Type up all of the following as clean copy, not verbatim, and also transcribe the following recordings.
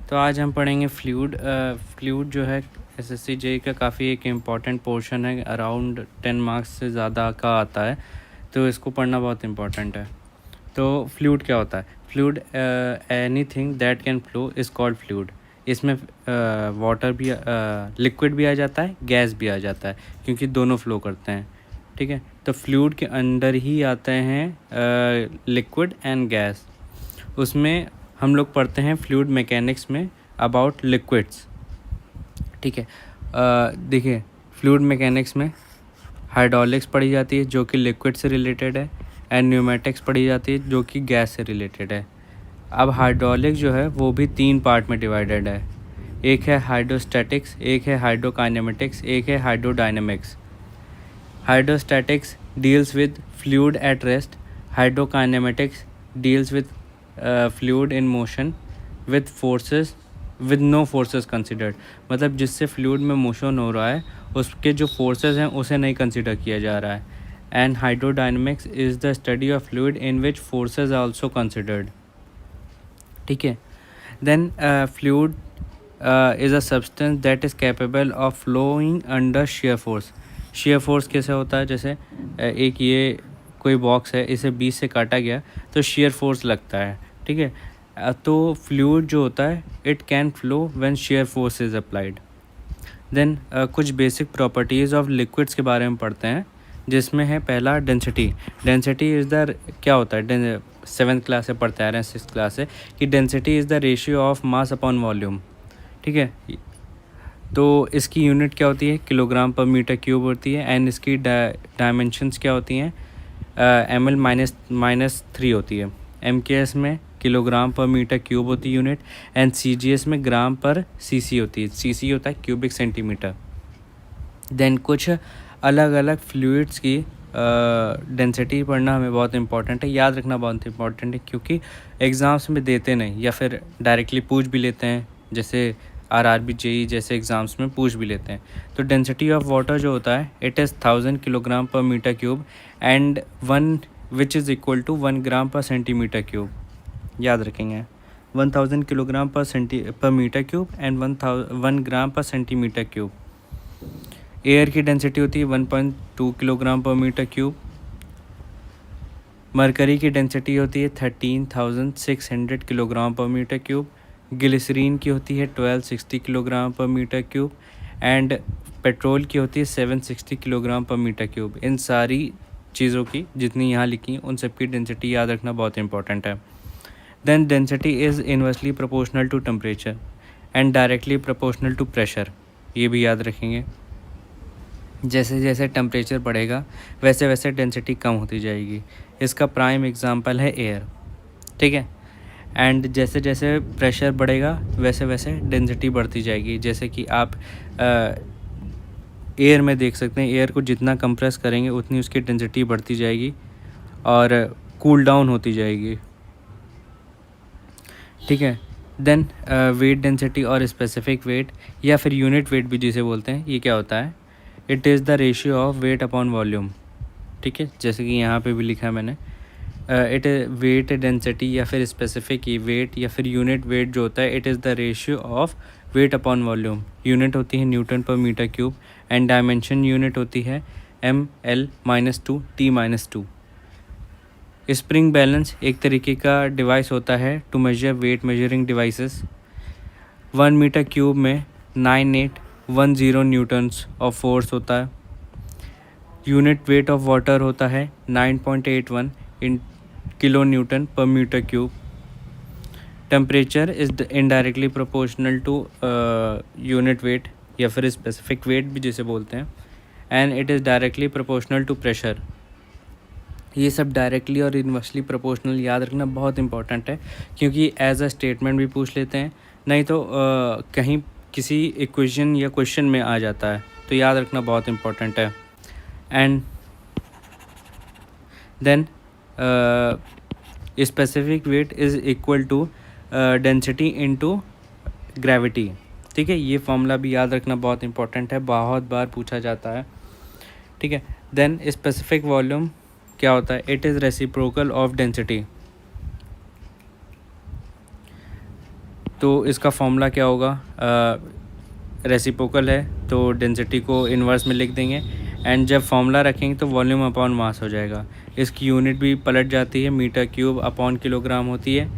तो आज हम पढ़ेंगे फ्लूइड। फ्लूइड जो है एसएससी जेईई का काफ़ी एक इम्पॉर्टेंट पोर्शन है, अराउंड 10 मार्क्स से ज़्यादा का आता है, तो इसको पढ़ना बहुत इम्पॉर्टेंट है। तो फ्लूइड क्या होता है? Fluid anything that can flow is called fluid. इसमें वाटर भी, लिक्विड भी आ जाता है, गैस भी आ जाता है, क्योंकि दोनों फ्लो करते हैं। ठीक है, तो फ्लूइड के अंदर ही आते हैं लिक्विड एंड गैस। उसमें हम लोग पढ़ते हैं फ्लूइड मैकेनिक्स में अबाउट लिक्विड्स। ठीक है, देखिए फ्लूइड मैकेनिक्स में हाइड्रोलिक्स पढ़ी जाती है जो कि लिक्विड से रिलेटेड है, एंड न्यूमेटिक्स पढ़ी जाती है जो कि गैस से रिलेटेड है। अब हाइड्रोलिक्स जो है वो भी 3 पार्ट में डिवाइडेड है। एक है हाइड्रोस्टैटिक्स, एक है हाइड्रोकाइनेमेटिक्स, एक है hydrodynamics. Hydrostatics deals with fluid at rest, hydrokinematics deals with fluid in motion with forces with no forces considered. मतलब जिससे फ्लूइड में मोशन हो रहा है उसके जो फोर्सेस हैं उसे नहीं कंसिडर किया जा रहा है। And hydrodynamics is the study of fluid in which forces are also considered. ठीक है, then fluid is a substance that is capable of flowing under shear force. Shear force कैसे होता है? जैसे एक ये कोई बॉक्स है, इसे बीच से काटा गया तो शेयर फोर्स लगता है। ठीक है, तो फ्लूइड जो होता है it can flow when shear force is applied. Then कुछ बेसिक प्रॉपर्टीज़ ऑफ लिक्विड्स के बारे में पढ़ते हैं, जिसमें है पहला डेंसिटी। डेंसिटी इज़ द, क्या होता है, 7th क्लास से पढ़ते आ रहे हैं, 6th क्लास से, कि density is the ratio of mass upon volume. ठीक है, तो इसकी यूनिट क्या होती है? किलोग्राम पर मीटर क्यूब होती है। एंड इसकी डायमेंशंस क्या होती हैं? ml-3 होती है। MKS में किलोग्राम पर मीटर क्यूब होती है यूनिट, एंड CGS में ग्राम पर सीसी होती है। सीसी होता है क्यूबिक सेंटीमीटर। देन कुछ अलग अलग फ्लूइड्स की डेंसिटी पढ़ना हमें बहुत इंपॉर्टेंट है, याद रखना बहुत इंपॉर्टेंट है, क्योंकि एग्ज़ाम्स में देते नहीं या फिर डायरेक्टली पूछ भी लेते हैं, जैसे RRB जेईई जैसे एग्ज़ाम्स में पूछ भी लेते हैं। तो डेंसिटी ऑफ वाटर जो होता है it is 1000 kilogram per metre cube and 1 which is equal to 1 gram per centimetre cube. याद रखेंगे 1000 kilogram per metre cube and 1 gram per centimetre cube. Air की डेंसिटी होती है 1.2 kilogram per metre cube. Mercury की density होती है 13,600 kilogram per metre cube. Glycerine की होती है 1260 kilogram per metre cube. And petrol की होती है 760 किलोग्राम पर मीटर क्यूब। इन सारी चीज़ों की जितनी यहाँ लिखी हैं उन सबकी डेंसिटी याद रखना बहुत इंपॉर्टेंट है। Then density is inversely proportional to temperature and directly proportional to pressure. ये भी याद रखेंगे। जैसे जैसे टेम्परेचर बढ़ेगा वैसे वैसे डेंसिटी कम होती जाएगी। इसका प्राइम एग्जांपल है एयर। ठीक है, एंड जैसे जैसे प्रेशर बढ़ेगा वैसे वैसे डेंसिटी बढ़ती जाएगी। जैसे कि आप एयर में देख सकते हैं, एयर को जितना कंप्रेस करेंगे उतनी उसकी डेंसिटी बढ़ती जाएगी और कूल डाउन होती जाएगी। ठीक है, देन वेट डेंसिटी और स्पेसिफिक वेट या फिर यूनिट वेट भी जिसे बोलते हैं, ये क्या होता है? It is the ratio of weight upon volume. ठीक है, जैसे कि यहाँ पे भी लिखा है मैंने, इट वेट डेंसिटी या फिर स्पेसिफिक वेट या फिर यूनिट वेट जो होता है it is the ratio of weight upon volume. Unit होती है न्यूटन पर metre cube and dimension unit होती है ml-2 t-2। स्प्रिंग बैलेंस एक तरीके का डिवाइस होता है to measure weight measuring devices. 1 metre cube में 9810 न्यूटन्स ऑफ फोर्स होता है। यूनिट वेट ऑफ वाटर होता है 9.81 इन किलो न्यूटन पर metre cube. Temperature is indirectly proportional to unit weight या फिर स्पेसिफिक वेट भी जिसे बोलते हैं, and it is directly proportional to pressure. ये सब डायरेक्टली और इनवर्सली प्रोपोर्शनल याद रखना बहुत इंपॉर्टेंट है, क्योंकि एज अ स्टेटमेंट भी पूछ लेते हैं, नहीं तो कहीं किसी इक्वेशन या क्वेश्चन में आ जाता है, तो याद रखना बहुत इंपॉर्टेंट है। And then specific weight is equal to density into gravity. ठीक है, ये फॉर्मूला भी याद रखना बहुत इंपॉर्टेंट है, बहुत बार पूछा जाता है। ठीक है, देन स्पेसिफिक वॉल्यूम क्या होता है? It is reciprocal of density. तो इसका फॉर्मूला क्या होगा, रेसिप्रोकल है तो डेंसिटी को इन्वर्स में लिख देंगे, एंड जब फॉर्मूला रखेंगे तो वॉल्यूम अपॉन मास हो जाएगा। इसकी यूनिट भी पलट जाती है, मीटर क्यूब अपॉन किलोग्राम होती है,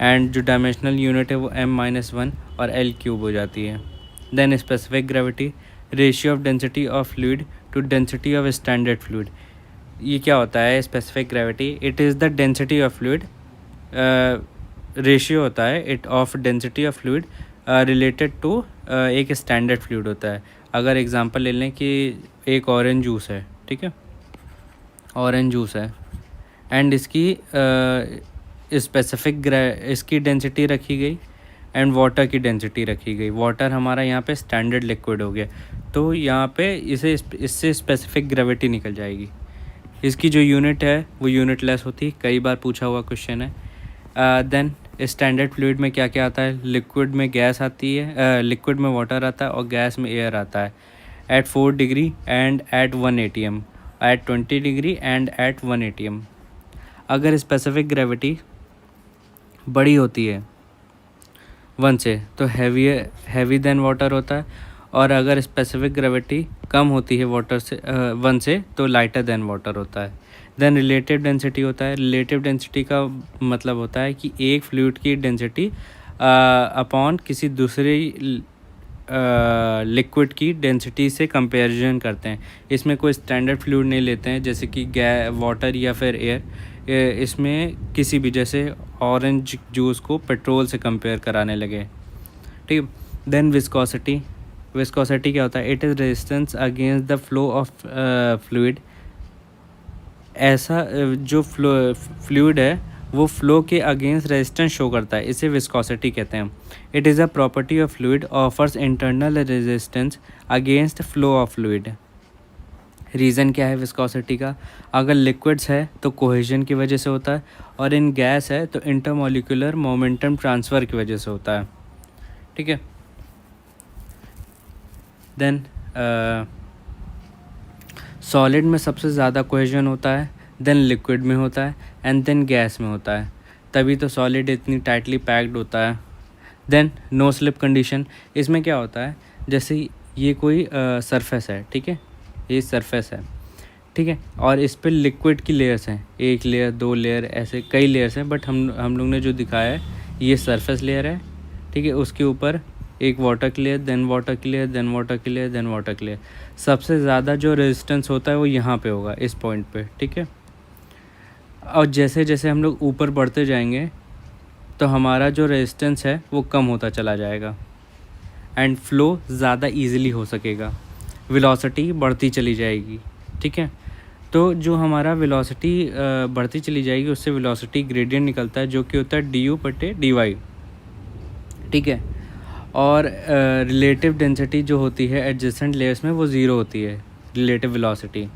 एंड जो डायमेंशनल यूनिट है वो m-1 और l क्यूब हो जाती है। Then specific gravity, ratio of density of fluid to density of standard fluid. ये क्या होता है specific gravity? It is the density of fluid, ratio होता है it of density of fluid related to एक स्टैंडर्ड फ्लूइड होता है। अगर एग्जांपल ले लें कि एक ऑरेंज जूस है, ठीक है, ऑरेंज जूस है, एंड इसकी स्पेसिफिक इसकी डेंसिटी रखी गई एंड वाटर की डेंसिटी रखी गई। वाटर हमारा यहाँ पे स्टैंडर्ड लिक्विड हो गया, तो यहाँ पे इससे स्पेसिफिक ग्रेविटी निकल जाएगी। इसकी जो यूनिट है वो यूनिट लेस होती, कई बार पूछा हुआ क्वेश्चन है। देन स्टैंडर्ड फ्लूइड में क्या क्या आता है? लिक्विड में गैस आती है, लिक्विड में वाटर आता है और गैस में एयर आता है। At 4 degree and at 1 atm, at 20 degree and at 1 atm। अगर स्पेसिफिक ग्रेविटी बड़ी होती है 1 से तो हैवी देन वाटर होता है, और अगर स्पेसिफिक ग्रेविटी कम होती है वाटर से 1 से तो लाइटर देन वाटर होता है। देन रिलेटिव डेंसिटी होता है। रिलेटिव डेंसिटी का मतलब होता है कि एक फ्लूइड की डेंसिटी अपॉन किसी दूसरे लिक्विड की डेंसिटी से कंपैरिजन करते हैं। इसमें कोई स्टैंडर्ड फ्लूइड नहीं लेते हैं जैसे कि वाटर या फिर एयर। इसमें किसी भी, जैसे ऑरेंज जूस को पेट्रोल से कंपेयर कराने लगे, ठीक है। देन विस्कोसिटी, विस्कोसिटी क्या होता है? It is resistance against the flow of fluid. ऐसा जो फ्लूइड है वो फ्लो के अगेंस्ट रेजिस्टेंस शो करता है, इसे विस्कोसिटी कहते हैं। It is a property of fluid offers internal resistance against flow of fluid. Reason क्या है विस्कोसिटी का? अगर लिक्विड्स है तो कोहेजन की वजह से होता है, और इन गैस है तो इंटरमोलिकुलर मोमेंटम ट्रांसफ़र की वजह से होता है, ठीक है। देन सॉलिड में सबसे ज़्यादा कोहेजन होता है, देन लिक्विड में होता है, एंड देन गैस में होता है, तभी तो सॉलिड इतनी टाइटली पैक्ड होता है। देन नो स्लिप कंडीशन, इसमें क्या होता है? जैसे ये कोई सरफेस है, ठीक है, ये सरफेस है, ठीक है, और इस पर लिक्विड की लेयर्स हैं, 1 लेयर 2 लेयर, ऐसे कई लेयर्स हैं, बट हम लोग ने जो दिखाया है ये सरफेस लेयर है, ठीक है। उसके ऊपर एक वाटर की लेयर, देन वाटर की लेयर, देन वाटर की लेयर, देन वाटर की लेयर। सबसे ज़्यादा जो रेजिस्टेंस होता है वो यहाँ पे होगा, इस पॉइंट पे, ठीक है। और जैसे जैसे हम लोग ऊपर बढ़ते जाएंगे तो हमारा जो रेजिस्टेंस है वो कम होता चला जाएगा एंड फ्लो ज़्यादा इजीली हो सकेगा, वेलोसिटी बढ़ती चली जाएगी, ठीक है। तो जो हमारा वेलोसिटी बढ़ती चली जाएगी उससे वेलोसिटी ग्रेडियंट निकलता है जो कि होता है du/dy, ठीक है। और रिलेटिव डेंसिटी जो होती है एडजेसेंट लेयर्स में वो 0 होती है, रिलेटिव वेलोसिटी,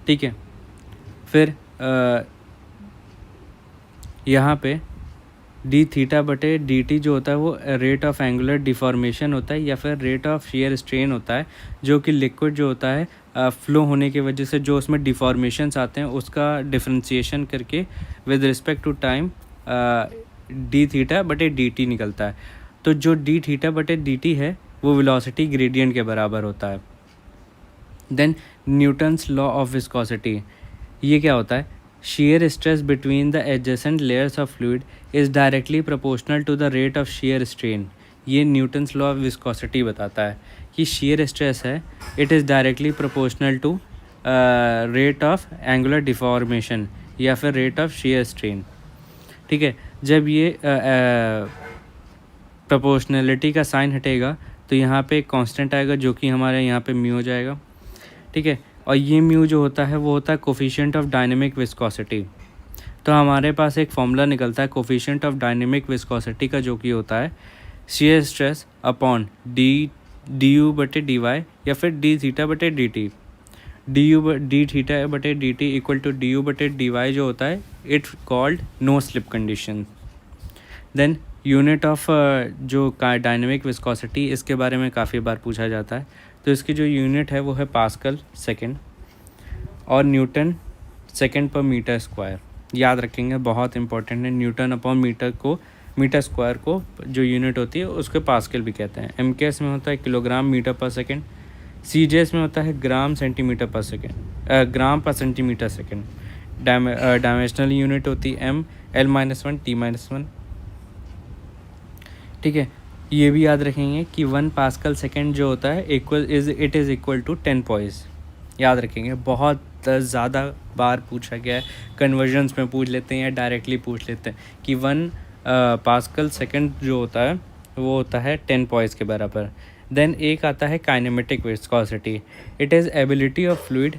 ठीक है। फिर यहाँ पे d/dt जो होता है वो रेट ऑफ एंगुलर डिफॉर्मेशन होता है या फिर रेट ऑफ शियर स्ट्रेन होता है, जो कि लिक्विड जो होता है फ्लो होने की वजह से जो उसमें डिफॉर्मेशंस आते हैं उसका डिफरेंशिएशन करके with respect to time d/dt निकलता है। तो जो d/dt है वो वेलोसिटी ग्रेडियंट के बराबर होता है। Then Newton's law of viscosity, ये क्या होता है? shear stress between the adjacent layers of fluid is directly proportional to the rate of shear strain। ये न्यूटन्स लॉ ऑफ विस्कोसिटी बताता है कि shear stress है it is directly proportional to rate of angular deformation या फिर rate of shear strain, ठीक है। जब ये प्रोपोर्शनलिटी का साइन हटेगा तो यहाँ पे एक कांस्टेंट आएगा जो कि हमारे यहाँ पे म्यू हो जाएगा, ठीक है। और ये म्यू जो होता है वो होता है कोफिशिएंट ऑफ डायनेमिक विस्कोसिटी। तो हमारे पास एक फॉर्मूला निकलता है कोफिशिएंट ऑफ डायनेमिक विस्कोसिटी का, जो कि होता है शियर स्ट्रेस अपॉन du/dy या फिर d/dt। d/dt equal to du/dy जो होता है it called no slip condition. Then unit of जो डायनेमिक विस्कोसिटी, इसके बारे में काफ़ी बार पूछा जाता है, तो इसकी जो यूनिट है वो है पास्कल सेकेंड और न्यूटन सेकेंड पर मीटर स्क्वायर। याद रखेंगे, बहुत इंपॉर्टेंट है। न्यूटन अपॉन मीटर को मीटर स्क्वायर को जो यूनिट होती है उसके पास्कल भी कहते हैं। MKS में होता है किलोग्राम मीटर पर सेकेंड, CJS में होता है ग्राम सेंटीमीटर पर सेकेंड, ग्राम per centimetre second. Dimensional unit होती है M, L-1, T-1। ठीक है, ये भी याद रखेंगे कि 1 पास्कल सेकेंड जो होता है it is equal to 10 poise. याद रखेंगे, बहुत ज़्यादा बार पूछा गया है, कन्वर्जन्स में पूछ लेते हैं या डायरेक्टली पूछ लेते हैं कि 1 पास्कल सेकेंड जो होता है वो होता है 10 पॉइस के बराबर। देन एक आता है kinematic viscosity. It is ability of fluid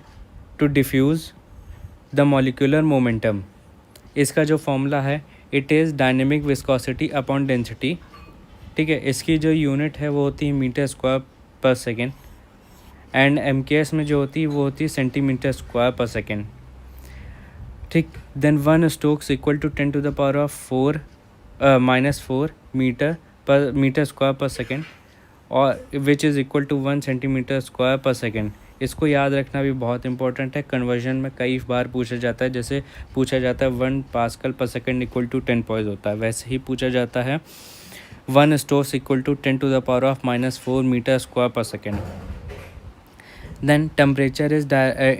to diffuse the molecular momentum. इसका जो फॉर्मूला है it is dynamic viscosity upon density. ठीक है, इसकी जो यूनिट है वो होती है metre square per second, and MKS में जो होती है वो होती है सेंटीमीटर स्क्वायर पर सेकेंड। ठीक, then 1 stokes equal to 10 to the power of 4 -4 metre square per second, और विच is equal to 1 centimetre square per second. इसको याद रखना भी बहुत इंपॉर्टेंट है, कन्वर्जन में कई बार पूछा जाता है। जैसे पूछा जाता है 1 पास्कल पर सेकेंड इक्वल टू 10 पॉइस होता है, वैसे ही पूछा जाता है 1 stokes equal to 10 to the power of -4 metre square per second. Then temperature is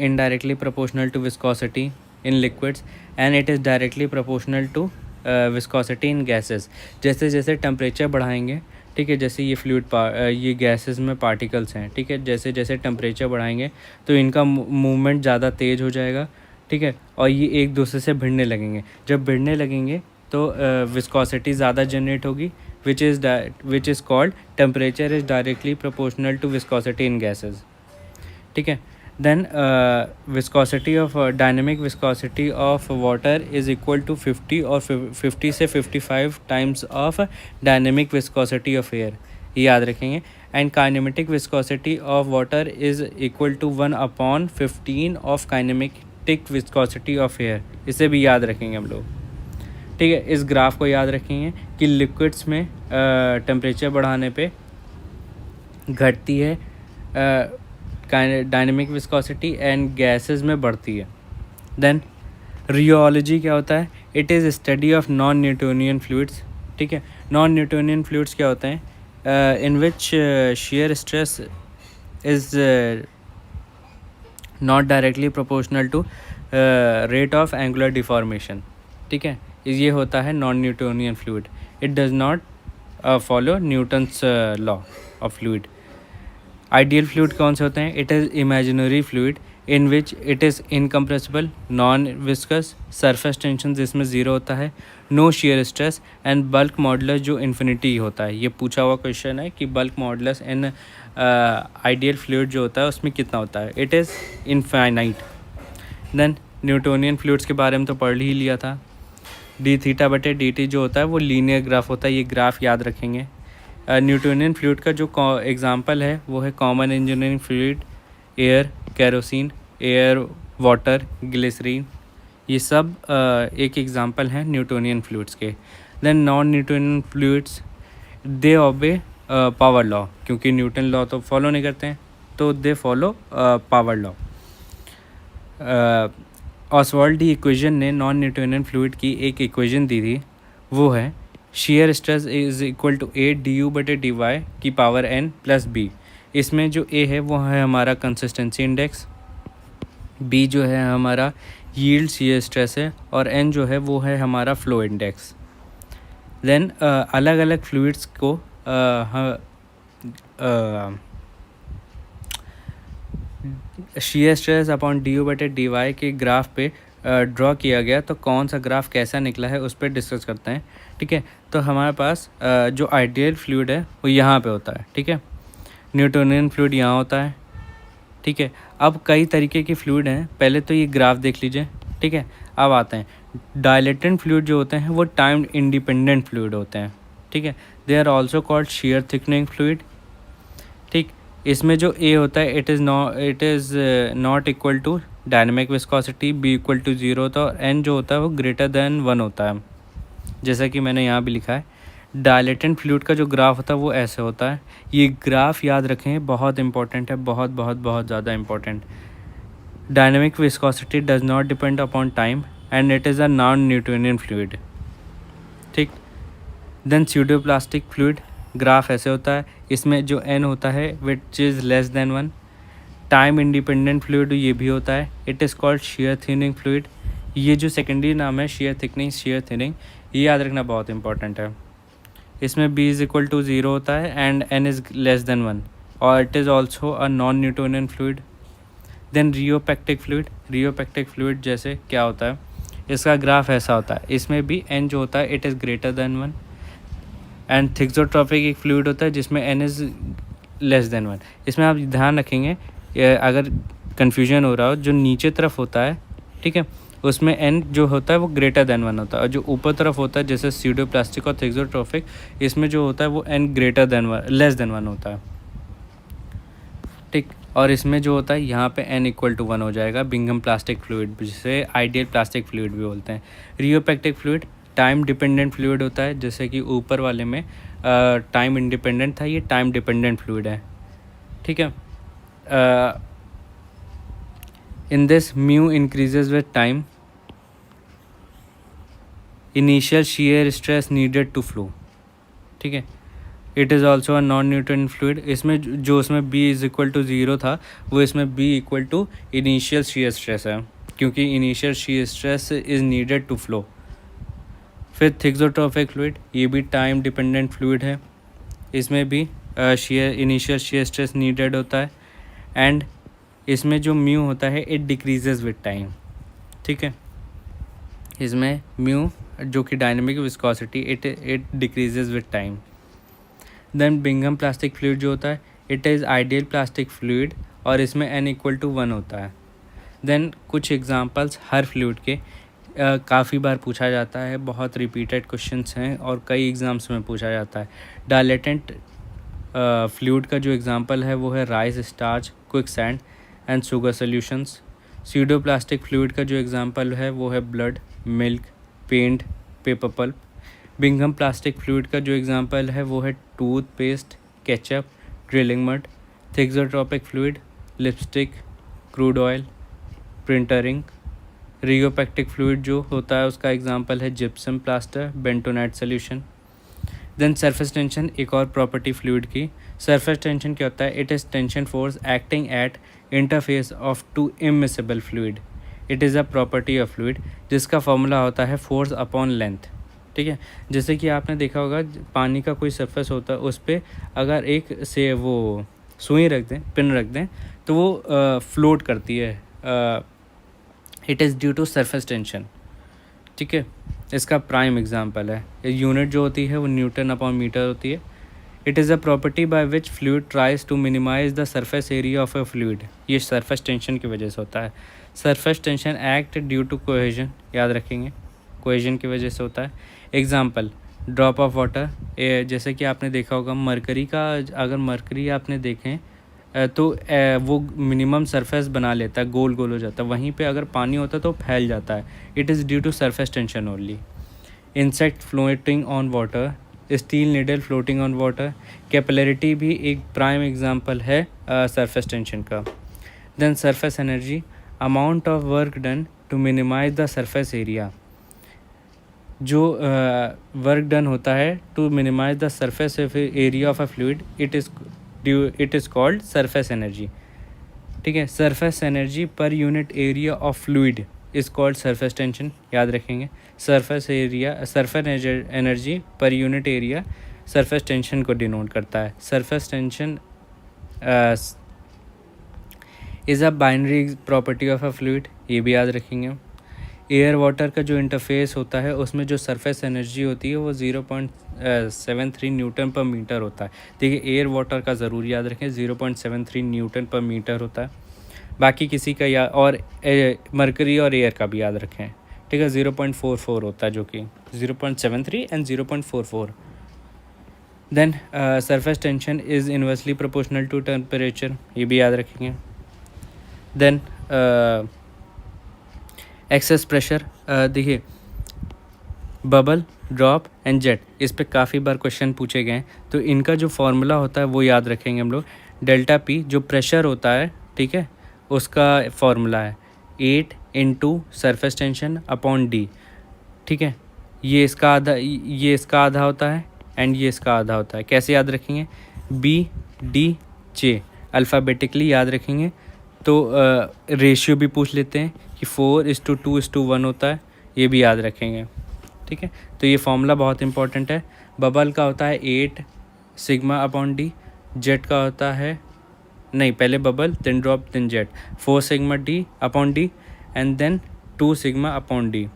indirectly proportional to viscosity in liquids and it is directly proportional to viscosity in gases. जैसे जैसे temperature बढ़ाएंगे, ठीक है, जैसे ये फ्लूइड ये gases में particles हैं, ठीक है, जैसे जैसे टेम्परेचर बढ़ाएंगे तो इनका मूवमेंट ज़्यादा तेज़ हो जाएगा, ठीक है, और ये एक दूसरे से भिड़ने लगेंगे। जब भिड़ने लगेंगे तो विस्कोसिटी ज़्यादा जनरेट होगी, which is called temperature is directly proportional to viscosity in gases. ठीक है, then viscosity of dynamic viscosity of water is equal to 50 और 50 से 55 times of dynamic viscosity of air, ये याद रखेंगे। And kinematic viscosity of water is equal to 1/15 of kinematic viscosity of air, इसे भी याद रखेंगे हम लोग। ठीक है, इस ग्राफ को याद रखेंगे कि लिक्विड्स में टेम्परेचर बढ़ाने पे घटती है डायनेमिक विस्कोसिटी एंड गैसेस में बढ़ती है। देन रियोलॉजी क्या होता है? It is study of non Newtonian fluids. ठीक है, नॉन न्यूटोनियन फ्लूइड्स क्या होते हैं? इन विच shear stress is not directly proportional to rate of angular deformation। ठीक है, ये होता है non Newtonian fluid. It does not follow Newton's law of fluid. Ideal fluid कौन से होते हैं? It is imaginary fluid in which it is incompressible, non viscous, surface tension जिसमें ज़ीरो होता है, no shear stress and bulk modulus जो infinity होता है। ये पूछा हुआ क्वेश्चन है कि bulk modulus in ideal fluid जो होता है उसमें कितना होता है? It is infinite. Then Newtonian fluids के बारे में तो पढ़ ही लिया था। d(θ/dt) जो होता है वो लीनियर ग्राफ होता है, ये ग्राफ याद रखेंगे। न्यूटोनियन फ्लूइड का जो एग्जांपल है वो है common engineering fluid, air, kerosene, air, water, glycerine, ये सब एक एग्जांपल हैं न्यूटोनियन फ्लूइड्स के। Then non Newtonian fluids they obey power law, क्योंकि न्यूटन लॉ तो फॉलो नहीं करते हैं तो they follow power law. Ostwald de equation ने नॉन न्यूटोनियन फ्लूइड की एक इक्वेशन दी थी, वो है shear stress is equal to A/du/dy की पावर n प्लस b। इसमें जो A है वो है हमारा कंसिस्टेंसी इंडेक्स, B जो है हमारा यील्ड शेयर स्ट्रेस है, और n जो है वो है हमारा फ्लो इंडेक्स। देन अलग अलग फ्लूइड्स को शेयर स्ट्रेस अपॉन du/dy के ग्राफ पे ड्रॉ किया गया, तो कौन सा ग्राफ कैसा निकला है उस पर डिस्कस करते हैं। ठीक है, तो हमारे पास जो आइडियल फ्लूइड है वो यहाँ पे होता है। ठीक है, न्यूटोनियन फ्लूइड यहाँ होता है। ठीक है, अब कई तरीके के फ्लूइड हैं, पहले तो ये ग्राफ देख लीजिए। ठीक है, अब आते हैं डायलेटेंट फ्लूइड जो होते हैं वो टाइम इंडिपेंडेंट फ्लूइड होते हैं। ठीक है, they are also called shear thickening fluid. ठीक, इसमें जो A होता है it is not equal to dynamic viscosity, B equal to 0 होता है, और N जो होता है वो ग्रेटर देन 1 होता है, जैसा कि मैंने यहाँ भी लिखा है। डायलेटेंट फ्लूइड का जो ग्राफ होता है वो ऐसे होता है। ये ग्राफ याद रखें, बहुत इंपॉर्टेंट है, बहुत बहुत बहुत ज़्यादा important. Dynamic viscosity does not depend upon time and it is a non Newtonian fluid. ठीक, देन स्यूडोप्लास्टिक फ्लूइड ग्राफ ऐसे होता है, इसमें जो n होता है which is less than 1। Time independent fluid ये भी होता है, it is called share thinning fluid. ये जो सेकेंडरी नाम है शेयर थिकनिंग, शेयर थिनिंग, ये याद रखना बहुत इंपॉर्टेंट है। इसमें b इज़ इक्वल टू 0 होता है and n is less than 1 और it is also a non Newtonian fluid. Then rheopectic fluid, rheopectic fluid जैसे क्या होता है, इसका ग्राफ ऐसा होता है, इसमें भी n जो होता है it is greater then 1। And thixotropic एक फ्लूइड होता है जिसमें n इज़ लेस देन 1। इसमें आप ध्यान रखेंगे अगर कन्फ्यूजन हो रहा हो, जो नीचे तरफ होता है, ठीक है, उसमें n जो होता है वो ग्रेटर देन 1 होता है, और जो ऊपर तरफ होता है जैसे स्यूडोप्लास्टिक और थिक्सोट्रॉपिक, इसमें जो होता है वो n greater than 1 less than 1 होता है, ठीक। और इसमें जो होता है यहाँ पे n इक्वल टू 1 हो जाएगा, बिंघम प्लास्टिक फ्लूइड जिसे आइडियल प्लास्टिक फ्लूइड भी बोलते हैं। Rheopectic fluid time dependent fluid होता है, जैसे कि ऊपर वाले में टाइम इंडिपेंडेंट था, ये टाइम डिपेंडेंट फ्लूइड है, ठीक है। In this mu increases with time, initial shear stress needed to flow, ठीक है। It is also a non Newton fluid, इसमें जो उसमें b इज़ इक्वल टू 0 था वो इसमें b equal to initial shear stress है, क्योंकि initial shear stress is needed to flow. फिर थिक्सोट्रॉपिक फ्लूइड, ये भी टाइम डिपेंडेंट फ्लूइड है, इसमें भी इनिशियल shear स्ट्रेस नीडेड होता है एंड इसमें जो म्यू होता है इट डिक्रीजेज विद टाइम, ठीक है। इसमें म्यू जो कि dynamic viscosity it decreases with time. Then Bingham plastic fluid जो होता है it is ideal plastic fluid और इसमें n इक्वल टू 1 होता है। देन कुछ एग्जांपल्स हर फ्लूइड के काफ़ी बार पूछा जाता है, बहुत रिपीटेड क्वेश्चंस हैं और कई एग्ज़ाम्स में पूछा जाता है। डायलेटेंट फ्लूइड का जो एग्जांपल है वो है rice, starch, quick sand and sugar solutions. Pseudoplastic fluid का जो एग्जांपल है वो है blood, milk, paint, paper pulp. Bingham plastic fluid का जो एग्जांपल है वो है toothpaste, ketchup, drilling mud. Thixotropic fluid lipstick, crude oil, printer ink. Rheopectic fluid जो होता है उसका एग्जांपल है gypsum plaster, bentonite solution. Then surface tension, एक और प्रॉपर्टी फ्लूइड की। सरफेस टेंशन क्या होता है, it is tension force acting at interface of to immiscible fluid. It is a property of fluid जिसका फॉर्मूला होता है फोर्स अपॉन लेंथ, ठीक है। जैसे कि आपने देखा होगा पानी का कोई सरफेस होता है उस पर अगर एक से वो सुई रख दें, पिन रख दें, तो वो फ्लोट करती है, it is due to surface tension, ठीक है। इसका प्राइम एग्जांपल है, यूनिट जो होती है वो न्यूटन अपॉन मीटर होती है। It is a property by which fluid tries to minimize the surface area of a fluid, ये सरफेस टेंशन की वजह से होता है। Surface tension act due to cohesion, याद रखेंगे, कोहेजन की वजह से होता है। एग्जांपल ड्रॉप ऑफ वाटर, जैसे कि आपने देखा होगा मरकरी का, अगर मरकरी आपने देखें तो वो मिनिमम सरफेस बना लेता है, गोल गोल हो जाता है, वहीं पे अगर पानी होता है तो फैल जाता है, it is due to surface tension only. Insect floating on water, steel needle floating on water. Capillarity भी एक प्राइम एग्जांपल है सरफेस टेंशन का। Then surface energy, amount of work done to minimize the surface area, जो work done होता है to minimize the surface area of a fluid, it is called surface energy, ठीक है। Surface energy per unit area of fluid is called surface tension, याद रखेंगे। Surface energy per unit area surface tension को denote करता है। Surface tension is a binary property of a fluid, ये भी याद रखेंगे। एयर वाटर का जो इंटरफेस होता है उसमें जो सरफेस एनर्जी होती है वो 0.73 न्यूटन पर मीटर होता है। देखिए एयर वाटर का ज़रूर याद रखें, 0.73 न्यूटन पर मीटर होता है। बाकी किसी का या और मरकरी और एयर का भी याद रखें, ठीक है, 0.44 होता है, जो कि 0.73 and 0.44। Then surface tension is inversely proportional to temperature, ये भी याद रखेंगे। देन एक्सेस प्रेशर, देखिए बबल, ड्रॉप एंड जेट, इस पे काफ़ी बार क्वेश्चन पूछे गए हैं, तो इनका जो फार्मूला होता है वो याद रखेंगे हम लोग। डेल्टा पी जो प्रेशर होता है, ठीक है, उसका फार्मूला है 8 into surface tension upon D, ठीक है। ये इसका आधा होता है, एंड ये इसका आधा होता है। कैसे याद रखेंगे? BDJ अल्फ़ाबेटिकली याद रखेंगे। तो रेशियो भी पूछ लेते हैं कि 4:2:1 होता है, ये भी याद रखेंगे। ठीक है, तो ये फॉर्मूला बहुत इंपॉर्टेंट है। बबल का होता है 8 सिग्मा अपॉन डी, जेट का होता है, नहीं पहले bubble then drop then jet, 4 sigma d upon d and then 2 sigma upon d.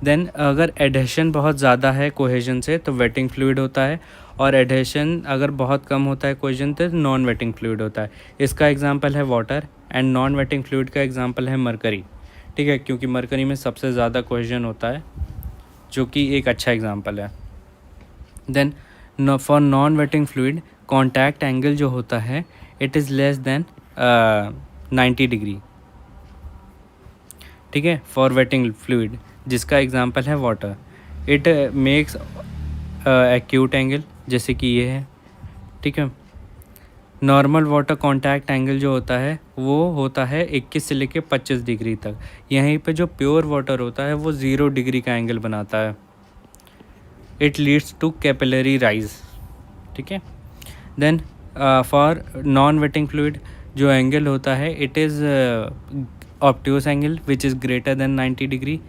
Then अगर एडहेशन बहुत ज़्यादा है कोहेजन से तो वेटिंग फ्लूइड होता है, और एडहेशन अगर बहुत कम होता है कोहेजन से तो नॉन वेटिंग फ्लूइड होता है। इसका एग्जांपल है water and non wetting fluid का एग्जांपल है मरकरी। ठीक है, क्योंकि मरकरी में सबसे ज़्यादा कोहेजन होता है, जो कि एक अच्छा एग्जांपल है। Then for non wetting fluid contact angle जो होता है it is less than 90 degree. ठीक है, फॉर वेटिंग फ्लूइड, जिसका एग्जांपल है water. It makes acute angle, जैसे कि ये है। ठीक है, नॉर्मल वाटर कांटेक्ट एंगल जो होता है वो होता है 21 से लेकर 25 डिग्री तक। यहीं पे जो प्योर वाटर होता है वो 0 डिग्री का एंगल बनाता है। It leads to capillary rise. ठीक है, then for non wetting fluid जो एंगल होता है it is obtuse angle which is greater than 90 degree.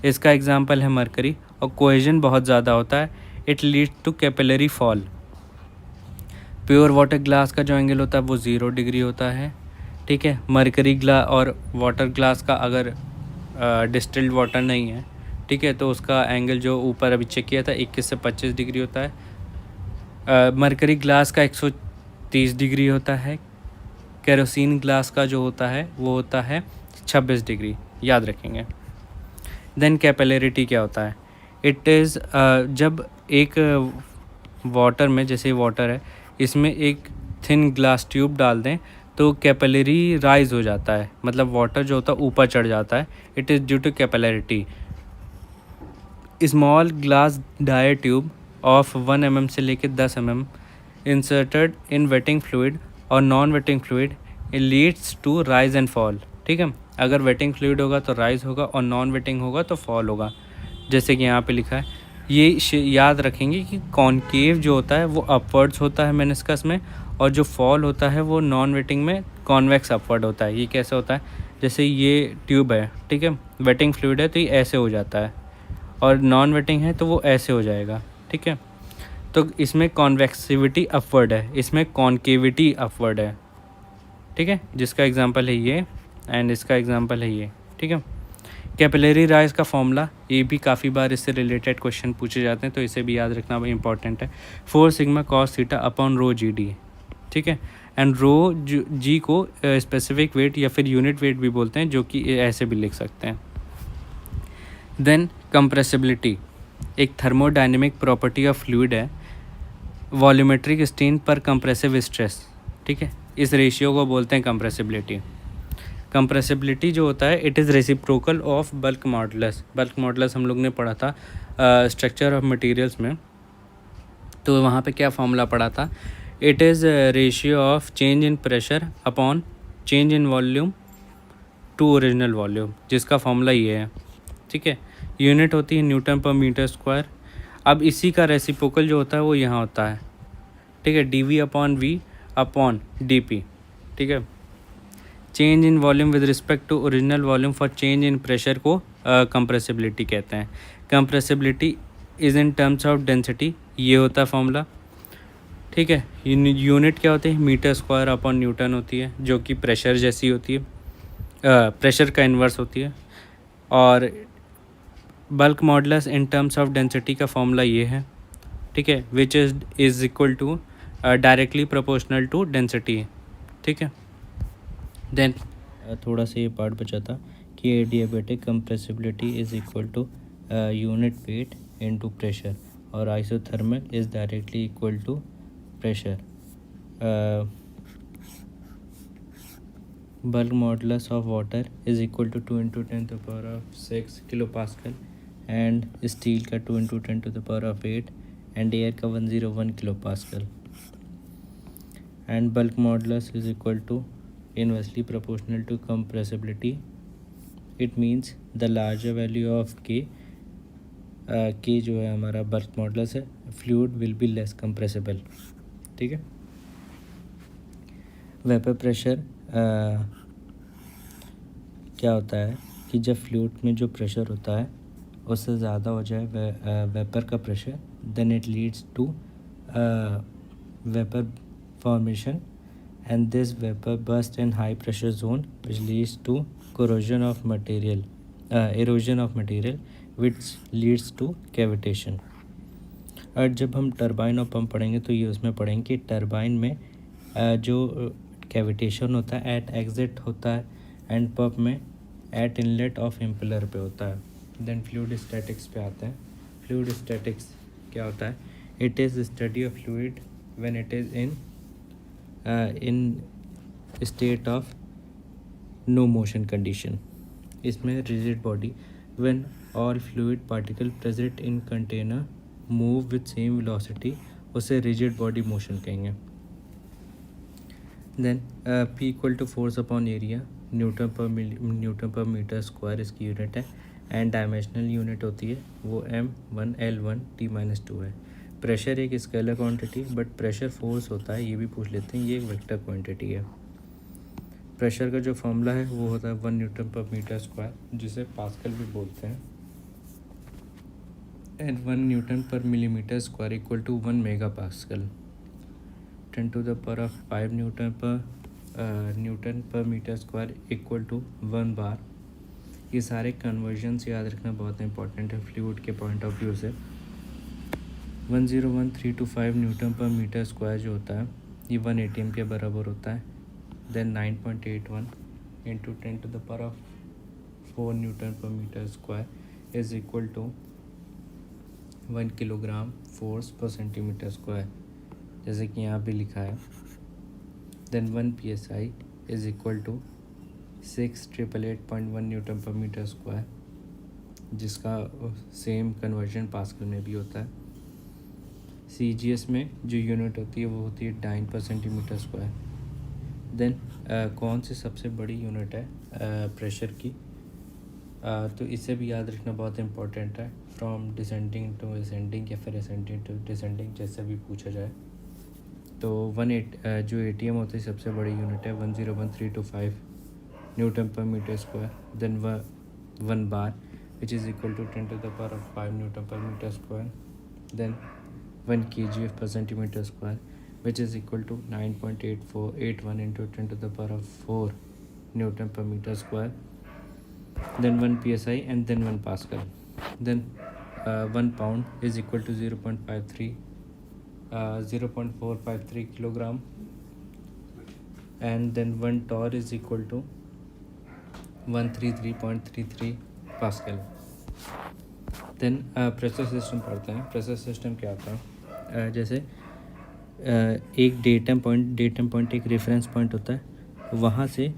इसका एग्जांपल है मरकरी, और कोहेजन बहुत ज़्यादा होता है, it leads to capillary fall. Pure water glass का जो एंगल होता है वो 0 डिग्री होता है। ठीक है, मरकरी ग्लास और वाटर ग्लास का अगर डिस्टिल्ड वाटर नहीं है, ठीक है, तो उसका एंगल जो ऊपर अभी चेक किया था 21 से 25 डिग्री होता है। मरकरी ग्लास का 130 डिग्री होता है। केरोसिन ग्लास का जो होता है वो होता है 26 डिग्री, याद रखेंगे। देन कैपिलरिटी क्या होता है? इट इज़ जब एक वाटर में, जैसे वाटर है, इसमें एक थिन ग्लास ट्यूब डाल दें तो कैपिलरी राइज हो जाता है, मतलब वाटर जो होता है ऊपर चढ़ जाता है। It is due to capillarity. Small glass dia tube of 1 mm से लेकर 10 mm inserted in wetting fluid और non wetting fluid leads to rise and fall. ठीक है, अगर वेटिंग फ्लूइड होगा तो राइज होगा और नॉन वेटिंग होगा तो फॉल होगा, जैसे कि यहाँ पे लिखा है। ये याद रखेंगे कि कॉनकेव जो होता है वो अपवर्ड्स होता है मेनिस्कस में, और जो फॉल होता है वो नॉन वेटिंग में कॉन्वेक्स अपवर्ड होता है। ये कैसे होता है? जैसे ये ट्यूब है, ठीक है, वेटिंग फ्लूइड है तो ये ऐसे हो जाता है, और नॉन वेटिंग है तो वो ऐसे हो जाएगा। ठीक है, तो इसमें कॉन्वेक्सिविटी अपवर्ड है, इसमें कॉनकेविटी अपवर्ड है। ठीक है, जिसका एग्जांपल है ये एंड इसका एग्जांपल है ये। ठीक है, कैपिलरी राइज का फॉर्मूला, ये भी काफ़ी बार इससे रिलेटेड क्वेश्चन पूछे जाते हैं, तो इसे भी याद रखना इंपॉर्टेंट है। 4 sigma cos theta upon rho G D. ठीक है, एंड रो जी को स्पेसिफिक वेट या फिर यूनिट वेट भी बोलते हैं, जो कि ऐसे भी लिख सकते हैं। देन कंप्रेसिबिलिटी एक थर्मोडायनेमिक प्रॉपर्टी ऑफ फ्लूइड है, वॉल्यूमेट्रिक स्ट्रेन पर कंप्रेसिव स्ट्रेस। ठीक है, इस रेशियो को बोलते हैं कंप्रेसिबिलिटी। कंप्रेसिबिलिटी जो होता है it is reciprocal of bulk modulus. Bulk modulus हम लोग ने पढ़ा था स्ट्रक्चर ऑफ मटेरियल्स में, तो वहाँ पे क्या फॉर्मूला पढ़ा था? It is ratio of change in pressure upon change in volume to original volume, जिसका फॉर्मूला ये है। ठीक है, यूनिट होती है न्यूटन पर मीटर स्क्वायर। अब इसी का रेसिप्रोकल जो होता है वो यहाँ होता है। ठीक है, dv upon V upon dp। ठीक है, change in volume with respect to original volume for change in pressure को कंप्रेसिबिलिटी कहते हैं। Compressibility is in terms of density, ये होता है फॉर्मूला। ठीक है, यूनिट क्या होती है? मीटर स्क्वायर अपॉन न्यूटन होती है, जो कि प्रेशर जैसी होती है, प्रेशर का इन्वर्स होती है। और bulk modulus in terms of density का फॉर्मूला ये है। ठीक है, which is equal to directly proportional to density. ठीक है, देन थोड़ा सा ये पार्ट बचा था कि adiabatic compressibility is equal to unit weight into pressure, और isothermal is directly equal to pressure. Bulk modulus of water is equal to 2 × 10⁶ kilo pascal, and steel का 2 × 10⁸, एंड एयर का 101 kilo pascal. And bulk modulus is equal to inversely proportional to compressibility. It means the larger value of K, K जो है हमारा bulk modulus है, fluid will be less compressible. ठीक है। Vapour pressure क्या होता है कि जब फ्लूइड में जो प्रेशर होता है उससे ज़्यादा हो जाए वेपर का pressure, then it leads to vapour formation and this vapor burst in high pressure zone which leads to corrosion of material erosion of material which leads to cavitation। और जब हम टरबाइन और पंप पढ़ेंगे तो ये उसमें पढ़ेंगे कि टरबाइन में जो कैविटेशन होता है एट एग्जिट होता है एंड पंप में एट इनलेट ऑफ इम्पेलर पे होता है। देन फ्लूइड स्टैटिक्स पे आते हैं। फ्लूइड स्टैटिक्स क्या होता है? It is study of fluid when it is in state of no motion condition। इसमें rigid body when all fluid particle present in container move with same velocity उसे rigid body motion कहेंगे। then P equal to force upon area Newton पर metre square इसकी unit है and dimensional unit होती है वो M1 L1 T-2 है। Pressure एक scalar quantity but pressure force होता है, ये भी पूछ लेते हैं, ये एक वेक्टर क्वांटिटी है। प्रेशर का जो फॉर्मूला है वो होता है 1 न्यूटन पर मीटर स्क्वायर जिसे पास्कल भी बोलते हैं and 1 newton per millimetre square equal to 1 mega pascal. 10 to the power of 5 newton पर metre square equal to 1 bar. ये सारे कन्वर्जन्स याद रखना बहुत इंपॉर्टेंट है फ्लूइड के पॉइंट ऑफ व्यू से। 101,325 न्यूटन पर मीटर स्क्वायर जो होता है ये 1 ATM के बराबर होता है। Then 9.81 into 10 to the power of 4 newton पर metre square is equal to 1 kilogram force पर सेंटीमीटर स्क्वायर, जैसे कि यहाँ भी लिखा है। Then 1 PSI is equal to 6,888.1 newton पर मीटर स्क्वायर, जिसका सेम कन्वर्जन पास्कल में भी होता है। CGS में जो यूनिट होती है वो होती है डाइन पर सेंटीमीटर स्क्वायर। देन कौन सी सबसे बड़ी यूनिट है प्रेशर की? तो इसे भी याद रखना बहुत इंपॉर्टेंट है। फ्रॉम डिसेंडिंग टू असेंडिंग या फिर असेंडिंग टू डिसेंडिंग जैसे भी पूछा जाए तो जो ATM होती है सबसे बड़ी यूनिट है 101,325 न्यूटन पर metre square. Then 1 bar which is equal to 10 to the power of 5 newton पर metre square. Then 1 kg per centimeter square which is equal to 9.8481 into 10 to the power of 4 Newton per meter square. Then 1 PSI and then 1 Pascal. Then 1 pound is equal to 0.453 kilogram, and then 1 torr is equal to 133.33 Pascal। देन pressure system पढ़ते हैं। Pressure system क्या होता है? जैसे एक datum point एक reference point होता है, वहाँ से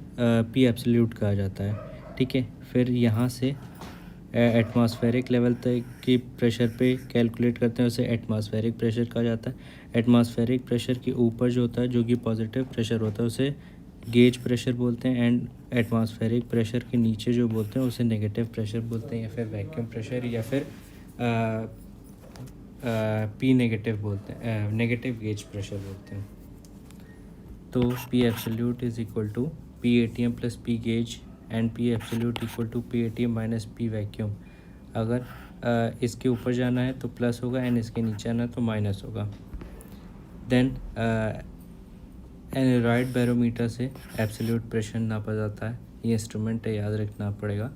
P एब्सोल्यूट कहा जाता है। ठीक है। फिर यहाँ से एटमॉस्फेरिक लेवल तक की प्रेशर पे कैलकुलेट करते हैं, उसे एटमॉस्फेरिक प्रेशर कहा जाता है। एटमॉस्फेरिक प्रेशर के ऊपर जो होता है जो कि पॉजिटिव प्रेशर होता है उसे गेज प्रेशर बोलते हैं, एंड एटमॉस्फेरिक प्रेशर के नीचे जो बोलते हैं उसे नेगेटिव प्रेशर बोलते हैं, या फिर वैक्यूम प्रेशर, या फिर P नेगेटिव बोलते हैं, नेगेटिव गेज प्रेशर बोलते हैं। तो P absolute is equal to P ATM plus P gauge and P absolute equal to P ATM minus P vacuum. अगर इसके ऊपर जाना है तो प्लस होगा एंड इसके नीचे आना है तो माइनस होगा। देन एनोराइड बैरोमीटर से एब्सोल्यूट प्रेशर नापा जाता है। ये इंस्ट्रूमेंट है, याद रखना पड़ेगा।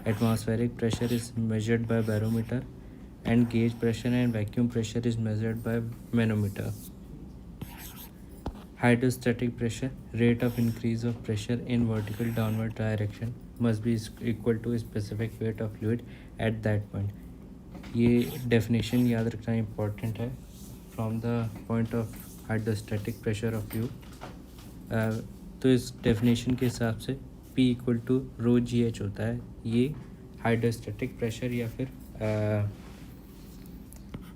Atmospheric pressure is measured by barometer and gauge pressure and vacuum pressure is measured by manometer। Hydrostatic pressure, rate of increase of pressure in vertical downward direction must be equal to specific weight of fluid at that point। ये definition याद रखना important है from the point of hydrostatic pressure of fluid। तो इस definition के हिसाब से P equal to rho GH होता है। ये hydrostatic pressure या फिर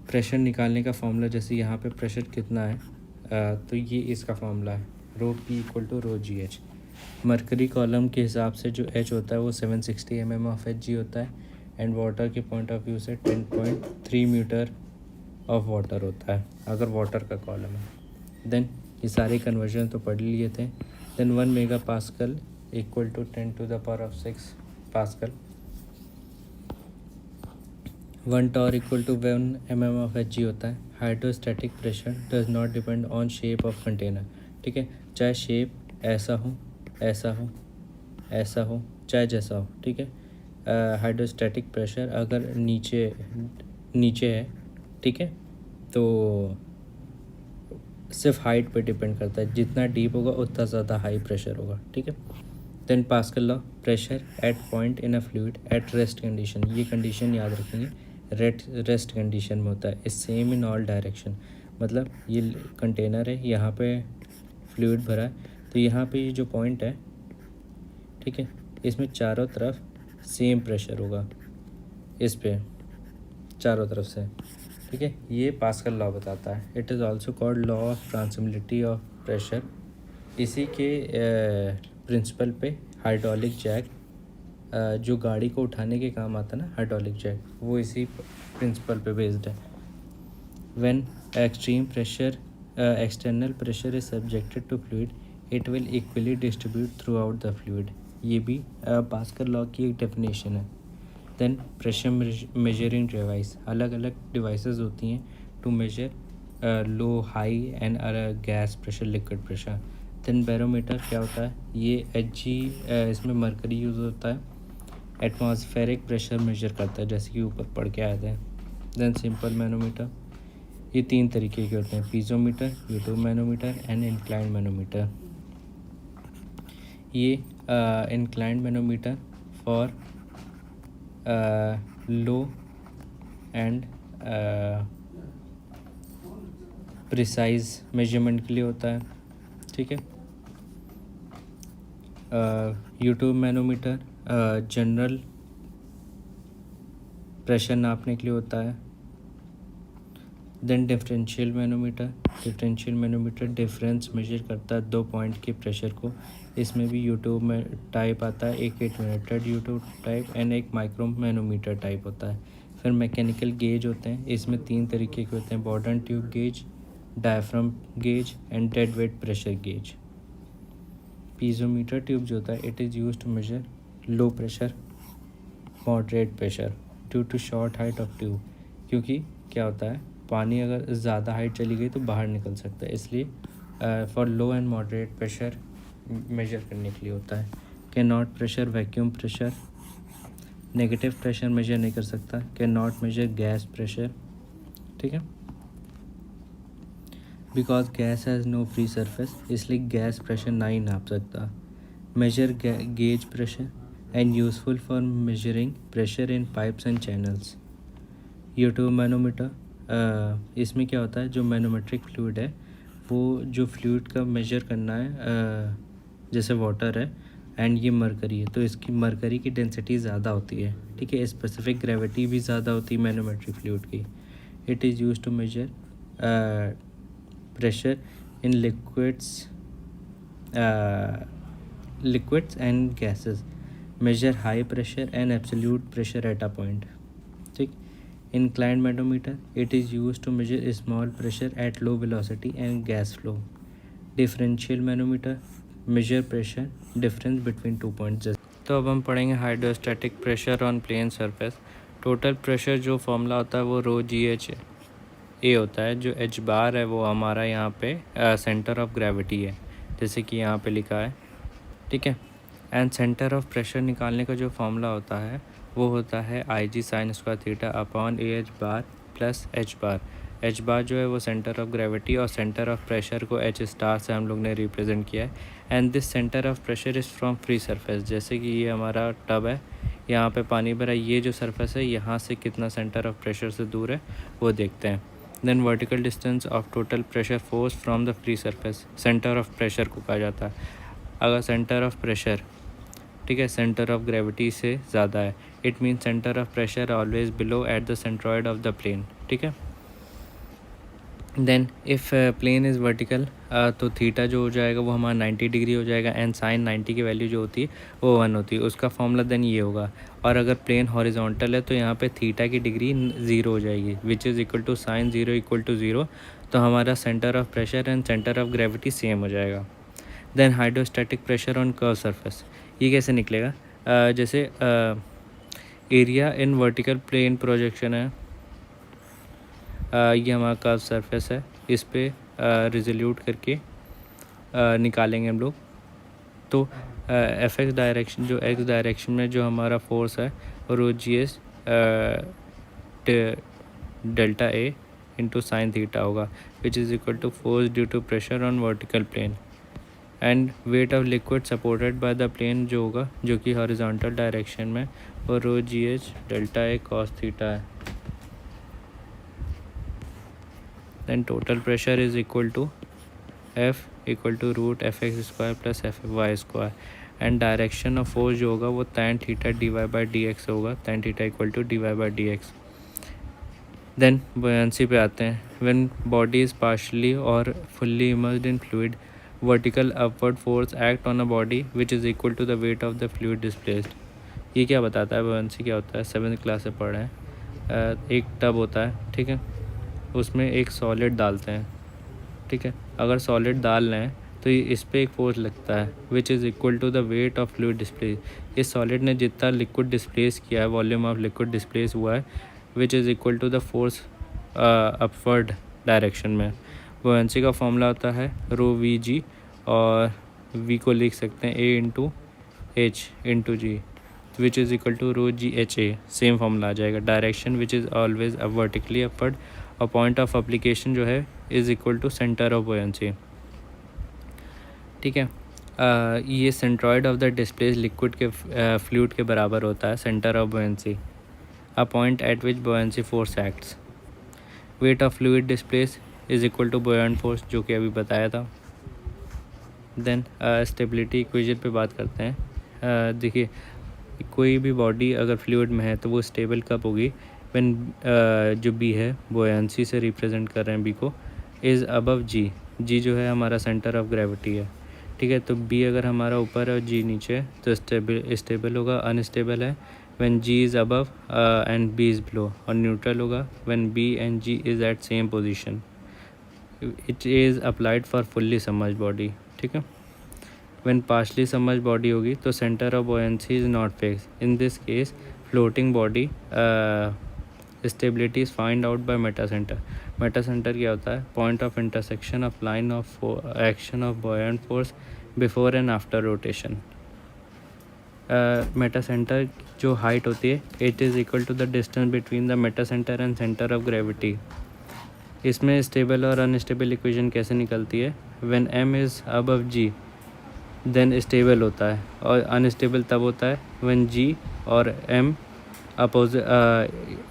प्रेशर निकालने का फॉर्मूला, जैसे यहाँ पे प्रेशर कितना है तो ये इसका फॉर्मूला है rho P equal to rho GH। Mercury column के हिसाब से जो H होता है वो 760 mm ऑफ Hg होता है, एंड वाटर के पॉइंट ऑफ व्यू से 10.3 मीटर ऑफ वाटर होता है अगर वाटर का कॉलम है। देन ये सारे कन्वर्जन तो पढ़ लिए थे। Then 1 mega pascal equal to 10⁶ pascal. 1 torr equal to 1 mm of Hg होता है। Hydrostatic pressure does not depend on shape of container, ठीक है, चाहे शेप ऐसा हो, ऐसा हो, ऐसा हो, चाहे जैसा हो, ठीक है। हाइड्रोस्टैटिक प्रेशर अगर नीचे है, ठीक है, तो सिर्फ हाइट पे डिपेंड करता है, जितना डीप होगा उतना ज़्यादा हाई प्रेशर होगा, ठीक है। Then Pascal law, pressure at point in a fluid at rest condition, ये कंडीशन याद रखेंगे, रेस्ट कंडीशन में होता है। इस सेम इन ऑल डायरेक्शन, मतलब ये कंटेनर है, यहाँ पे फ्लूइड भरा है, तो यहाँ पे ये जो पॉइंट है, ठीक है, इसमें चारों तरफ सेम प्रेशर होगा, इस पे चारों तरफ से, ठीक है। ये पास्कल लॉ बताता है। It is also called law of transmissibility of pressure. इसी के प्रिंसिपल पे हाइड्रोलिक जैक, जो गाड़ी को उठाने के काम आता है ना, हाइड्रोलिक जैक, वो इसी प्रिंसिपल पे बेस्ड है। When extreme pressure external pressure is subjected to fluid it will equally distribute throughout the fluid, ये भी पास्कल लॉ की एक डेफिनेशन है। देन प्रेशर मेजरिंग डिवाइस, अलग अलग डिवाइसेस होती हैं to measure low, high and gas pressure, liquid pressure. Then barometer क्या होता है, ये Hg, इसमें मरकरी यूज़ होता है, एटमॉस्फेरिक प्रेशर मेजर करता है, जैसे कि ऊपर पढ़ के आए थे। देन सिंपल मैनोमीटर, ये 3 तरीके के होते हैं, piezometer, U tube manometer and inclined manometer. ये inclined manometer for low and precise measurement के लिए होता है, ठीक है। यूट्यूब मैनोमीटर जनरल प्रेशर नापने के लिए होता है। Then differential manometer difference measure करता है 2 पॉइंट के प्रेशर को, इसमें भी यूट्यूब में टाइप आता है, एक 8 मिनटेड यूट्यूब टाइप एंड एक माइक्रो मैनोमीटर टाइप होता है। फिर मैकेनिकल गेज होते हैं, इसमें 3 तरीके के होते हैं, Bourdon tube gauge, diaphragm gauge and dead weight pressure gauge. Piezometer tube जो होता है, it is used to measure low pressure, moderate pressure due to short height of tube, क्योंकि क्या होता है, पानी अगर ज़्यादा हाइट चली गई तो बाहर निकल सकता है, इसलिए for low and moderate pressure measure करने के लिए होता है। Can not pressure, vacuum pressure, negative pressure measure नहीं कर सकता। Can not measure gas pressure, ठीक है, because gas has no free surface, इसलिए गैस प्रेशर ना ही नाप सकता। Measure gauge pressure and useful for measuring pressure in pipes and channels. U tube manometer, इसमें क्या होता है, जो मैनोमेट्रिक फ्लूइड है, वो जो फ्लूइड का मेजर करना है, जैसे वाटर है एंड ये मरकरी है, तो इसकी मरकरी की डेंसिटी ज़्यादा होती है, ठीक है, स्पेसिफिक ग्रेविटी भी ज़्यादा होती है मैनोमेट्रिक फ्लूइड की। It is used to measure pressure in liquids and gases, measure high pressure and absolute pressure at a point, ठीक। Inclined manometer, it is used to measure small pressure at low velocity and gas flow. Differential manometer, measure pressure difference between 2 points। तो अब हम पढ़ेंगे hydrostatic pressure on plane surface. Total pressure जो formula होता है वो ρGHA होता है, जो H बार है वो हमारा यहाँ पे सेंटर ऑफ ग्रेविटी है, जैसे कि यहाँ पे लिखा है, ठीक है। एंड सेंटर ऑफ प्रेशर निकालने का जो फॉर्मूला होता है वो होता है IG sin square theta upon AH बार प्लस H बार। H बार जो है वो सेंटर ऑफ ग्रेविटी और सेंटर ऑफ प्रेशर को H स्टार से हम लोग ने रिप्रेजेंट किया है। And this centre of pressure is from free surface, जैसे कि ये हमारा टब है, यहाँ पे पानी भरा, ये जो सरफेस है यहाँ से कितना सेंटर ऑफ प्रेशर से दूर है वो देखते हैं। Then vertical distance of total pressure force from the free surface, centre of pressure को कहा जाता है। अगर सेंटर ऑफ प्रेशर, ठीक है, सेंटर ऑफ ग्रेविटी से ज़्यादा है, it mean centre of pressure always below at the centroid of the plane, ठीक है। Then if plane is vertical तो थीटा जो हो जाएगा वो हमारा 90 डिग्री हो जाएगा एंड साइन 90 की वैल्यू जो होती है वो 1 होती है। उसका फॉर्मूला देन ये होगा। और अगर प्लेन हॉरिजॉन्टल है तो यहाँ पे थीटा की डिग्री 0 हो जाएगी which is equal to sine 0 equal to 0। तो हमारा centre of pressure and centre of gravity same हो जाएगा। Then hydrostatic pressure on curve surface, ये कैसे निकलेगा? जैसे area in vertical plane projection है, ये हमारा कर्व सरफेस है, इस पे रिजोल्यूट करके निकालेंगे हम लोग। तो एफ एक्स डायरेक्शन, जो एक्स डायरेक्शन में जो हमारा फोर्स है rho g s delta A into sine theta होगा which is equal to force due to pressure on vertical plane and weight of liquid supported by the plane जो होगा, जो कि हॉरिजॉन्टल डायरेक्शन में, और rho ji h delta A cos theta है। then total pressure is equal to F equal to root fx square plus fy square and direction of force जो होगा वो tan theta dy by dx होगा, tan theta equal to dy by dx। then buoyancy पे आते हैं। when body is partially or fully immersed in fluid, vertical upward force act on a body which is equal to the weight of the fluid displaced। ये क्या बताता है? buoyancy क्या होता है? 7th क्लास से पढ़ रहे हैं। एक टब होता है, ठीक है, उसमें एक सॉलिड डालते हैं, ठीक है। अगर सॉलिड डाल रहे हैं तो इस पे एक फोर्स लगता है which is equal to the weight of fluid displace. इस सॉलिड ने जितना लिक्विड डिस्प्लेस किया है, वॉल्यूम ऑफ लिक्विड डिस्प्लेस हुआ है, which is equal to the force upward direction में। बुओयंसी का फॉर्मूला होता है रो वी जी, और वी को लिख सकते हैं A into H into G which is equal to rho ji H A. Same formula आ जाएगा। Direction which is always vertically upward और पॉइंट ऑफ एप्लीकेशन जो है is equal to centre of buoyancy, ठीक है। ये centroid of the displace liquid के fluid के बराबर होता है, centre of buoyancy, a point at which buoyancy force acts. Weight of fluid displace is equal to बुओयंट force, जो कि अभी बताया था। देन स्टेबिलिटी इक्वेशन पे बात करते हैं। देखिए, कोई भी बॉडी अगर फ्लूइड में है तो वो स्टेबल कब होगी? व्हेन जो बी है बुओयंसी से रिप्रेजेंट कर रहे हैं बी को, इज़ अबव जी। जी जो है हमारा सेंटर ऑफ ग्रेविटी है, ठीक है। तो बी अगर हमारा ऊपर है और जी नीचे है तो स्टेबल होगा। अनस्टेबल है when G is above and B is below, और न्यूट्रल होगा when B and G is at same position. It is applied for fully submerged body, ठीक है। when partially submerged body होगी तो center of buoyancy is not fixed. In this case floating body stability is find out by metacenter. Metacenter क्या होता है? Point of intersection of line of action of buoyant force before and after rotation. metacenter जो height होती है it is equal to the distance between the metacenter and center of gravity. इसमें stable और unstable equation कैसे निकलती है? when m is above g then stable होता है, और अनस्टेबल तब होता है व्हेन जी और एम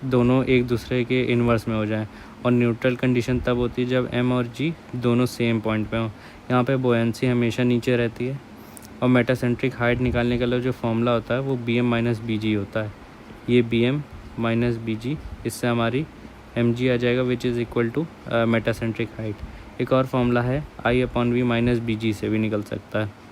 दोनों एक दूसरे के इन्वर्स में हो जाएं, और न्यूट्रल कंडीशन तब होती है जब एम और जी दोनों सेम पॉइंट पे हों। यहाँ पे बुओयंसी हमेशा नीचे रहती है। और मेटासेंट्रिक हाइट निकालने के लिए जो फॉर्मूला होता है वो B M minus B G होता है। ये B M minus B G, इससे हमारी एम जी आ जाएगा which is equal to metacentric height. एक और फॉर्मूला है I upon V minus B G से भी निकल सकता है।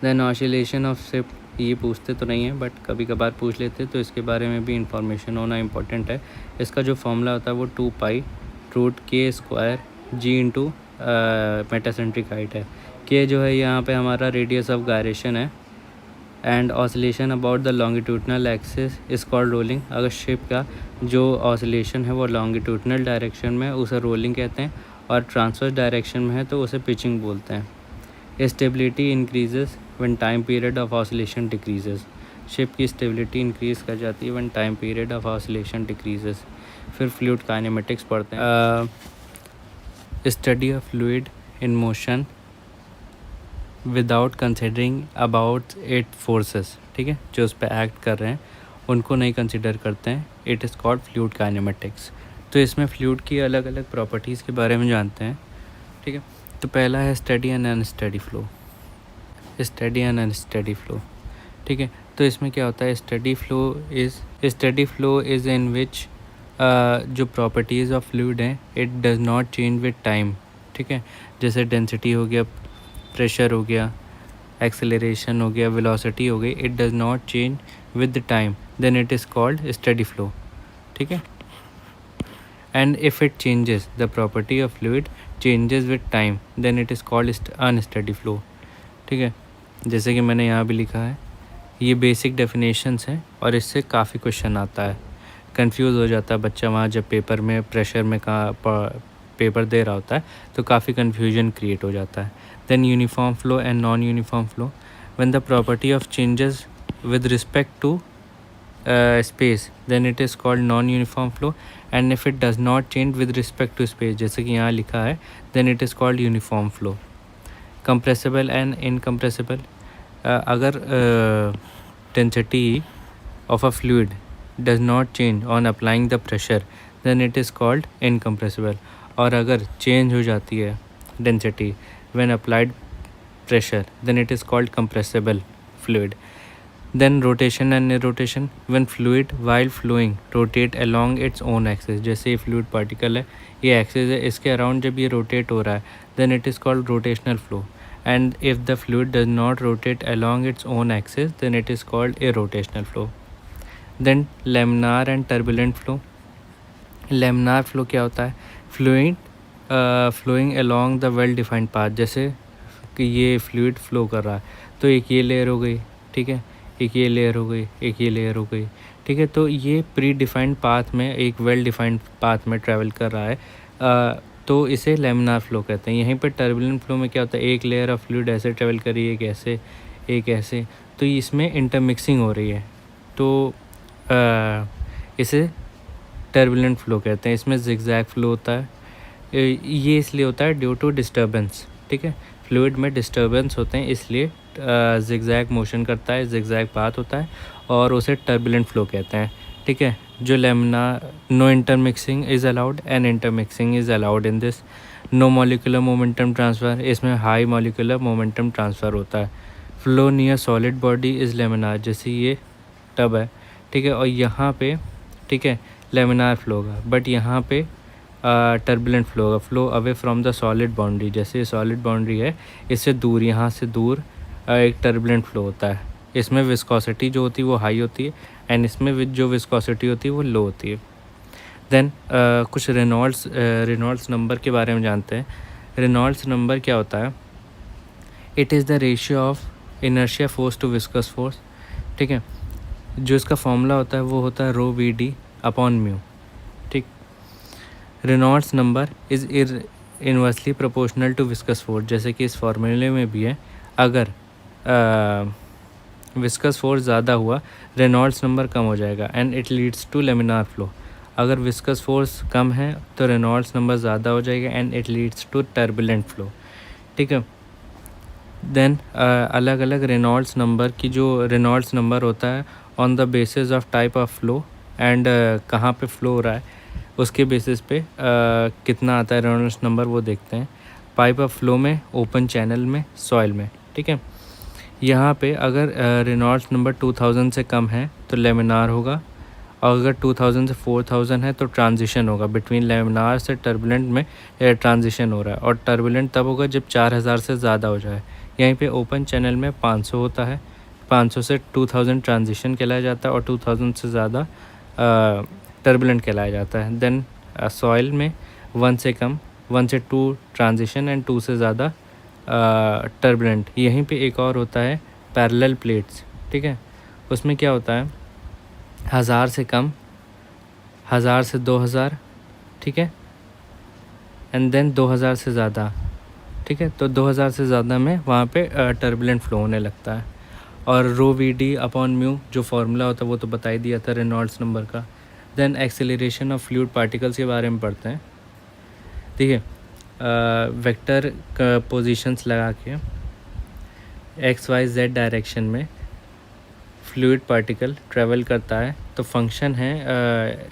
देन ऑसिलेशन ऑफ शिप, ये पूछते तो नहीं है बट कभी कभार पूछ लेते, तो इसके बारे में भी इंफॉर्मेशन होना इम्पोर्टेंट है। इसका जो फॉर्मूला होता है वो 2 पाई रूट के स्क्वायर जी इंटू मेटासेंट्रिक हाइट है। के जो है यहाँ पे हमारा रेडियस ऑफ गायरेशन है, and oscillation about the longitudinal axis is called rolling. अगर शिप का जो ऑसिलेशन है वो लॉन्गिट्यूडनल डायरेक्शन में उसे रोलिंग कहते हैं, और ट्रांसवर्स डायरेक्शन में है तो उसे पिचिंग बोलते हैं। Stability increases when time period of oscillation decreases. Ship की स्टेबिलिटी इंक्रीज कर जाती है when time period of oscillation decreases. फिर फ्लूइड काइनेमेटिक्स पढ़ते हैं। Study of fluid in motion without considering about it forces, ठीक है, जो उस पर एक्ट कर रहे हैं उनको नहीं कंसिडर करते हैं। It is called fluid kinematics. तो इसमें फ्लूइड की अलग अलग प्रॉपर्टीज़ के बारे में जानते हैं, ठीक है। तो पहला है steady and unsteady flow. Steady and unsteady flow, ठीक है। तो इसमें क्या होता है? स्टेडी फ्लो इज़ इन विच जो प्रॉपर्टीज़ ऑफ फ्लूइड हैं it does not change with time, ठीक है। जैसे डेंसिटी हो गया, प्रेशर हो गया, एक्सेलरेशन हो गया, वेलोसिटी हो गई, it does not change with the time, then it is called steady flow, ठीक है। And if it changes, the property of fluid changes with time, then it is called unsteady flow, ठीक है। जैसे कि मैंने यहाँ भी लिखा है, ये बेसिक डेफिनेशंस हैं और इससे काफ़ी क्वेश्चन आता है, कंफ्यूज हो जाता है बच्चा वहाँ जब पेपर में प्रेशर में पेपर दे रहा होता है तो काफ़ी कन्फ्यूजन क्रिएट हो जाता है। Then uniform flow and non uniform flow, when the property of changes with respect to space, then it is called non uniform flow, and if it does not change with respect to space, जैसे कि यहाँ लिखा है, then it is called uniform flow. Compressible and incompressible, अगर density of a fluid does not change on applying the pressure, then it is called incompressible। और अगर change हो जाती है density when applied pressure, then it is called compressible fluid। then rotation and rotation, when fluid while flowing rotate along its own axis, जैसे ये fluid particle है, ये axis है, इसके around जब ये rotate हो रहा है, then it is called rotational flow। and if the fluid does not rotate along its own axis, then it is called irrotational flow। Then laminar and turbulent flow, laminar flow क्या होता है, flowing along the well defined path, जैसे कि ये fluid flow कर रहा है तो एक ये लेयर हो गई, ठीक है, एक ये लेयर हो गई, एक ये लेयर हो गई, ठीक है। तो ये प्री डिफाइंड पाथ में, एक वेल डिफाइंड पाथ में ट्रैवल कर रहा है, तो इसे लेमिनार फ्लो कहते हैं। यहीं पर टर्बुलेंट फ्लो में क्या होता है, एक लेयर ऑफ फ्लूइड ऐसे ट्रैवल कर रही है, एक ऐसे, तो इसमें इंटरमिक्सिंग हो रही है, तो इसे टर्बुलेंट फ्लो कहते हैं। इसमें जिगजैग फ्लो होता है, ये इसलिए होता है ड्यू टू डिस्टर्बेंस, ठीक है, फ्लूइड में डिस्टर्बेंस होते हैं इसलिए जिगजैग मोशन करता है, जिगजैग पाथ होता है और उसे टर्बुलेंट फ्लो कहते हैं, ठीक है। जो laminar, no intermixing is allowed and intermixing is allowed in this. No molecular momentum transfer, इसमें हाई मॉलिक्यूलर मोमेंटम ट्रांसफ़र होता है। Flow near solid body is laminar, जैसे ये टब है, ठीक है, और यहाँ पे, ठीक है, लेमिनार फ्लो होगा, बट यहाँ पे टर्बुलेंट फ्लो होगा, flow away from the solid boundary, जैसे सॉलिड बाउंड्री है इससे दूर, यहाँ से दूर एक टर्बुलेंट फ्लो होता है। इसमें विस्कोसिटी जो होती है वो हाई होती है एंड इसमें जो विस्कोसिटी होती है वो लो होती है। देन कुछ रेनॉल्ड्स नंबर के बारे में जानते हैं। रेनॉल्ड्स नंबर क्या होता है, it is the ratio of inertia force to viscous force, ठीक है। जो इसका फॉर्मूला होता है वो होता है rho V D upon mu, ठीक। Reynolds number is inversely proportional to viscous force, जैसे कि इस फार्मूले में भी है, अगर विस्कस फोर्स ज़्यादा हुआ रेनॉल्ड्स नंबर कम हो जाएगा and it leads to laminar flow. अगर विस्कस फोर्स कम है तो रेनॉल्ड्स नंबर ज़्यादा हो जाएगा and it leads to turbulent flow, ठीक है। देन अलग अलग रेनॉल्ड्स नंबर की, जो रेनॉल्ड्स नंबर होता है on the basis of type of flow and कहाँ पे फ्लो हो रहा है उसके बेसिस पे कितना आता है रेनॉल्ड्स नंबर वो देखते हैं। पाइप ऑफ फ्लो में, ओपन चैनल में, सॉइल में, ठीक है। यहाँ पे अगर रेनॉल्ड्स नंबर 2000 से कम है तो लेमिनार होगा, और अगर 2000 से 4000 है तो ट्रांजिशन होगा, बिटवीन लेमिनार से टर्बुलेंट में ट्रांजिशन हो रहा है, और टर्बुलेंट तब होगा जब 4000 से ज़्यादा हो जाए। यहीं पे ओपन चैनल में 500 होता है, 500 से 2000 ट्रांजिशन कहलाया जाता है और 2000 से ज़्यादा टर्बुलेंट कहलाया जाता है। देन सॉइल में 1 से कम, 1 से 2 ट्रांजिशन एंड 2 से ज़्यादा टर्बुलेंट। यहीं पे एक और होता है पैरेलल प्लेट्स, ठीक है, उसमें क्या होता है 1000 से कम, 1000 से 2000, ठीक है, एंड देन 2000 से ज़्यादा, ठीक है। तो 2000 से ज़्यादा में वहाँ पे टर्बुलेंट फ्लो होने लगता है। और rho V D upon mu जो फार्मूला होता है वो तो बता ही दिया था रेनॉल्ड्स नंबर का। Then acceleration of fluid particles के बारे में पढ़ते हैं, ठीक है। वेक्टर पोजीशंस लगा के एक्स वाई जेड डायरेक्शन में फ्लूइड पार्टिकल ट्रैवल करता है, तो फंक्शन है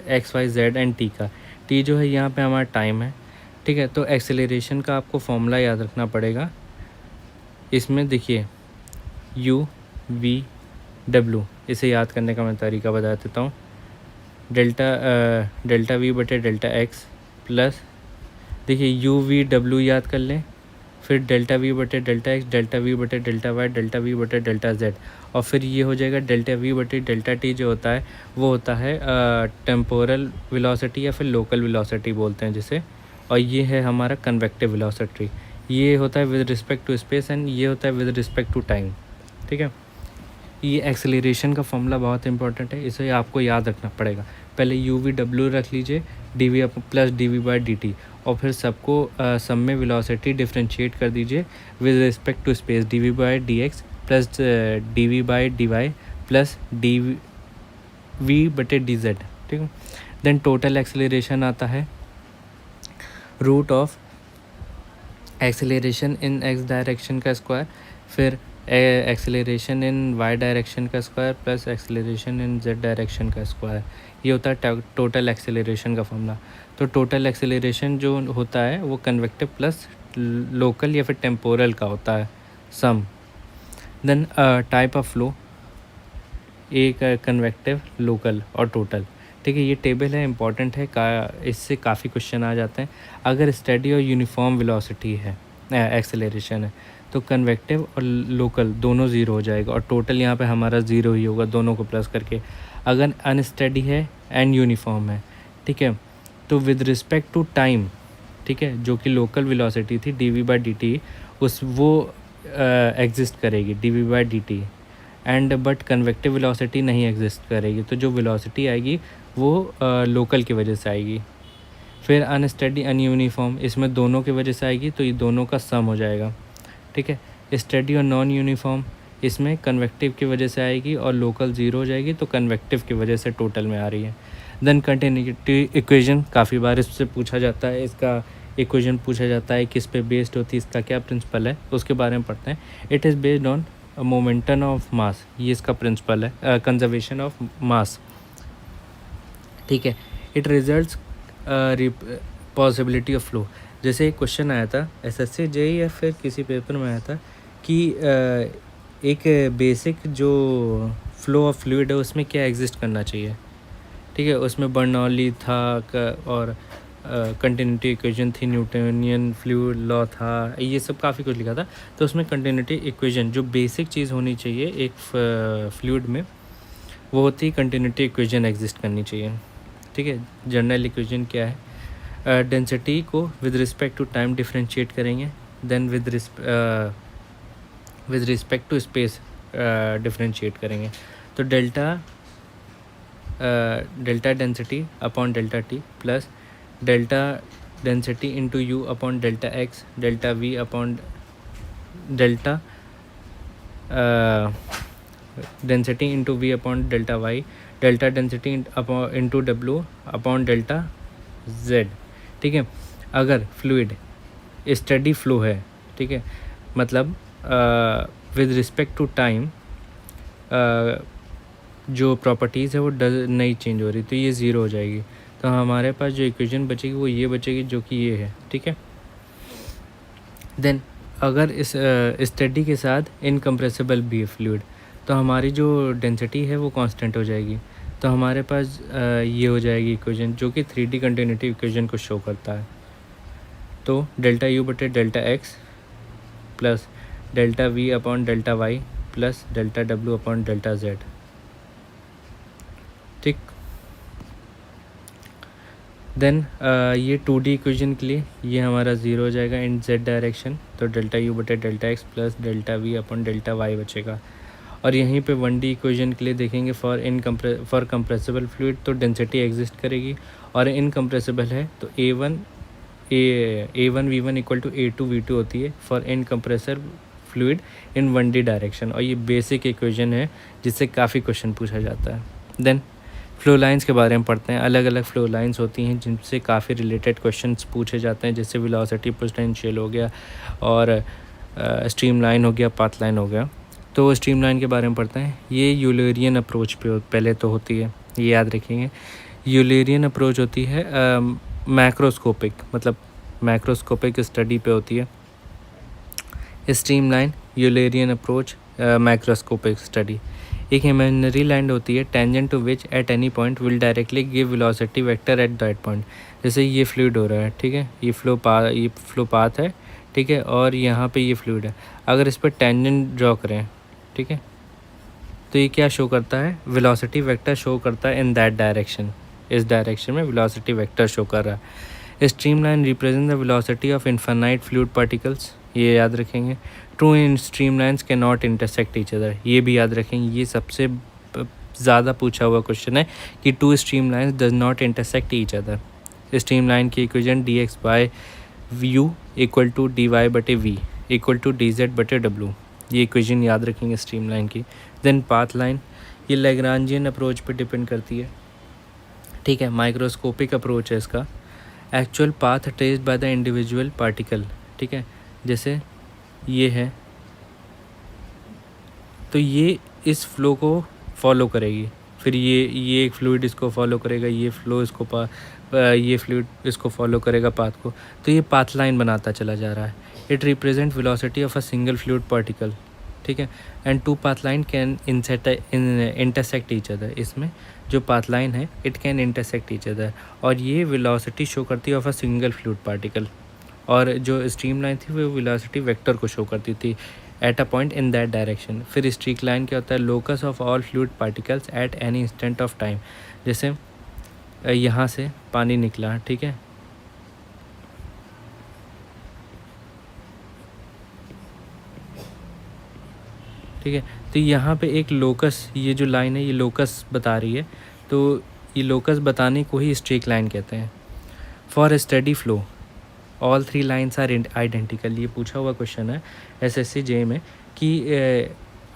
X Y Z and T का। टी जो है यहाँ पे हमारा टाइम है, ठीक है। तो एक्सेलरेशन का आपको फॉर्मूला याद रखना पड़ेगा। इसमें देखिए यू वी डब्ल्यू, इसे याद करने का मैं तरीका बता देता हूँ। डेल्टा वी बटे डेल्टा एक्स प्लस, देखिए यू वी डब्ल्यू याद कर लें, फिर डेल्टा वी बटे डेल्टा एक्स, डेल्टा वी बटे डेल्टा वाई, डेल्टा वी बटे डेल्टा जेड, और फिर ये हो जाएगा डेल्टा वी बटे डेल्टा टी जो होता है वो होता है टेम्पोरल वेलोसिटी या फिर लोकल वेलोसिटी बोलते हैं जिसे, और ये है हमारा कन्वेक्टिव वेलोसिटी। ये होता है with respect to space and ये होता है विद रिस्पेक्ट टू टाइम। ठीक है, ये एक्सेलरेशन का फॉर्मूला बहुत इंपॉर्टेंट है, इसे आपको याद रखना पड़ेगा। पहले यू वी डब्ल्यू रख लीजिए, D V plus D V by D T, और फिर सबको सब में वेलोसिटी डिफ्रेंशिएट कर दीजिए with respect to space, D V by D X plus D V by D Y plus D V बटे डी जेड। ठीक है, देन टोटल एक्सेलरेशन आता है root of acceleration in X direction का square, फिर acceleration in Y direction का square plus acceleration in Z direction का square. ये होता है टोटल एक्सेलरेशन का फॉर्मूला। तो टोटल एक्सेलरेशन जो होता है वो कन्वेक्टिव प्लस लोकल या फिर टेम्पोरल का होता है सम। देन टाइप ऑफ फ्लो, एक कन्वेक्टिव, लोकल और टोटल। ठीक है, ये टेबल है, इंपॉर्टेंट है, इससे काफ़ी क्वेश्चन आ जाते हैं। अगर स्टेडी और यूनिफॉर्म वेलोसिटी है, एक्सेलरेशन है, तो कन्वेक्टिव और लोकल दोनों ज़ीरो हो जाएगा और टोटल यहाँ पे हमारा ज़ीरो ही होगा दोनों को प्लस करके। अगर अनस्टेडी है एंड यूनिफॉर्म है, ठीक है, तो विद रिस्पेक्ट टू टाइम, ठीक है, जो कि लोकल वेलोसिटी थी D V by D T, वो एग्जिस्ट करेगी D V by D T, and but convective velocity नहीं एग्जिस्ट करेगी। तो जो वेलोसिटी आएगी वो लोकल की वजह से आएगी। फिर अनस्टेडी अनयूनिफॉर्म, इसमें दोनों की वजह से आएगी, तो ये दोनों का सम हो जाएगा। ठीक है, स्टेडी और नॉन यूनिफॉर्म, इसमें कन्वेक्टिव की वजह से आएगी और लोकल ज़ीरो हो जाएगी, तो कन्वेक्टिव की वजह से टोटल में आ रही है। देन कंटिन्यूटी इक्वेशन, काफ़ी बार इससे पूछा जाता है, इसका इक्वेशन पूछा जाता है किस पे बेस्ड होती है, इसका क्या प्रिंसिपल है, उसके बारे में पढ़ते हैं। It is based on momentum of mass, ये इसका प्रिंसिपल है, कंजर्वेशन ऑफ मास। ठीक है, it results possibility of flow. जैसे एक क्वेश्चन आया था एसएससी जेईई या फिर किसी पेपर में आया था कि एक बेसिक जो फ्लो ऑफ फ्लूइड है उसमें क्या एग्जिस्ट करना चाहिए। ठीक है, उसमें बर्नौली था और कंटिन्यूटी इक्वेशन थी, न्यूटनियन फ्लूइड लॉ था, ये सब काफ़ी कुछ लिखा था। तो उसमें कंटिन्यूटी इक्वेशन जो बेसिक चीज़ होनी चाहिए एक फ्लूइड में, वो होती है कंटिन्यूटी इक्वेशन एग्जिस्ट करनी चाहिए। ठीक है, जनरल इक्वेशन क्या है, डेंसिटी को with respect to time differentiate करेंगे, then with respect to space differentiate करेंगे। तो delta density upon delta T plus delta density into U upon delta X, delta V upon delta density into V upon delta Y, delta density into W upon delta Z. ठीक है, अगर fluid steady flow है, ठीक है, मतलब with respect to time जो properties है वो नहीं चेंज हो रही, तो ये ज़ीरो हो जाएगी। तो हमारे पास जो इक्वेशन बचेगी वो ये बचेगी जो कि ये है। ठीक है, देन अगर इस स्टेडी के साथ इनकम्प्रेसिबल भी है फ्लूइड, तो हमारी जो डेंसिटी है वो कांस्टेंट हो जाएगी। तो हमारे पास ये हो जाएगी इक्वेशन जो कि 3D कंटिन्यूटी इक्वेशन को शो करता है। तो डेल्टा यू बटे delta X plus delta V upon delta Y plus delta W upon delta Z. ठीक, देन ये 2D इक्वेशन के लिए ये हमारा ज़ीरो हो जाएगा इन जेड डायरेक्शन, तो डेल्टा यू बटे delta X plus delta V upon delta Y बचेगा। और यहीं पे 1D इक्वेशन के लिए देखेंगे फॉर कंप्रेसिबल फ्लूइड, तो डेंसिटी एग्जिस्ट करेगी, और इनकम्प्रेसिबल है तो A1 V1 equal to A2 V2 होती है for incompressible fluid in 1D direction. और ये बेसिक इक्वेशन है जिससे काफ़ी क्वेश्चन पूछा जाता है। देन फ्लो लाइंस के बारे में पढ़ते हैं। अलग अलग फ्लो लाइंस होती हैं जिनसे काफ़ी रिलेटेड क्वेश्चंस पूछे जाते हैं, जैसे वेलोसिटी पोटेंशियल हो गया और स्ट्रीम लाइन हो गया, पाथ लाइन हो गया। तो स्ट्रीम लाइन के बारे में पढ़ते हैं। ये यूलेरियन अप्रोच पे पहले तो होती है, ये याद रखेंगे। यूलेरियन अप्रोच होती है मैक्रोस्कोपिक, मतलब मैक्रोस्कोपिक स्टडी पे होती है। Stream line Eulerian approach macroscopic study. एक इमेजिनरी लाइन होती है tangent to which at any point will directly give velocity vector at that point. जैसे ये फ्लूइड हो रहा है, ठीक है, ये फ्लो पाथ है, ठीक है, और यहाँ पे ये फ्लूइड है। अगर इस पर टेंजेंट ड्रॉ करें, ठीक है, तो ये क्या शो करता है, वेलोसिटी वेक्टर शो करता है इन दैट डायरेक्शन। इस डायरेक्शन में वेलोसिटी वेक्टर शो कर रहा है। Stream line represent the velocity of infinite fluid particles, ये याद रखेंगे। True in stream lines can not intersect each other, ये भी याद रखेंगे, ये सबसे ज़्यादा पूछा हुआ क्वेश्चन है कि two stream lines does not intersect each other. Stream line की equation dx by U equal to dy/v equal to dz/w, ये इक्वेशन याद रखेंगे स्ट्रीम लाइन की। देन पाथ लाइन, ये लैग्रांजियन अप्रोच पे डिपेंड करती है, ठीक है, माइक्रोस्कोपिक अप्रोच है इसका। Actual path traced by the individual particle, ठीक है, जैसे ये है तो ये इस फ्लो को फॉलो करेगी, फिर ये एक फ्लूइड इसको फॉलो करेगा, ये फ्लो इसको ये फ्लूइड इसको फॉलो करेगा पाथ को, तो ये पाथ लाइन बनाता चला जा रहा है। It represent velocity of a single fluid particle, ठीक है, and two path line can intersect each other. इसमें जो पाथ लाइन है it can intersect each other, और ये वेलोसिटी शो करती है of a single fluid particle, और जो स्ट्रीम लाइन थी वो वेलोसिटी वेक्टर को शो करती थी at a point in that direction. फिर स्ट्रीक लाइन क्या होता है, locus of all fluid particles at any instant of time. जैसे यहाँ से पानी निकला, ठीक है, ठीक है, तो यहाँ पे एक लोकस, ये जो लाइन है ये लोकस बता रही है, तो ये लोकस बताने को ही स्ट्रीक लाइन कहते हैं। For steady flow all three lines are identical, ये पूछा हुआ क्वेश्चन है SSC JEE में कि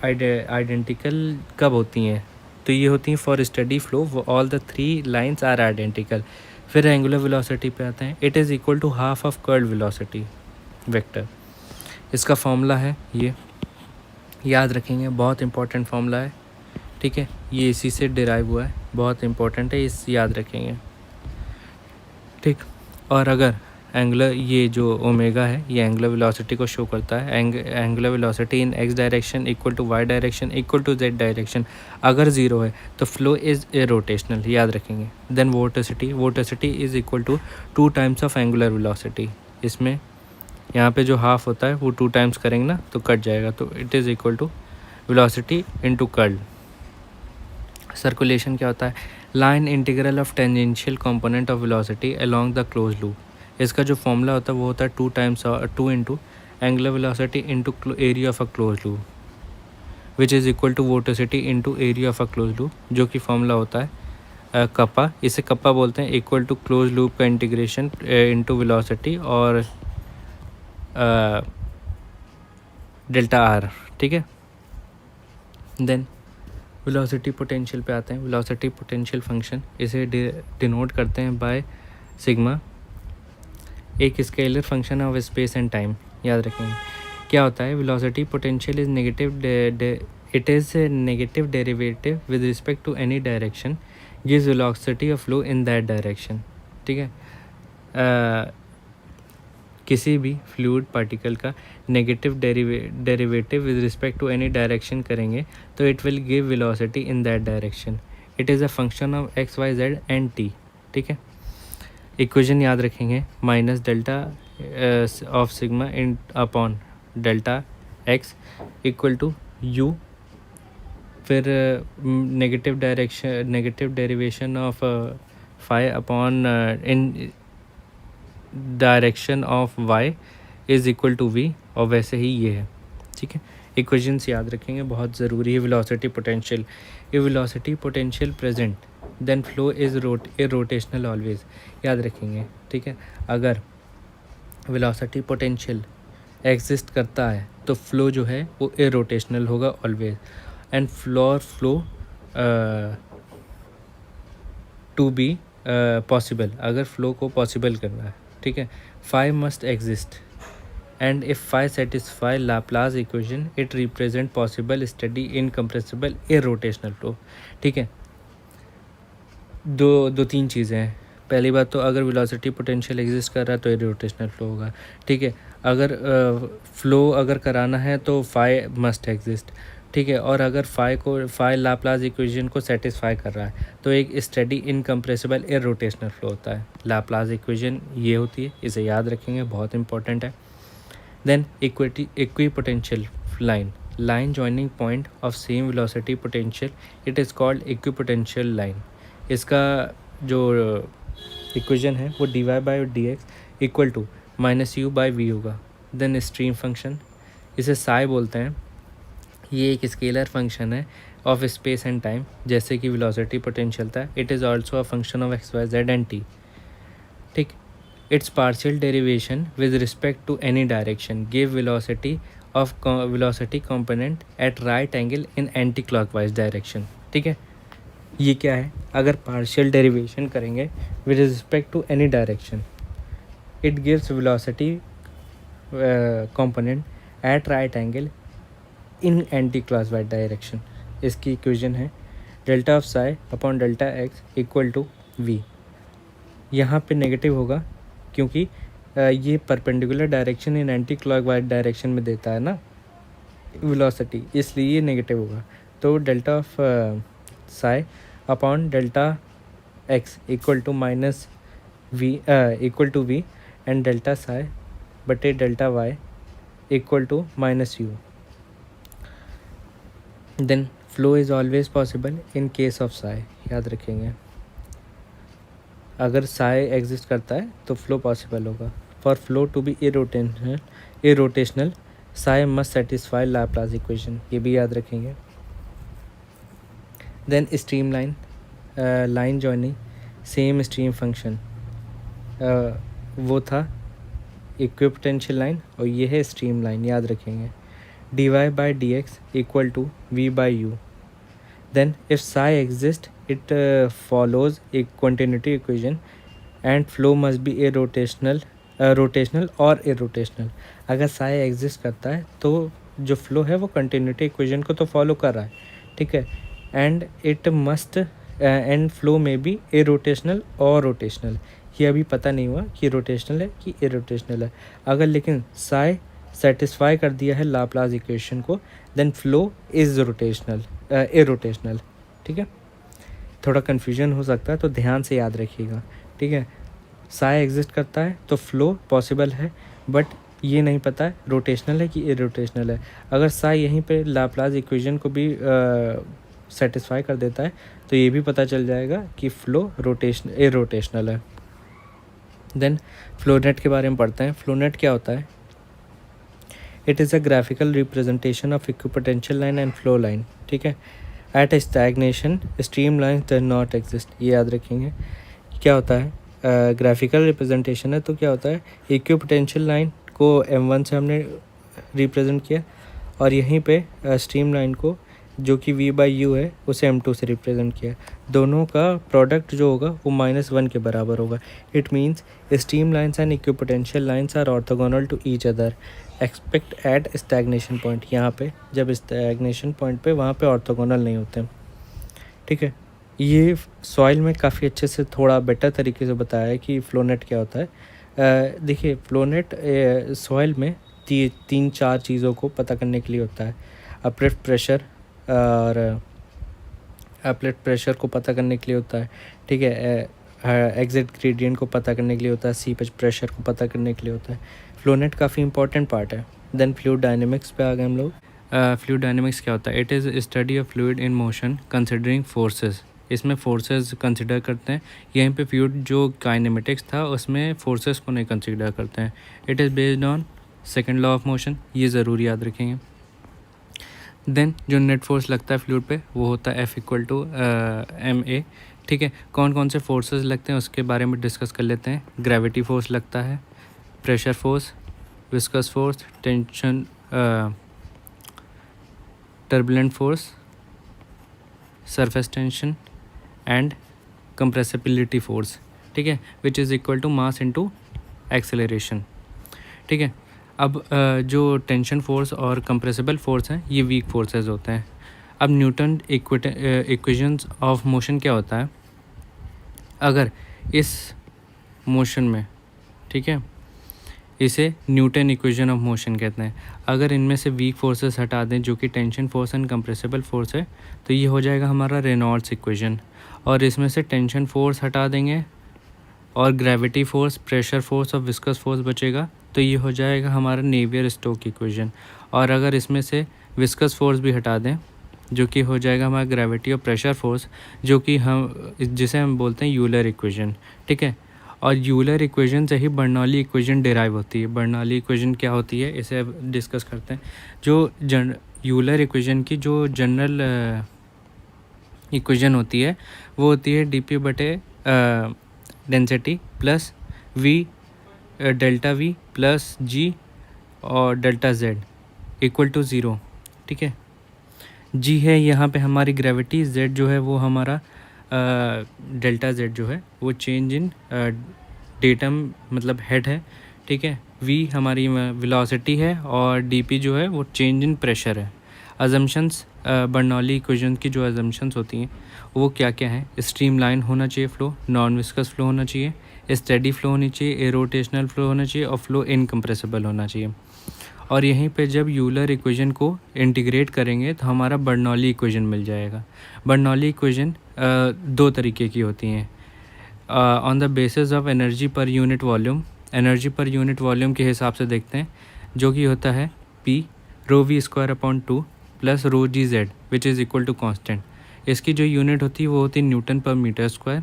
आइडेंटिकल कब होती हैं, तो ये होती हैं for steady flow all the three lines are identical. फिर एंगुलर वेलोसिटी पे आते हैं, it is equal to half of curl velocity vector. इसका फॉर्मूला है, ये याद रखेंगे, बहुत इंपॉर्टेंट फॉर्मूला है, ठीक है, ये इसी से डिराइव हुआ है, बहुत इंपॉर्टेंट है, इस याद रखेंगे, ठीक। और अगर एंगुलर, ये जो ओमेगा है ये एंगुलर वेलोसिटी को शो करता है, angular velocity in x direction equal to y direction equal to z direction, अगर ज़ीरो है तो फ्लो इज़ इरोटेशनल, याद रखेंगे। Then vorticity is equal to 2 times of angular velocity. इसमें यहाँ पे जो हाफ होता है वो 2 टाइम्स करेंगे ना तो कट जाएगा, तो it is equal to velocity into curl. Circulation क्या होता है, line integral of tangential component of velocity along the close loop. इसका जो फॉर्मूला होता है वो होता है 2 into angular velocity into area of a close loop which is equal to vorticity into area of a close loop, जो कि formula होता है कप्पा, इसे कप्पा बोलते हैं, इक्वल टू क्लोज लूप का इंटीग्रेशन इंटू वेलोसिटी और डेल्टा आर, ठीक है। देन वेलोसिटी पोटेंशियल पे आते हैं। वेलोसिटी पोटेंशियल फंक्शन इसे डिनोट करते हैं बाय सिग्मा, एक scalar function of space and time, याद रखेंगे। क्या होता है, velocity potential is negative, it is negative derivative with respect to any direction gives velocity of flow in that direction, ठीक है। किसी भी फ्लूइड पार्टिकल का negative derivative with respect to any direction करेंगे तो it will give velocity in that direction. It is a function of x, y, z and t, ठीक है। Equation याद रखेंगे, minus delta of sigma in upon delta x equal to u, फिर negative derivation of phi upon in direction of y is equal to v, और वैसे ही ये है, ठीक है। इक्वेशंस याद रखेंगे, बहुत ज़रूरी है। वेलोसिटी पोटेंशियल, ये velocity potential present then flow is rotational always, याद रखेंगे, ठीक है। अगर वेलोसिटी पोटेंशियल एग्जिस्ट करता है तो फ्लो जो है वो इरोटेशनल होगा always, and flow to be possible, अगर फ्लो को पॉसिबल करना है, ठीक है, phi must exist and if phi satisfy Laplace equation it represent possible steady incompressible irrotational flow, ठीक है। दो तीन चीज़ें हैं। पहली बात तो अगर वेलोसिटी पोटेंशियल एग्जिस्ट कर रहा है तो इरोटेशनल फ्लो होगा, ठीक है। अगर फ्लो अगर कराना है तो फाई मस्ट एग्जिस्ट। ठीक है। और अगर फाई लाप्लास इक्वेशन को सेटिस्फाई कर रहा है तो एक स्टेडी इनकम्प्रेसिबल इररोटेशनल फ्लो होता है। लाप्लास इक्वेशन ये होती है, इसे याद रखेंगे, बहुत इंपॉर्टेंट है। Then equipotential line joining point of same velocity potential, it is called equipotential line. इसका जो इक्वेशन है वो dy by D X equal to -u/v होगा। देन स्ट्रीम फंक्शन, इसे साई बोलते हैं। ये एक स्केलर फंक्शन है ऑफ स्पेस एंड टाइम, जैसे कि वेलोसिटी पोटेंशियल था। It is also a function of X Y Z and T. ठीक, it's partial derivation with respect to any direction give velocity component at right angle in anti clockwise direction. ठीक है, ये क्या है, अगर partial derivation करेंगे with respect to any direction, it gives velocity component at right angle in anti clockwise direction. इसकी equation है delta of psi upon delta X equal to V. यहाँ पे नेगेटिव होगा क्योंकि ये perpendicular direction in anti clockwise direction में देता है ना वेलोसिटी, इसलिए ये नेगेटिव होगा। तो delta of psi upon delta X equal to minus V equal to V and delta psi बटे delta Y equal to minus U. Then flow is always possible in case of psi, याद रखेंगे। अगर Sai exist करता है तो flow possible होगा। For flow to be irrotational psi must satisfy Laplace equation, ये भी याद रखेंगे। Then stream line joining same stream function, वो था इक्विपोटेंशियल लाइन और ये है स्ट्रीम लाइन, याद रखेंगे। dy by D X equal to V by U. Then if psi exist it follows a continuity equation and flow must be rotational और irrotational. अगर Sai exist करता है तो जो फ्लो है वो कंटिन्यूटी इक्वेशन को तो फॉलो कर रहा है, ठीक है, and it must and flow में बी इरोटेशनल और रोटेशनल। ये अभी पता नहीं हुआ कि रोटेशनल है कि इरोटेशनल है। अगर लेकिन साई सेटिस्फाई कर दिया है लाप्लास इक्वेशन को, देन फ्लो इज़ इरोटेशनल। ठीक है, थोड़ा कन्फ्यूजन हो सकता है तो ध्यान से याद रखिएगा। ठीक है, साई एग्जिस्ट करता है तो फ्लो पॉसिबल है, बट ये नहीं पता है रोटेशनल है कि इरोटेशनल है। अगर साई यहीं पे लाप्लास इक्वेशन को भी सेटिस्फाई कर देता है तो ये भी पता चल जाएगा कि फ्लो इरोटेशनल है। देन फ्लोनेट के बारे में पढ़ते हैं। फ्लोनेट क्या होता है? It is a graphical representation of equipotential line and flow line. ठीक है, at stagnation stream line does not exist, ये याद रखेंगे। क्या होता है? ग्राफिकल रिप्रेजेंटेशन है तो क्या होता है, इक्विपोटेंशियल लाइन को m1 से हमने रिप्रेजेंट किया और यहीं पे स्ट्रीम लाइन को जो कि v बाई यू है उसे m2 से रिप्रेजेंट किया। दोनों का प्रोडक्ट जो होगा वो -1 के बराबर होगा। It means stream lines and equipotential lines are orthogonal to each other expect at stagnation point. यहाँ पे जब स्टैग्नेशन पॉइंट पे वहाँ पे ऑर्थोगोनल नहीं होते। ठीक है, ये सॉइल में काफ़ी अच्छे से थोड़ा बेटर तरीके से बताया है कि फ्लोनेट क्या होता है। देखिए, फ्लोनेट सॉइल में 3-4 चीज़ों को पता करने के लिए होता है। अपलिफ्ट प्रेशर और अपलिफ्ट प्रेशर को पता करने के लिए होता है। ठीक है, एग्जिट ग्रेडियंट को पता करने के लिए होता है, सीपेज प्रेशर को पता करने के लिए होता है। फ्लोनेट काफ़ी इंपॉर्टेंट पार्ट है। देन फ्लूइड डायनेमिक्स पे आ गए हम लोग। फ्लूइड डायनेमिक्स क्या होता है? It is study of fluid in motion considering forces. इसमें फोर्सेस कंसिडर करते हैं। यहीं पे फ्लूइड जो काइनेमेटिक्स था उसमें फोर्सेस को नहीं कंसिडर करते हैं। It is based on second law of motion, ये ज़रूर याद रखेंगे। देन जो नेट फोर्स लगता है फ्लूइड पे वो होता है F इक्वल टू ma। ठीक है, कौन कौन से फोर्सेस लगते हैं उसके बारे में डिस्कस कर लेते हैं। ग्रेविटी फोर्स लगता है, pressure force, viscous force, tension turbulent force, surface tension and compressibility force. ठीक है, which is equal to mass into acceleration. ठीक है, अब जो टेंशन फोर्स और कंप्रेसिबल फोर्स हैं ये वीक फोर्सेस होते हैं। अब न्यूटन इक्वेशंस ऑफ मोशन क्या होता है? अगर इस मोशन में, ठीक है, इसे न्यूटन इक्वेशन ऑफ मोशन कहते हैं। अगर इनमें से वीक फोर्सेस हटा दें जो कि tension force and compressible force है, तो ये हो जाएगा हमारा रेनॉल्ड्स इक्वेशन। और इसमें से टेंशन फोर्स हटा देंगे और ग्रेविटी फोर्स, प्रेशर फोर्स और विस्कस फोर्स बचेगा, तो ये हो जाएगा हमारा नेवियर स्टोक इक्वेशन। और अगर इसमें से विस्कस फोर्स भी हटा दें जो कि हो जाएगा हमारा ग्रेविटी और प्रेशर फोर्स, जो कि जिसे हम बोलते हैं यूलर इक्वेशन। ठीक है, और यूलर इक्वेशन से ही बर्नौली इक्वेशन डिराइव होती है। बर्नौली इक्वेशन क्या होती है, इसे अब डिस्कस करते हैं। जो यूलर इक्वेशन की जो जनरल इक्वेशन होती है वो होती है dp बटे density plus v delta V plus G और delta z equal to zero. ठीक है, g है यहाँ पे हमारी ग्रेविटी, z जो है वो हमारा डेल्टा z जो है वो चेंज इन डेटम मतलब हेड है। ठीक है, v हमारी वेलोसिटी है और dp जो है वो चेंज इन प्रेशर है। अजम्पशंस बर्नौली इक्वेशन की जो अजम्पशंस होती हैं वो क्या क्या हैं? स्ट्रीमलाइन होना चाहिए फ्लो, नॉन विस्कस फ्लो होना चाहिए, स्टेडी फ्लो होनी चाहिए, एरोटेशनल फ्लो होना चाहिए और फ्लो इनकम्प्रेसिबल होना चाहिए। और यहीं पे जब यूलर इक्वेशन को इंटीग्रेट करेंगे तो हमारा बर्नौली इक्वेशन मिल जाएगा। बर्नौली इक्वेशन दो तरीके की होती हैं। On the basis of energy per unit volume, energy per unit volume के हिसाब से देखते हैं, जो कि होता है P rho V square upon 2 plus rho G Z which is equal to constant. इसकी जो यूनिट होती है वो होती है न्यूटन पर मीटर स्क्वायर।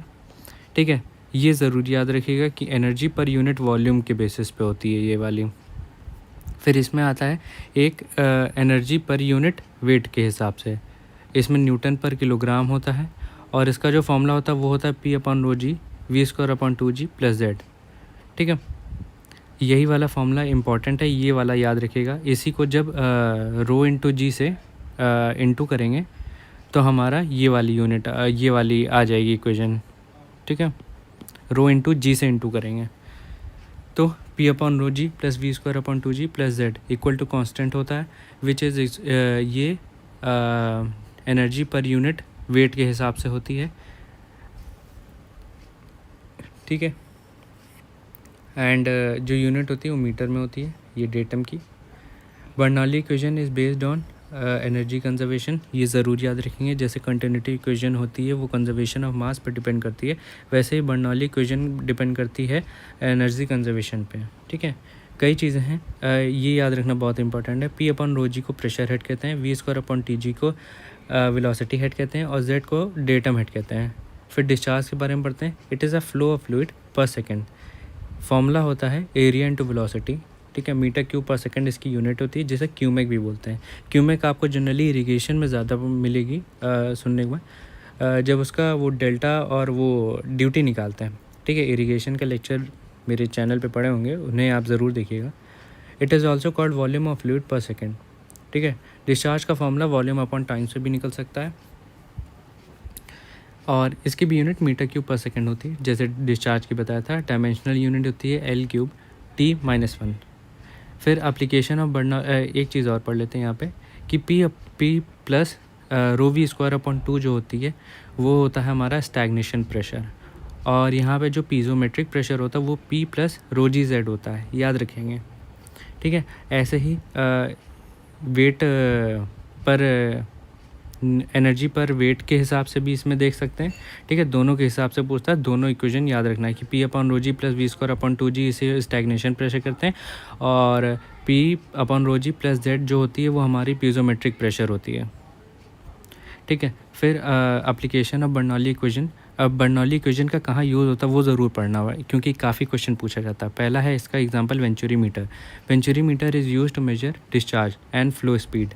ठीक है, ये ज़रूर याद रखिएगा कि एनर्जी पर यूनिट वॉल्यूम के बेसिस पे होती है ये वाली। फिर इसमें आता है एक एनर्जी पर यूनिट वेट के हिसाब से, इसमें न्यूटन पर किलोग्राम होता है और इसका जो फॉर्मूला होता है वो होता है P upon rho G V square upon 2g plus Z. ठीक है, यही वाला फॉर्मूला इंपॉर्टेंट है, ये वाला याद रखिएगा। इसी को जब रो इंटू जी से इंटू करेंगे तो हमारा ये वाली यूनिट ये वाली आ जाएगी इक्वेशन। ठीक है, रो इंटू जी से इंटू करेंगे तो P upon rho G plus V square upon 2g plus Z equal to constant होता है, विच इज़ ये एनर्जी पर यूनिट वेट के हिसाब से होती है। ठीक है, एंड जो यूनिट होती है वो मीटर में होती है, ये डेटम की। Bernoulli equation is based on energy conservation, ये ज़रूर याद रखेंगे। जैसे कंटिन्यूटी इक्वेशन होती है वो कंजर्वेशन ऑफ मास पर डिपेंड करती है, वैसे ही बर्नौली इक्वेशन डिपेंड करती है एनर्जी कंजर्वेशन पे। ठीक है, कई चीज़ें हैं, ये याद रखना बहुत इंपॉर्टेंट है। P अपॉन रो जी को प्रेशर हेड कहते हैं, V square upon T G को वेलोसिटी हेड कहते हैं और z को डेटम हेड कहते हैं। फिर डिस्चार्ज के बारे में पढ़ते हैं। It is a flow of fluid पर सेकेंड। फॉर्मूला होता है एरिया इंटू वेलोसिटी। ठीक है, मीटर क्यूब पर सेकंड इसकी यूनिट होती है, जिसे क्यूमेक भी बोलते हैं। क्यूमेक आपको जनरली इरिगेशन में ज़्यादा मिलेगी सुनने के बाद, जब उसका वो डेल्टा और वो ड्यूटी निकालते हैं। ठीक है, इरिगेशन का लेक्चर मेरे चैनल पे पढ़े होंगे, उन्हें आप ज़रूर देखिएगा। It is also called volume of fluid पर सेकेंड। ठीक है, डिस्चार्ज का फॉर्मूला वॉल्यूम अपॉन टाइम से भी निकल सकता है और इसकी भी यूनिट मीटर क्यूब पर सेकेंड होती है, जैसे डिस्चार्ज की बताया था। डायमेंशनल यूनिट होती है L क्यूब T-1। फिर एप्लीकेशन ऑफ एक चीज़ और पढ़ लेते हैं यहाँ पे कि P plus rho V square upon 2 जो होती है वो होता है हमारा स्टैग्नेशन प्रेशर, और यहाँ पे जो पीजोमेट्रिक प्रेशर होता है वो P plus rho G Z होता है, याद रखेंगे। ठीक है, ऐसे ही वेट पर एनर्जी पर वेट के हिसाब से भी इसमें देख सकते हैं। ठीक है, दोनों के हिसाब से पूछता है, दोनों इक्वेशन याद रखना है कि P upon rho G plus V square upon 2g इसे स्टैग्नेशन प्रेशर करते हैं और P upon rho G plus Z जो होती है वो हमारी पीजोमेट्रिक प्रेशर होती है। ठीक है, फिर एप्लीकेशन ऑफ बर्नौली इक्वेशन। अब बर्नौली इक्वेशन का कहाँ यूज़ होता है वो ज़रूर पढ़ना हुआ, क्योंकि काफ़ी क्वेश्चन पूछा जाता है। पहला है इसका example venturi meter. Venturi meter is used to measure discharge and flow speed.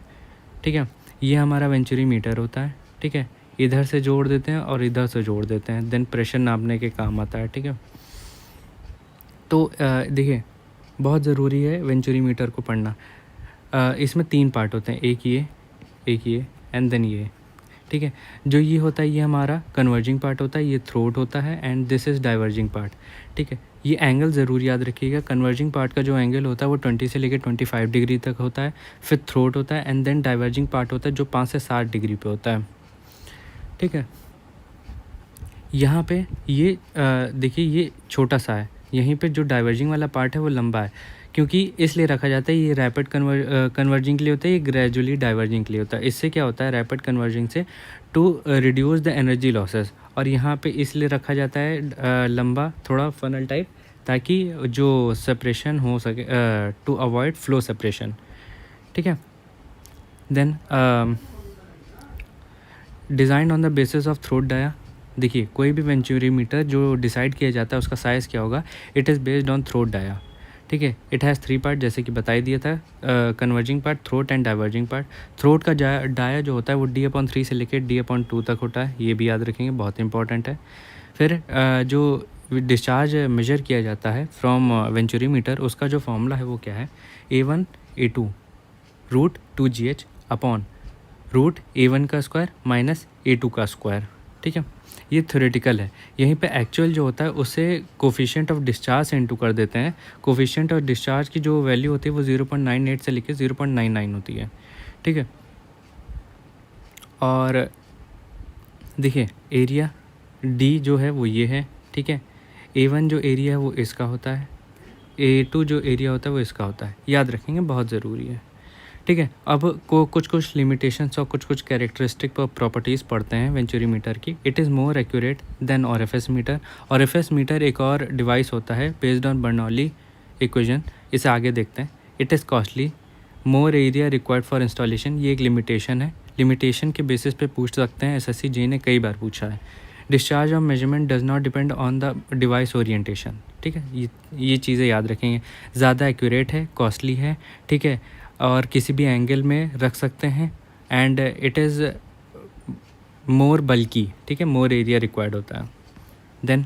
ठीक है, ये हमारा वेंचुरी मीटर होता है। ठीक है, इधर से जोड़ देते हैं और इधर से जोड़ देते हैं, देन प्रेशर नापने के काम आता है। ठीक है, तो देखिए बहुत ज़रूरी है वेंचुरी मीटर को पढ़ना। इसमें 3 पार्ट होते हैं, एक ये एंड देन ये। ठीक है, जो ये होता है ये हमारा कन्वर्जिंग पार्ट होता है, ये थ्रोट होता है and this is diverging part. ठीक है, ये एंगल ज़रूर याद रखिएगा। कन्वर्जिंग पार्ट का जो एंगल होता है वो 20 से लेकर 25 डिग्री तक होता है। फिर थ्रोट होता है एंड देन डाइवर्जिंग पार्ट होता है जो 5 से 7 डिग्री पे होता है। ठीक है, यहाँ पे ये देखिए ये छोटा सा है, यहीं पे जो डाइवर्जिंग वाला पार्ट है वो लंबा है, क्योंकि इसलिए रखा जाता है, ये रैपिड कन्वर्जिंग के लिए होता है, ये ग्रेजुअली डाइवर्जिंग के लिए होता है। इससे क्या होता है रैपिड कन्वर्जिंग से, to reduce the energy losses. और यहाँ पे इसलिए रखा जाता है लंबा थोड़ा फनल टाइप, ताकि जो सेपरेशन हो सके, टू अवॉइड फ्लो सेपरेशन, ठीक है। Then design on the basis of throat dia. देखिए कोई भी वेंचुरीमीटर जो डिसाइड किया जाता है उसका साइज़ क्या होगा, it is based on throat dia, ठीक है। इट हैज़ 3 पार्ट, जैसे कि बता ही दिया था, converging part, throat and diverging part. Throat का डाया जो होता है वो D/3 से लेकर D/2 तक होता है, ये भी याद रखेंगे, बहुत इंपॉर्टेंट है। फिर जो डिस्चार्ज मेजर किया जाता है फ्रॉम वेंचुरीमीटर, उसका जो फॉर्मूला है वो क्या है, A1A2 root 2GH upon root A1 का स्क्वायर माइनस A2 का स्क्वायर, ठीक है। ये थ्योरेटिकल है। यहीं पे एक्चुअल जो होता है उससे कोफिशिएंट ऑफ डिस्चार्ज से इंटू कर देते हैं। कोफिशिएंट ऑफ डिस्चार्ज की जो वैल्यू होती है वो 0.98 से लेकर 0.99 होती है, ठीक है। और देखिए एरिया D जो है वो ये है, ठीक है। A1 जो एरिया है वो इसका होता है, A2 जो एरिया होता है वो इसका होता है, याद रखेंगे, बहुत ज़रूरी है, ठीक है। अब कुछ लिमिटेशंस और कुछ कैरेक्टरिस्टिक प्रॉपर्टीज़ पढ़ते हैं वेंचुरीमीटर की। It is more accurate than orifice meter. Orifice meter एक और डिवाइस होता है बेस्ड ऑन बर्नौली इक्वेशन, इसे आगे देखते हैं। It is costly, more area required for installation, ये एक लिमिटेशन है। लिमिटेशन के बेसिस पे पूछ सकते हैं, SSC JEE ने कई बार पूछा है। Discharge of measurement does not depend on the device orientation, ठीक है। ये चीज़ें याद रखेंगे। ज़्यादा एक्यूरेट है, कॉस्टली है, ठीक है, और किसी भी एंगल में रख सकते हैं। एंड इट इज़ मोर बल्कि, ठीक है, मोर एरिया रिक्वायर्ड होता है। देन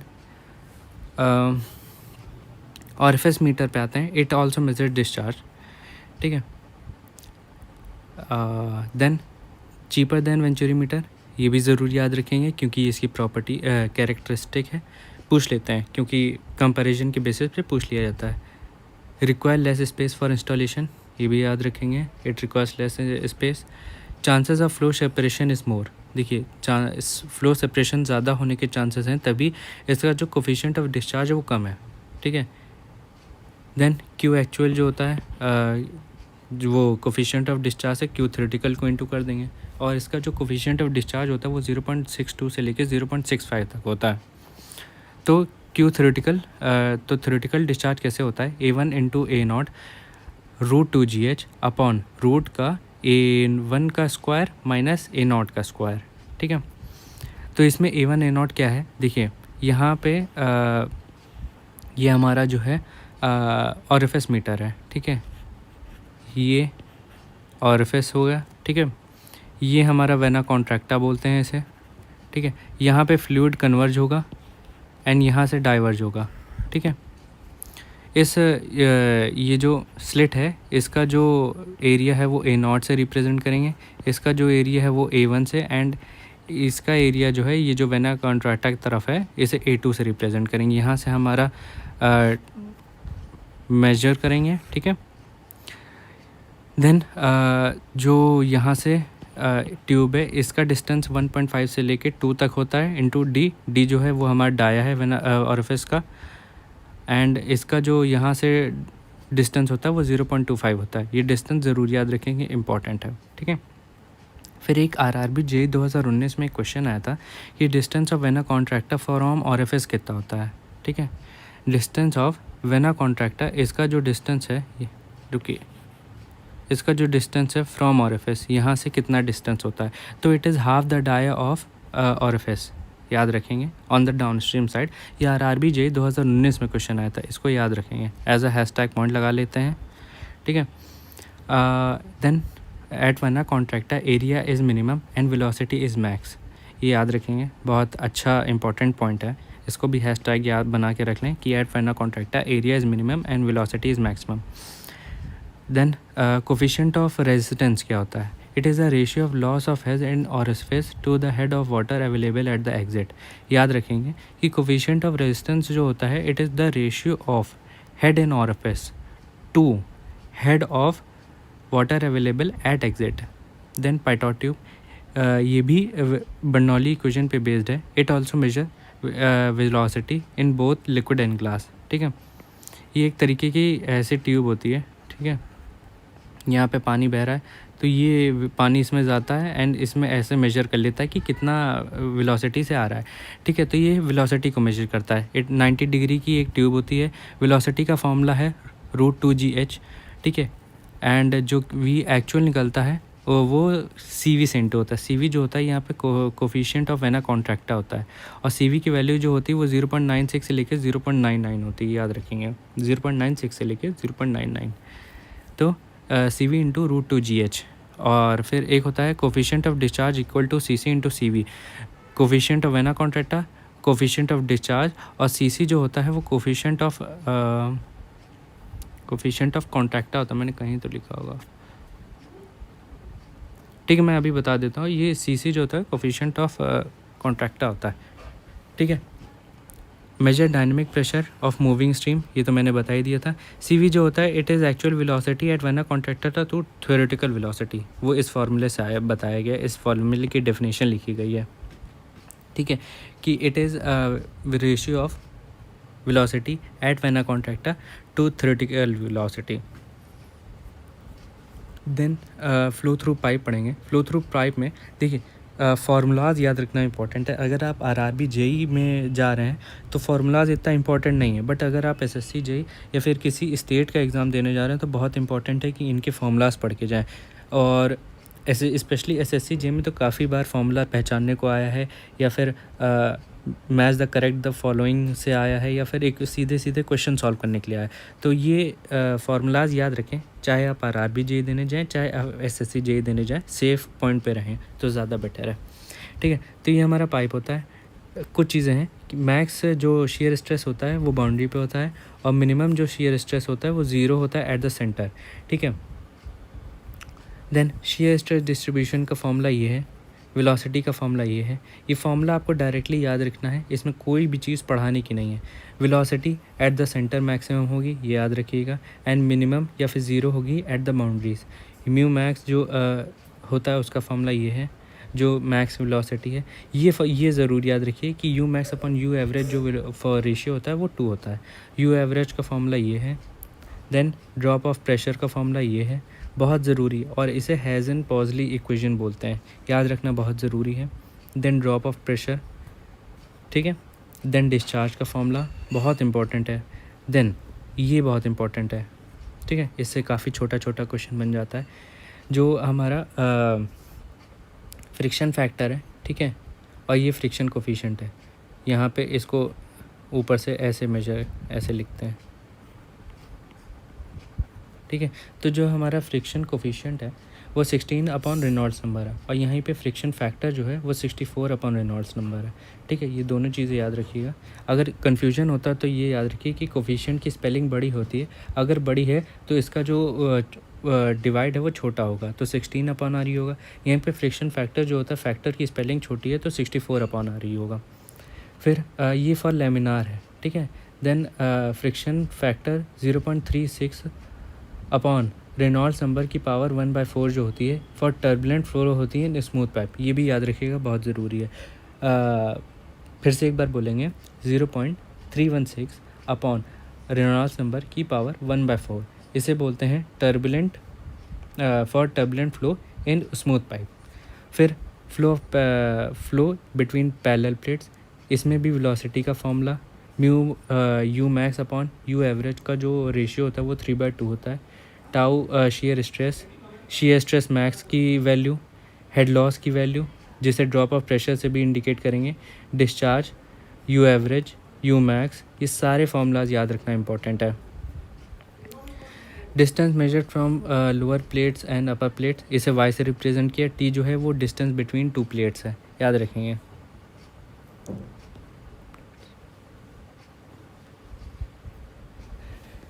ऑरएफएस मीटर पे आते हैं। इट ऑल्सो मेजर डिस्चार्ज, ठीक है। देन चीपर देन वेंचुरीमीटर, ये भी ज़रूर याद रखेंगे क्योंकि इसकी प्रॉपर्टी कैरेक्टरिस्टिक है, पूछ लेते हैं क्योंकि कंपैरिजन के बेसिस पे पूछ लिया जाता है। Require less space for installation, ये भी याद रखेंगे, it requires less space. Chances of flow separation is more, देखिए फ्लो सेपरेशन ज़्यादा होने के चांसेस हैं, तभी इसका जो कोफिशिएंट ऑफ डिस्चार्ज है वो कम है, ठीक है। देन क्यू एक्चुअल जो होता है, जो वो कोफिशिएंट ऑफ डिस्चार्ज है, क्यू थ्योरेटिकल को इंटू कर देंगे, और इसका जो कोफिशिएंट ऑफ डिस्चार्ज होता है वो 0.62 से लेकर 0.65 तक होता है। तो क्यू थ्योरेटिकल, तो थ्योरेटिकल डिस्चार्ज कैसे होता है, A1 into A0 root 2GH upon root का A1 का स्क्वायर माइनस A0 का स्क्वायर, ठीक है। तो इसमें A1 A0 क्या है, देखिए यहाँ पे ये हमारा जो है ऑरएफएस मीटर है, ठीक है, ये ऑरएफएस हो गया, ठीक है। ये हमारा वेना कॉन्ट्रैक्टा बोलते हैं इसे, ठीक है। यहाँ पे फ्लूइड कन्वर्ज होगा एंड यहाँ से डाइवर्ज होगा, ठीक है। ये जो स्लिट है इसका जो एरिया है वो A0 से रिप्रेजेंट करेंगे, इसका जो एरिया है वो A1 से, एंड इसका एरिया जो है ये जो वेना कॉन्ट्रैक्टा की तरफ है इसे A2 से रिप्रेजेंट करेंगे। यहाँ से हमारा मेजर करेंगे, ठीक है। देन जो यहाँ से ट्यूब है इसका डिस्टेंस 1.5 से लेके 2 तक होता है इंटू D जो है वो हमारा डाया है वेना ऑरएफएस का, एंड इसका जो यहाँ से डिस्टेंस होता है वो 0.25 होता है। ये डिस्टेंस ज़रूर याद रखेंगे, इंपॉर्टेंट है, ठीक है। फिर एक RRB JEE 2019 में एक क्वेश्चन आया था कि distance of vena contracta from orifice कितना होता है, ठीक है। डिस्टेंस ऑफ वेना कॉन्ट्रैक्टा, इसका जो डिस्टेंस है, रुकिए, इसका जो डिस्टेंस है फ्रॉम ऑरएफएस, यहाँ से कितना डिस्टेंस होता है, तो it is half the dia of orifice, याद रखेंगे, on the down stream side. ये RRB JEE 2019 में क्वेश्चन आया था, इसको याद रखेंगे, एज अ हैशटैग पॉइंट लगा लेते हैं, ठीक है। Then at vena contracta area is minimum and velocity is max, ये याद रखेंगे, बहुत अच्छा इंपॉर्टेंट पॉइंट है, इसको भी हैशटैग याद बना के रख लें कि at vena contracta area is minimum and velocity is maximum. Then coefficient of resistance क्या होता है, it is the ratio of loss of head and orifice to the head of water available at the exit. याद रखेंगे कि coefficient of resistance जो होता है it is the ratio of head and orifice to head of water available at exit. Then pitot tube, ये भी Bernoulli equation पे based है। It also measure velocity in both liquid and glass, ठीक है। ये एक तरीके की ऐसी ट्यूब होती है, ठीक है। यहाँ पे पानी बह रहा है तो ये पानी इसमें जाता है एंड इसमें ऐसे मेजर कर लेता है कि कितना वेलोसिटी से आ रहा है, ठीक है। तो ये वेलोसिटी को मेजर करता है। 90 डिग्री की एक ट्यूब होती है। वेलोसिटी का फॉर्मूला है √2gh, ठीक है। एंड जो v एक्चुअल निकलता है वो CV से इंटू होता है। CV जो होता है यहाँ पे कोफिशिएंट ऑफ वेना कॉन्ट्रैक्टा होता है, और CV की वैल्यू जो होती है वो 0.96 से लेकर 0.99 होती है, याद रखेंगे 0.96 से लेकर 0.99। तो CV इंटू √2gh। और फिर एक होता है coefficient of discharge equal to CC into CV। Coefficient of vena contracta, coefficient of discharge, और CC जो होता है वो कोफिशिएंट ऑफ कॉन्ट्रैक्टा होता है। मैंने कहीं तो लिखा होगा, ठीक है, मैं अभी बता देता हूँ। ये CC जो होता है कोफिशिएंट ऑफ कॉन्ट्रैक्टा होता है, ठीक है। Measure dynamic pressure of moving stream, ये तो मैंने बता ही दिया था। CV जो होता है it is actual velocity at vena contracta to theoretical velocity, वो इस फार्मूले से आया बताया गया, इस फार्मूले की डेफिनेशन लिखी गई है, ठीक है, कि it is ratio of velocity at vena contracta to theoretical velocity. Then flow through pipe पढ़ेंगे। फ्लो थ्रू पाइप में देखिए फार्मूलाज याद रखना इंपॉर्टेंट है। अगर आप RRB JEE में जा रहे हैं तो फार्मूलाज इतना इंपॉर्टेंट नहीं है, बट अगर आप SSC JEE या फिर किसी स्टेट का एग्ज़ाम देने जा रहे हैं तो बहुत इंपॉर्टेंट है कि इनके फार्मूलाज पढ़ के जाएँ। और ऐसे स्पेशली SSC JEE में तो काफ़ी बार फार्मूला पहचानने को आया है, या फिर match the correct the following से आया है, या फिर एक सीधे सीधे क्वेश्चन सॉल्व करने के लिए आया है। तो ये फार्मूलाज याद रखें, चाहे आप RRB JEE देने जाएँ, चाहे आप SSC JEE देने जाएँ, सेफ़ पॉइंट पे रहें तो ज़्यादा बेटर है, ठीक है। तो ये हमारा पाइप होता है। कुछ चीज़ें हैं कि मैक्स जो शेयर स्ट्रेस होता है वो बाउंड्री पे होता है, और मिनिमम जो शेयर स्ट्रेस होता है वो 0 होता है एट द सेंटर, ठीक है। देन शेयर स्ट्रेस डिस्ट्रीब्यूशन का फॉर्मूला ये है, वेलोसिटी का फॉर्मूला ये है। ये फॉर्मूला आपको डायरेक्टली याद रखना है, इसमें कोई भी चीज़ पढ़ाने की नहीं है। Velocity at the centre maximum होगी, ये याद रखिएगा, एंड मिनिमम या फिर 0 होगी at the boundaries. Mu max जो होता है उसका फॉर्मूला ये है, जो मैक्स वेलोसिटी है। ये ज़रूर याद रखिए कि U मैक्स अपन U एवरेज जो फॉर रेशियो होता है वो 2 होता है। U एवरेज का फॉर्मूला ये है। देन ड्रॉप ऑफ प्रेशर का फॉर्मूला ये है, बहुत ज़रूरी, और इसे हेज़न पॉजली इक्वेशन बोलते हैं, याद रखना बहुत ज़रूरी है। देन ड्रॉप ऑफ प्रेशर, ठीक है। देन डिस्चार्ज का फॉर्मूला बहुत इंपॉर्टेंट है। देन ये बहुत इंपॉर्टेंट है, ठीक है, इससे काफ़ी छोटा छोटा क्वेश्चन बन जाता है। जो हमारा फ्रिक्शन फैक्टर है, ठीक है, और ये फ्रिक्शन कोफिशिएंट है। यहाँ पे इसको ऊपर से ऐसे मेजर ऐसे लिखते हैं, ठीक है। तो जो हमारा फ्रिक्शन कोफिशिएंट है वो 16 अपॉन रेनॉल्ड्स नंबर है, और यहीं पे फ्रिक्शन फैक्टर जो है वो 64 अपॉन रेनॉल्ड्स नंबर है, ठीक है। ये दोनों चीज़ें याद रखिएगा। अगर कन्फ्यूजन होता है तो ये याद रखिए कि कोफिशिएंट की स्पेलिंग बड़ी होती है, अगर बड़ी है तो इसका जो डिवाइड है वो छोटा होगा, तो 16 अपॉन आ रही होगा। यहीं पे फ्रिक्शन फैक्टर जो होता है, फैक्टर की स्पेलिंग छोटी है तो 64 अपॉन आ रही होगा। फिर ये फॉर लेमिनार है, ठीक है। Then friction factor 0.36 upon Reynolds number की पावर 1/4 जो होती है फॉर टर्बुलेंट फ्लो होती है इन स्मूथ पाइप, ये भी याद रखिएगा, बहुत ज़रूरी है। फिर से एक बार बोलेंगे, 0.316 अपॉन रेनॉल्ड्स नंबर की पावर 1/4, इसे बोलते हैं turbulent for turbulent flow in smooth pipe. फिर फ्लो बिटवीन पैरेलल प्लेट्स, इसमें भी वेलोसिटी का formula U max upon U average का जो रेशियो होता है वो 3/2 होता है। टाउ शेयर स्ट्रेस मैक्स की वैल्यू, हेड लॉस की वैल्यू, जिसे ड्रॉप ऑफ प्रेशर से भी इंडिकेट करेंगे, discharge, U average, U max, ये सारे फॉर्मूलाज याद रखना इंपॉर्टेंट है। Distance measured from lower plates and upper plates, इसे y से रिप्रेजेंट किया। T जो है वो डिस्टेंस बिटवीन 2 प्लेट्स है, याद रखेंगे।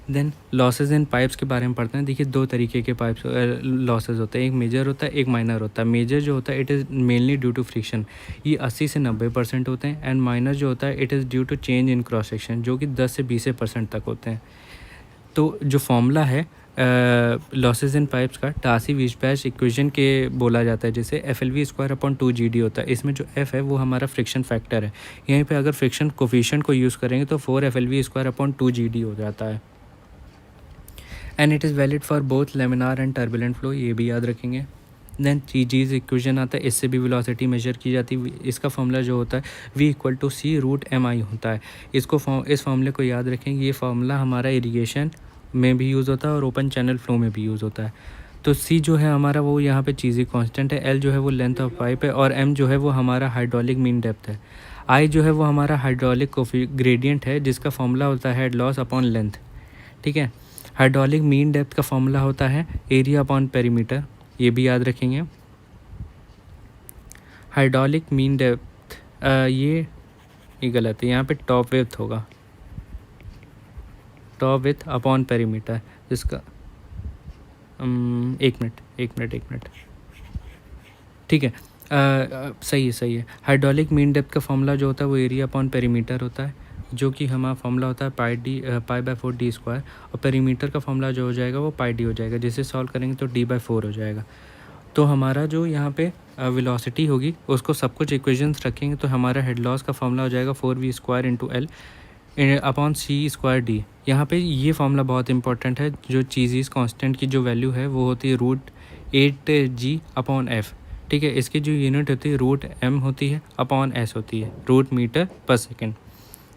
देन लॉसेज इन पाइप्स के बारे में पढ़ते हैं। देखिए 2 तरीके के पाइप्स लॉसेज होते हैं, एक मेजर होता है, एक माइनर होता है। मेजर जो होता है it is mainly due to friction, ये 80 से 90% होते हैं, एंड माइनर जो होता है it is due to change in cross section, जो कि 10 से 20% तक होते हैं। तो जो फॉर्मूला है लॉसेज इन पाइप्स का टासी वीजबैच इक्वेशन के बोला जाता है, जैसे FLV² अपॉन 2GD होता है। इसमें जो F है वो हमारा फ्रिक्शन फैक्टर है, यहीं पे अगर फ्रिक्शन कोफिशिएंट को यूज़ करेंगे तो 4 FLV² अपॉन 2GD हो जाता है। And it is valid for both laminar and turbulent flow, ये भी याद रखेंगे। देन जीज इक्वेशन आता है, इससे भी वेलोसिटी मेजर की जाती है। इसका फॉर्मूला जो होता है V=C√mi होता है। इस फॉर्मूले को याद रखेंगे। ये फार्मूला हमारा इरिगेशन में भी यूज़ होता है और ओपन चैनल फ्लो में भी यूज़ होता है। तो C जो है हमारा वो यहाँ पे चीज़ी कांस्टेंट है, L जो है वो लेंथ ऑफ पाइप है और M जो है वो हमारा हाइड्रोलिक मीन डेप्थ है। I जो है वो हमारा हाइड्रोलिक ग्रेडियंट है जिसका फॉर्मूला होता है हेड लॉस अपॉन लेंथ, ठीक है। हाइड्रोलिक मीन डेप्थ का फॉर्मूला होता है एरिया अपॉन पेरीमीटर, ये भी याद रखेंगे। हाइड्रोलिक मीन डेप्थ ये गलत है, यहाँ पे टॉप विड्थ होगा, टॉप विड्थ अपॉन पेरीमीटर, जिसका एक मिनट, ठीक है। सही है। हाइड्रोलिक मीन डेप्थ का फॉर्मूला जो होता है वो एरिया अपॉन पेरीमीटर होता है, जो कि हमारा फॉर्मूला होता है π/4d², और पेरीमीटर का फॉर्मूला जो हो जाएगा वो πd हो जाएगा, जिसे सॉल्व करेंगे तो d/4 हो जाएगा। तो हमारा जो यहाँ पे वेलोसिटी होगी उसको सब कुछ इक्वेशंस रखेंगे तो हमारा हेड लॉस का फॉर्मूला हो जाएगा 4v² × L अपॉन c²d। यहाँ पे ये फॉर्मूला बहुत इंपॉर्टेंट है। जो चीज़ कांस्टेंट की जो वैल्यू है वो होती है √8g/f, ठीक है। इसकी जो यूनिट होती है √m होती है अपॉन s होती है, root metre second.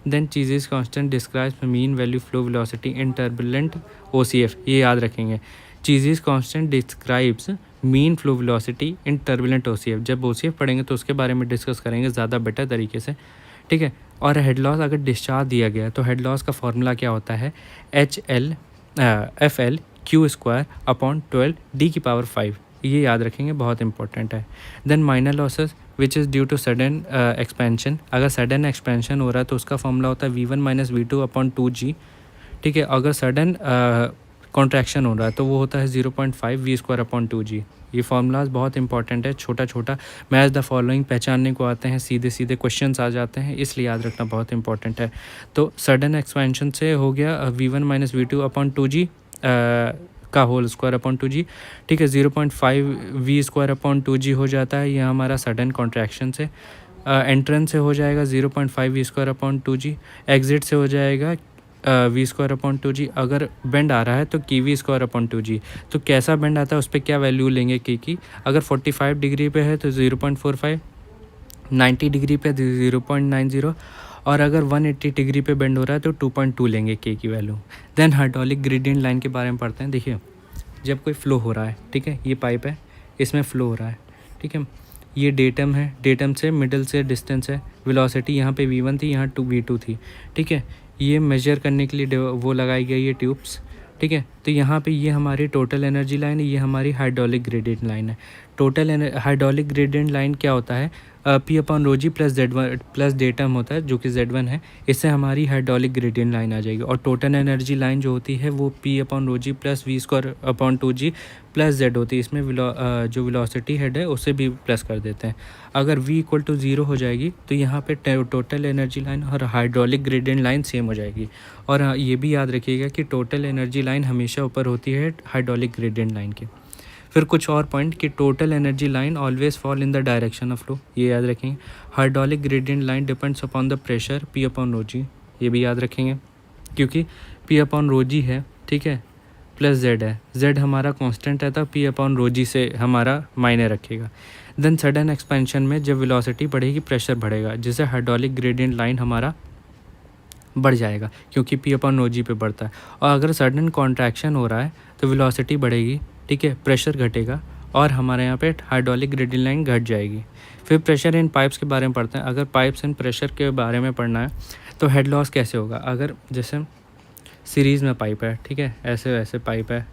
Then Chezy constant describes mean value flow velocity in turbulent OCF, ये याद रखेंगे। Chezy constant describes mean flow velocity in turbulent OCF। जब OCF पढ़ेंगे तो उसके बारे में डिस्कस करेंगे ज़्यादा बेटर तरीके से, ठीक है। और हेड लॉस अगर डिस्चार्ज दिया गया है तो हेड लॉस का फॉर्मूला क्या होता है, FL/12d⁵, ये याद रखेंगे, बहुत इंपॉर्टेंट है। Then minor losses which is due to sudden expansion, अगर सडन एक्सपेंशन हो रहा है तो उसका फॉर्मूला होता है V1-V2/2g, ठीक है। अगर सडन कॉन्ट्रैक्शन हो रहा है तो वो होता है 0.5 V²/2g। ये फार्मूलाज बहुत इंपॉर्टेंट है, छोटा मैच द फॉलोइंग पहचानने को आते हैं, सीधे क्वेश्चंस आ जाते हैं, इसलिए याद रखना बहुत इंपॉर्टेंट है। तो सडन एक्सपेंशन से हो गया V1-V2/2g का होल स्क्वायर/2g, ठीक है। 0.5 V²/2g हो जाता है, ये हमारा सडन कॉन्ट्रैक्शन से। एंट्रेंस से हो जाएगा 0.5 V²/2g, एग्जिट से हो जाएगा V²/2g। अगर बेंड आ रहा है तो की V²/2g। तो कैसा बेंड आता है उस पर क्या वैल्यू लेंगे की अगर 45 डिग्री पे है तो 0.45, 90 डिग्री पे 0.90, और अगर 180 डिग्री पे बेंड हो रहा है तो 2.2 लेंगे के की value. Then hydraulic gradient line के बारे में पढ़ते हैं। देखिए, जब कोई फ्लो हो रहा है, ठीक है, ये पाइप है, इसमें फ्लो हो रहा है, ठीक है। ये डेटम है, डेटम से मिडल से डिस्टेंस है, वेलोसिटी यहाँ पे V1 थी, यहाँ V2 थी, ठीक है। ये मेजर करने के लिए वो लगाई गई ये ट्यूब्स, ठीक है। तो यहाँ पे ये हमारी टोटल एनर्जी लाइन है, ये हमारी हाइड्रोलिक ग्रेडियंट लाइन है। टोटल हाइड्रोलिक ग्रेडियंट लाइन क्या होता है, P/ρg plus Z1 plus datum होता है जो कि Z1 है, इससे हमारी हाइड्रोलिक ग्रेडियंट लाइन आ जाएगी। और टोटल एनर्जी लाइन जो होती है वो P/ρg plus V²/2g plus Z होती है। इसमें जो वेलोसिटी हेड है उसे भी प्लस कर देते हैं। अगर V=0 हो जाएगी तो यहाँ पे टोटल एनर्जी लाइन और हाइड्रोलिक ग्रेडियंट लाइन सेम हो जाएगी। और ये भी याद रखिएगा कि टोटल एनर्जी लाइन हमेशा ऊपर होती है हाइड्रोलिक ग्रेडियंट लाइन के। फिर कुछ और पॉइंट कि total energy line always fall in the direction of flow, ये याद रखेंगे। Hydraulic gradient line depends upon the pressure P/ρg, ये भी याद रखेंगे, क्योंकि P/ρg है, ठीक है, प्लस Z है। Z हमारा कांस्टेंट है तो P/ρg से हमारा मायने रखेगा। देन सडन एक्सपेंशन में जब वेलोसिटी बढ़ेगी प्रेशर बढ़ेगा, जिससे हाइड्रोलिक ग्रेडियंट लाइन हमारा बढ़ जाएगा क्योंकि P/ρg पे बढ़ता है। और अगर सडन कॉन्ट्रैक्शन हो रहा है तो वेलोसिटी बढ़ेगी, ठीक है, प्रेशर घटेगा और हमारे यहाँ पे हाइड्रोलिक ग्रेडियंट लाइन घट जाएगी। फिर प्रेशर इन पाइप्स के बारे में पढ़ते हैं। अगर पाइप्स इन प्रेशर के बारे में पढ़ना है तो हेड लॉस कैसे होगा। अगर जैसे सीरीज़ में पाइप है, ठीक है, ऐसे वैसे पाइप है,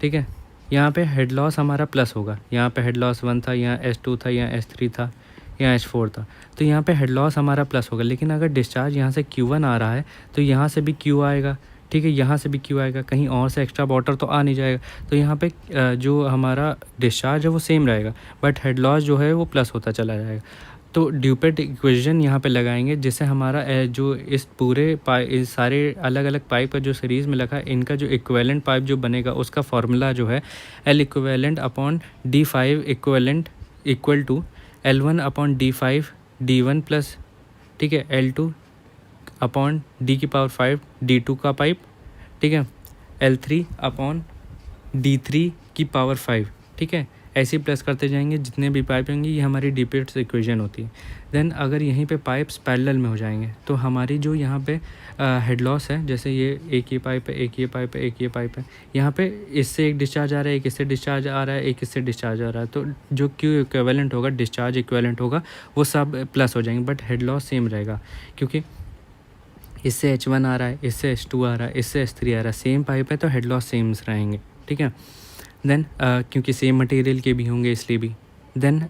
ठीक है, यहाँ पे हेड लॉस हमारा प्लस होगा। यहाँ पे हेड लॉस 1 था, यहाँ S2 था, यहाँ S3 था, यहाँ H4 था, तो यहाँ पे हेड लॉस हमारा प्लस होगा। लेकिन अगर डिस्चार्ज यहाँ से Q1 आ रहा है तो यहाँ से भी Q आएगा, ठीक है, यहाँ से भी Q आएगा, कहीं और से एक्स्ट्रा वाटर तो आ नहीं जाएगा। तो यहाँ पे जो हमारा डिस्चार्ज है वो सेम रहेगा, बट हेड लॉस जो है वो प्लस होता चला जाएगा। तो ड्यूपेट इक्वेशन यहाँ पे लगाएंगे, जिससे हमारा जो इस पूरे इस सारे अलग अलग पाइप का जो सीरीज़ में लगा है, इनका जो इक्विवेलेंट पाइप जो बनेगा उसका फार्मूला जो है L=D5 equal to L1/D5 D1 plus, ठीक है, L2/D⁵ D2 का पाइप, ठीक है। L3 अपॉन D3 की पावर 5, ठीक है। ऐसे ही प्लस करते जाएंगे जितने भी पाइप होंगे, ये हमारी डीपेट्स इक्वेशन होती है। देन अगर यहीं पे पाइप्स पैरेलल में हो जाएंगे तो हमारी जो यहाँ पे हेड लॉस है, जैसे ये एक ये पाइप है, एक ये पाइप है, एक ये पाइप है, यहाँ पे इससे एक डिस्चार्ज आ रहा है, एक इससे डिस्चार्ज आ रहा है, एक इससे डिस्चार्ज आ रहा है, तो जो क्यू इक्विवेलेंट होगा, डिस्चार्ज इक्विवेलेंट होगा, वो सब प्लस हो जाएंगे, बट हेड लॉस सेम रहेगा, क्योंकि इससे H1 आ रहा है, इससे H2 आ रहा है, इससे H3 आ रहा है, सेम पाइप है तो हेड लॉस सेम रहेंगे, ठीक है। देन क्योंकि सेम मटेरियल के भी होंगे इसलिए भी। देन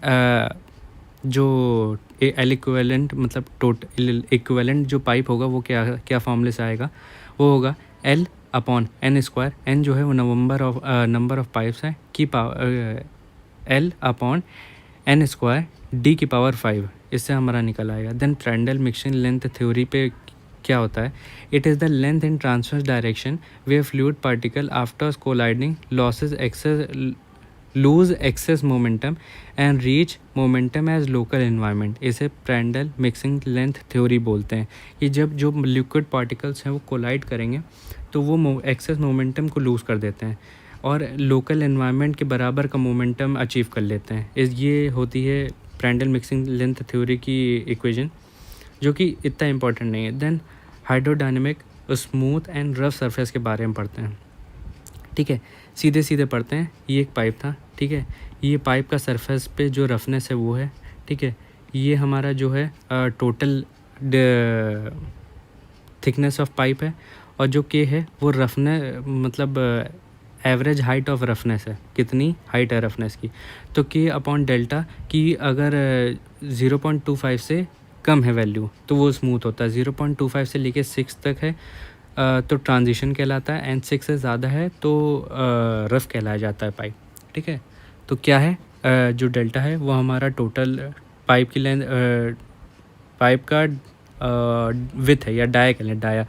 जो एल इक्विवेलेंट मतलब टोटल इक्विवेलेंट जो पाइप होगा वो क्या फॉर्मूले से आएगा, वो होगा L upon N square, N जो है वो नंबर ऑफ पाइप्स है की power L upon N square D की पावर 5, इससे हमारा निकल आएगा। Then Prandtl mixing length theory पे क्या होता है, it is the length in transverse direction where fluid particle after colliding lose excess momentum and reach momentum as local environment. इसे प्रांड्ल मिक्सिंग लेंथ थ्योरी बोलते हैं कि जब जो लिक्विड पार्टिकल्स हैं वो कोलाइड करेंगे तो वो एक्सेस मोमेंटम को लूज़ कर देते हैं और लोकल इन्वायरमेंट के बराबर का मोमेंटम अचीव कर लेते हैं। ये होती है प्रांड्ल मिक्सिंग लेंथ थ्योरी की इक्वेशन, जो कि इतना इम्पोर्टेंट नहीं है। Then hydrodynamic smooth and rough surface के बारे में पढ़ते हैं, ठीक है। सीधे सीधे पढ़ते हैं। ये एक पाइप था, ठीक है, ये पाइप का सरफेस पे जो रफनेस है वो है, ठीक है। ये हमारा जो है टोटल थिकनेस ऑफ पाइप है, और जो के है वो रफनेस मतलब एवरेज हाइट ऑफ रफनेस है, कितनी हाइट है रफनेस की, तो के अपॉन डेल्टा की अगर 0.25 से कम है वैल्यू तो वो स्मूथ होता है, 0.25 से लेके 6 तक है तो ट्रांजिशन कहलाता है, एंड 6 से ज़्यादा है तो रफ़ कहलाया जाता है पाइप, ठीक है। तो क्या है जो डेल्टा है वो हमारा टोटल पाइप की लेंथ पाइप का विथ है या डाया कह लें, डाया,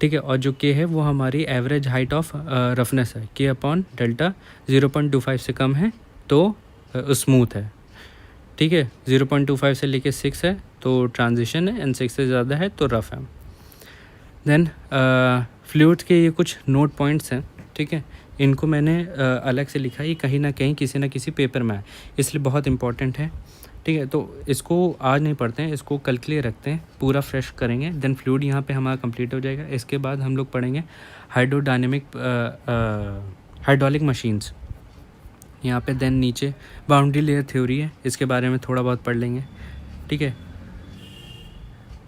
ठीक है। और जो के है वो हमारी एवरेज हाइट ऑफ रफनेस है, के अपॉन डेल्टा 0.25 से कम है तो स्मूथ है, ठीक है। 0.25 से लेके 6 है तो ट्रांजिशन है, एंड 6 से ज़्यादा है तो रफ़ है। देन फ्लूइड्स के ये कुछ नोट पॉइंट्स हैं, ठीक है, इनको मैंने अलग से लिखा है, ये कहीं ना कहीं किसी ना किसी पेपर में है, इसलिए बहुत इंपॉर्टेंट है, ठीक है। तो इसको आज नहीं पढ़ते हैं, इसको कल के लिए रखते हैं, पूरा फ्रेश करेंगे। देन फ्लूइड यहाँ पे हमारा कंप्लीट हो जाएगा। इसके बाद हम लोग पढ़ेंगे हाइड्रोलिक मशीन्स यहाँ पे। देन नीचे बाउंड्री लेयर थ्योरी है, इसके बारे में थोड़ा बहुत पढ़ लेंगे, ठीक है।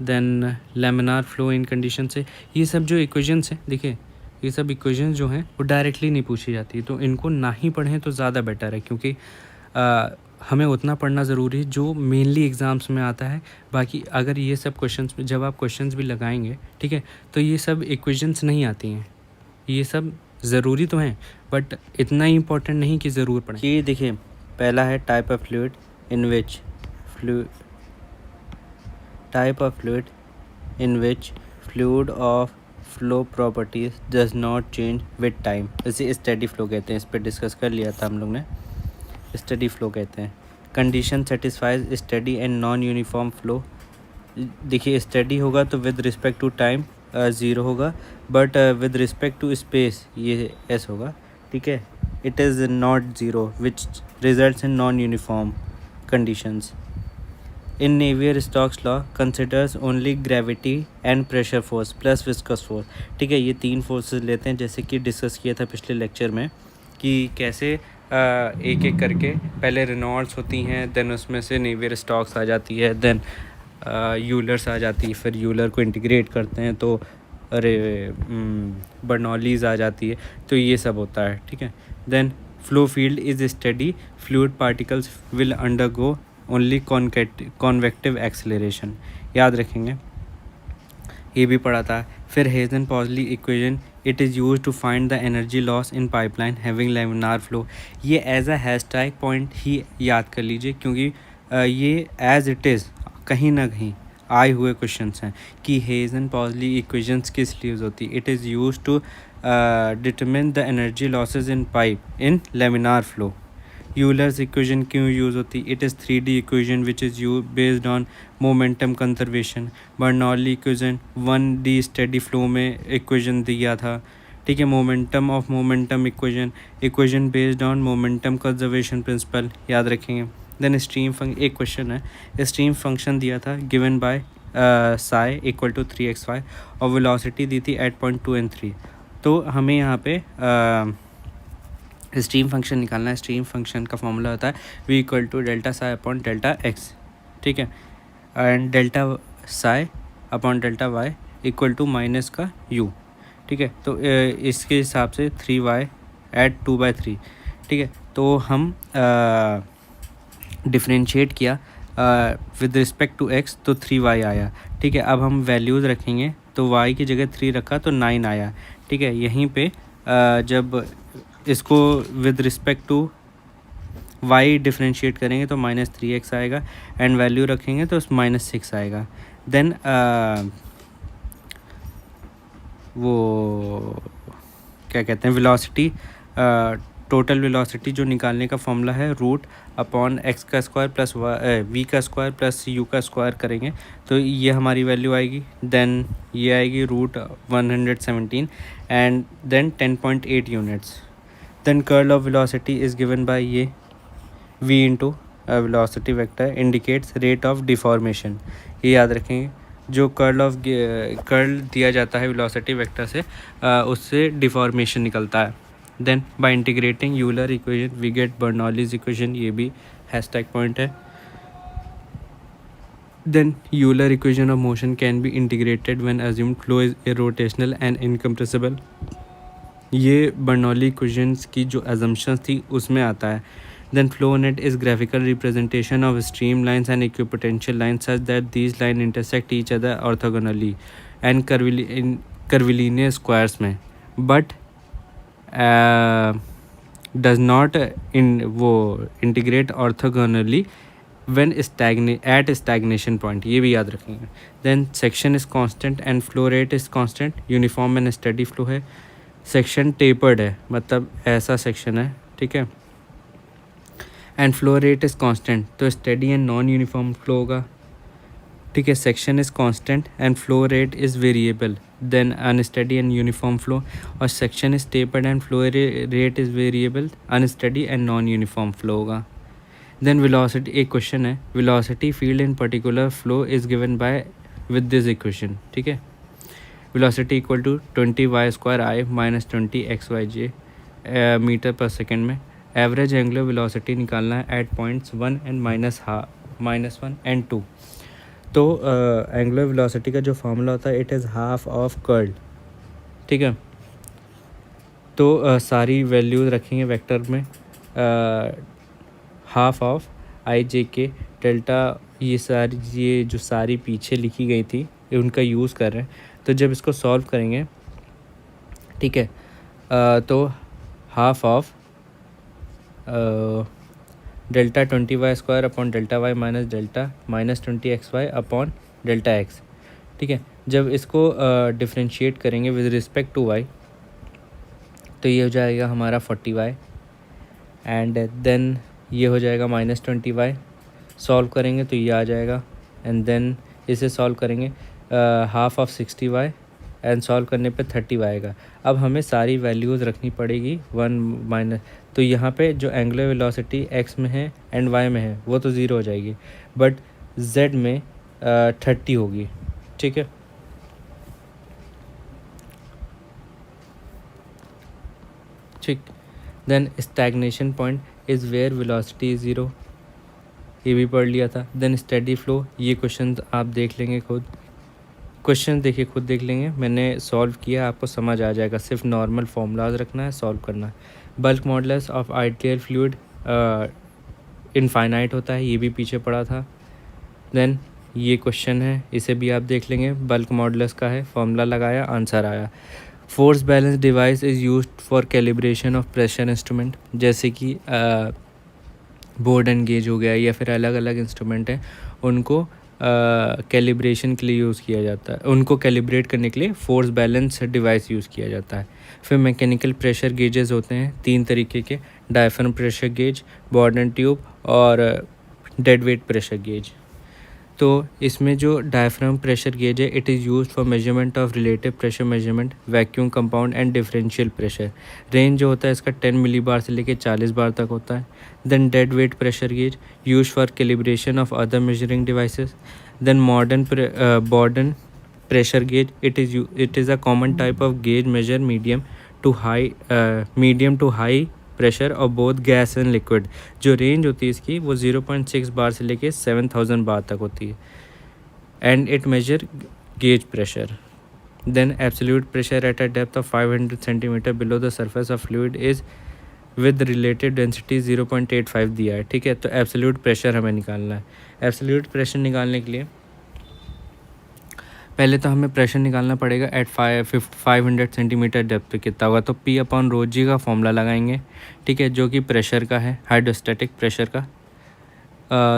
Then laminar flow in condition से ये सब जो इक्वेशंस हैं, देखिए ये सब इक्वेशंस जो हैं वो डायरेक्टली नहीं पूछी जाती, तो इनको ना ही पढ़ें तो ज़्यादा बेटर है, क्योंकि हमें उतना पढ़ना ज़रूरी है जो मेनली एग्ज़ाम्स में आता है। बाकी अगर ये सब क्वेश्चंस जब आप क्वेश्चंस भी लगाएंगे, ठीक है, तो ये सब इक्वेशंस नहीं आती हैं, ये सब ज़रूरी तो हैं बट इतना ही इम्पोर्टेंट नहीं कि ज़रूर पढ़ें। ये देखिए, पहला है type of fluid in which fluid of flow properties does not change with time. इसे स्टेडी फ्लो कहते हैं, इस पर डिस्कस कर लिया था हम लोग ने, स्टेडी फ्लो कहते हैं। Condition satisfies steady and non uniform flow. देखिए स्टेडी होगा तो विद रिस्पेक्ट टू टाइम 0 होगा, but with respect to space ये S होगा, ठीक है। It is not 0 which results in non uniform conditions. In Navier Stokes law considers only gravity and pressure force plus viscous force, ठीक है। ये 3 forces लेते हैं, जैसे कि डिस्कस किया था पिछले लेक्चर में कि कैसे एक एक करके पहले रेनॉल्ड्स होती हैं, देन उसमें से नेवियर-स्टोक्स आ जाती है, देन यूलर्स आ जाती है, फिर यूलर को इंटीग्रेट करते हैं तो बर्नौलीज़ आ जाती है, तो ये सब होता है, ठीक है। Then flow field is steady, fluid particles will undergo only convective acceleration, याद रखेंगे, ये भी पढ़ा था। फिर Hagen Poiseuille equation, it is use to find the energy loss in pipeline having laminar flow. ये एज अ हैशटैग पॉइंट ही याद कर लीजिए, क्योंकि ये एज इट इज़ कहीं ना कहीं आए हुए क्वेश्चंस हैं कि हेजन-पॉजली इक्वेशंस किस लिए यूज़ होती है। It is use to determine the energy losses in pipe in laminar flow. Euler's equation क्यों यूज़ होती, it is 3D equation which is based on momentum conservation. Bernoulli equation 1D steady flow में equation दिया था, ठीक है। Momentum of momentum equation based on momentum conservation principle याद रखेंगे। Then stream function, एक क्वेश्चन है, स्ट्रीम फंक्शन दिया था given by psi equal to 3xy और वेलोसिटी दी थी एट पॉइंट 2 and 3। तो हमें यहाँ पे स्ट्रीम फंक्शन निकालना है। स्ट्रीम फंक्शन का फॉर्मूला होता है v equal to delta psi upon delta x, ठीक है, and delta psi upon delta Y equal to minus का u, ठीक है। तो इसके हिसाब से 3y एट 2/3, ठीक है। तो हम डिफरेंशिएट किया विद रिस्पेक्ट टू x तो 3y आया, ठीक है। अब हम वैल्यूज़ रखेंगे तो y की जगह 3 रखा तो 9 आया, ठीक है। यहीं पे जब इसको with respect to y differentiate करेंगे तो -3x आएगा एंड वैल्यू रखेंगे तो -6 आएगा। देन वो क्या कहते हैं, वेलोसिटी, टोटल वेलोसिटी जो निकालने का फॉर्मूला है रूट अपॉन एक्स का स्क्वायर प्लस वी का स्क्वायर प्लस यू का स्क्वायर करेंगे तो ये हमारी वैल्यू आएगी। देन ये आएगी root 117 and then 10.8 units. Then curl of velocity is given by ये v into velocity vector indicates rate of deformation. ये याद रखेंगे, जो कर्ल दिया जाता है वेलोसिटी वेक्टर से उससे डिफॉर्मेशन निकलता है। Then by integrating Euler equation we get Bernoulli's equation, ये भी हैशटैग पॉइंट है। Then Euler equation of motion can be integrated when assumed flow is irrotational and incompressible. ये बर्नौली इक्वेशंस की जो अजम्पशंस थी उसमें आता है। Then flow net is graphical representation of stream lines and equipotential lines such that these lines intersect each other orthogonally and curvilinear squares में, but does not integrate orthogonally when at stagnation point, ये भी याद रखेंगे। Then section is constant and flow rate is constant, uniform and steady flow है। section tapered है, मतलब ऐसा section है, ठीक है, and flow rate is constant तो steady and non uniform flow होगा, ठीक है। Section is constant and flow rate is variable, then unsteady and uniform flow, और section is tapered and flow rate is variable, unsteady and non uniform flow होगा। देन velocity, एक question है, velocity field in particular flow is given by with this equation, ठीक है। Velocity equal to 20y² I minus 20xyj metre पर second में। Average angular velocity निकालना है एट पॉइंट्स 1 एंड -1 and 2। तो एंगुलर वेलोसिटी का जो फार्मूला होता है it is half of curl, ठीक है। तो सारी वैल्यूज रखेंगे वेक्टर में, हाफ ऑफ आई जे के डेल्टा, ये जो सारी पीछे लिखी गई थी उनका यूज़ कर रहे हैं। तो जब इसको सॉल्व करेंगे, ठीक है, तो half of delta 20y² upon delta y minus delta -20xy upon delta x, ठीक है। जब इसको डिफरेंशिएट करेंगे विद रिस्पेक्ट टू y तो ये हो जाएगा हमारा 40y एंड देन ये हो जाएगा -20y। सॉल्व करेंगे तो ये आ जाएगा एंड देन इसे सॉल्व करेंगे half of 60y and solve करने पे 30y आएगा। अब हमें सारी वैल्यूज़ रखनी पड़ेगी 1 तो यहाँ पे जो एंगुलर वेलोसिटी x में है एंड y में है वो तो 0 हो जाएगी, बट z में 30 होगी, ठीक है। ठीक, then stagnation point is where velocity is 0, ये भी पढ़ लिया था। देन स्टेडी फ्लो, ये क्वेश्चन आप देख लेंगे खुद, क्वेश्चन देखिए खुद देख लेंगे, मैंने सॉल्व किया, आपको समझ आ जाएगा। सिर्फ नॉर्मल फॉर्मूलाज रखना है, सॉल्व करना है। Bulk modulus of ideal fluid infinite होता है, ये भी पीछे पड़ा था। देन ये क्वेश्चन है, इसे भी आप देख लेंगे, बल्क मॉडुलस का है, फॉर्मूला लगाया, आंसर आया। Force balance device is used for calibration of pressure instrument, जैसे कि बोर्ड एंड गेज हो गया या फिर अलग अलग इंस्ट्रूमेंट हैं, उनको कैलिब्रेशन के लिए यूज़ किया जाता है, उनको कैलिब्रेट करने के लिए फोर्स बैलेंस डिवाइस यूज़ किया जाता है। फिर मैकेनिकल प्रेशर गेजेस होते हैं 3 तरीके के, डायफ्राम प्रेशर गेज, बॉर्डन ट्यूब और डेड वेट प्रेशर गेज। तो इसमें जो डायफ्राम प्रेशर गेज है it is used for measurement of relative pressure measurement, vacuum, compound and differential pressure. Range जो होता है इसका 10 मिली बार से लेकर 40 बार तक होता है। Then dead weight pressure gauge use for calibration of other measuring devices. Then modern pressure gauge, it is a common type of gauge measure medium to high pressure of both gas and liquid। जो range होती है इसकी वो 0.6 बार से लेके 7000 बार तक होती है। And it measure gauge pressure. Then absolute pressure at a depth of 500 centimetre below the surface of fluid is with relative density 0.85 दिया है। ठीक है, तो एब्सोल्यूट प्रेशर हमें निकालना है। एब्सोल्यूट प्रेशर निकालने के लिए पहले तो हमें प्रेशर निकालना पड़ेगा एट 500 सेंटीमीटर डेप्थ पे कितना होगा, तो P/ρg का फॉर्मूला लगाएंगे। ठीक है, जो कि प्रेशर का है, हाइड्रोस्टैटिक प्रेशर का।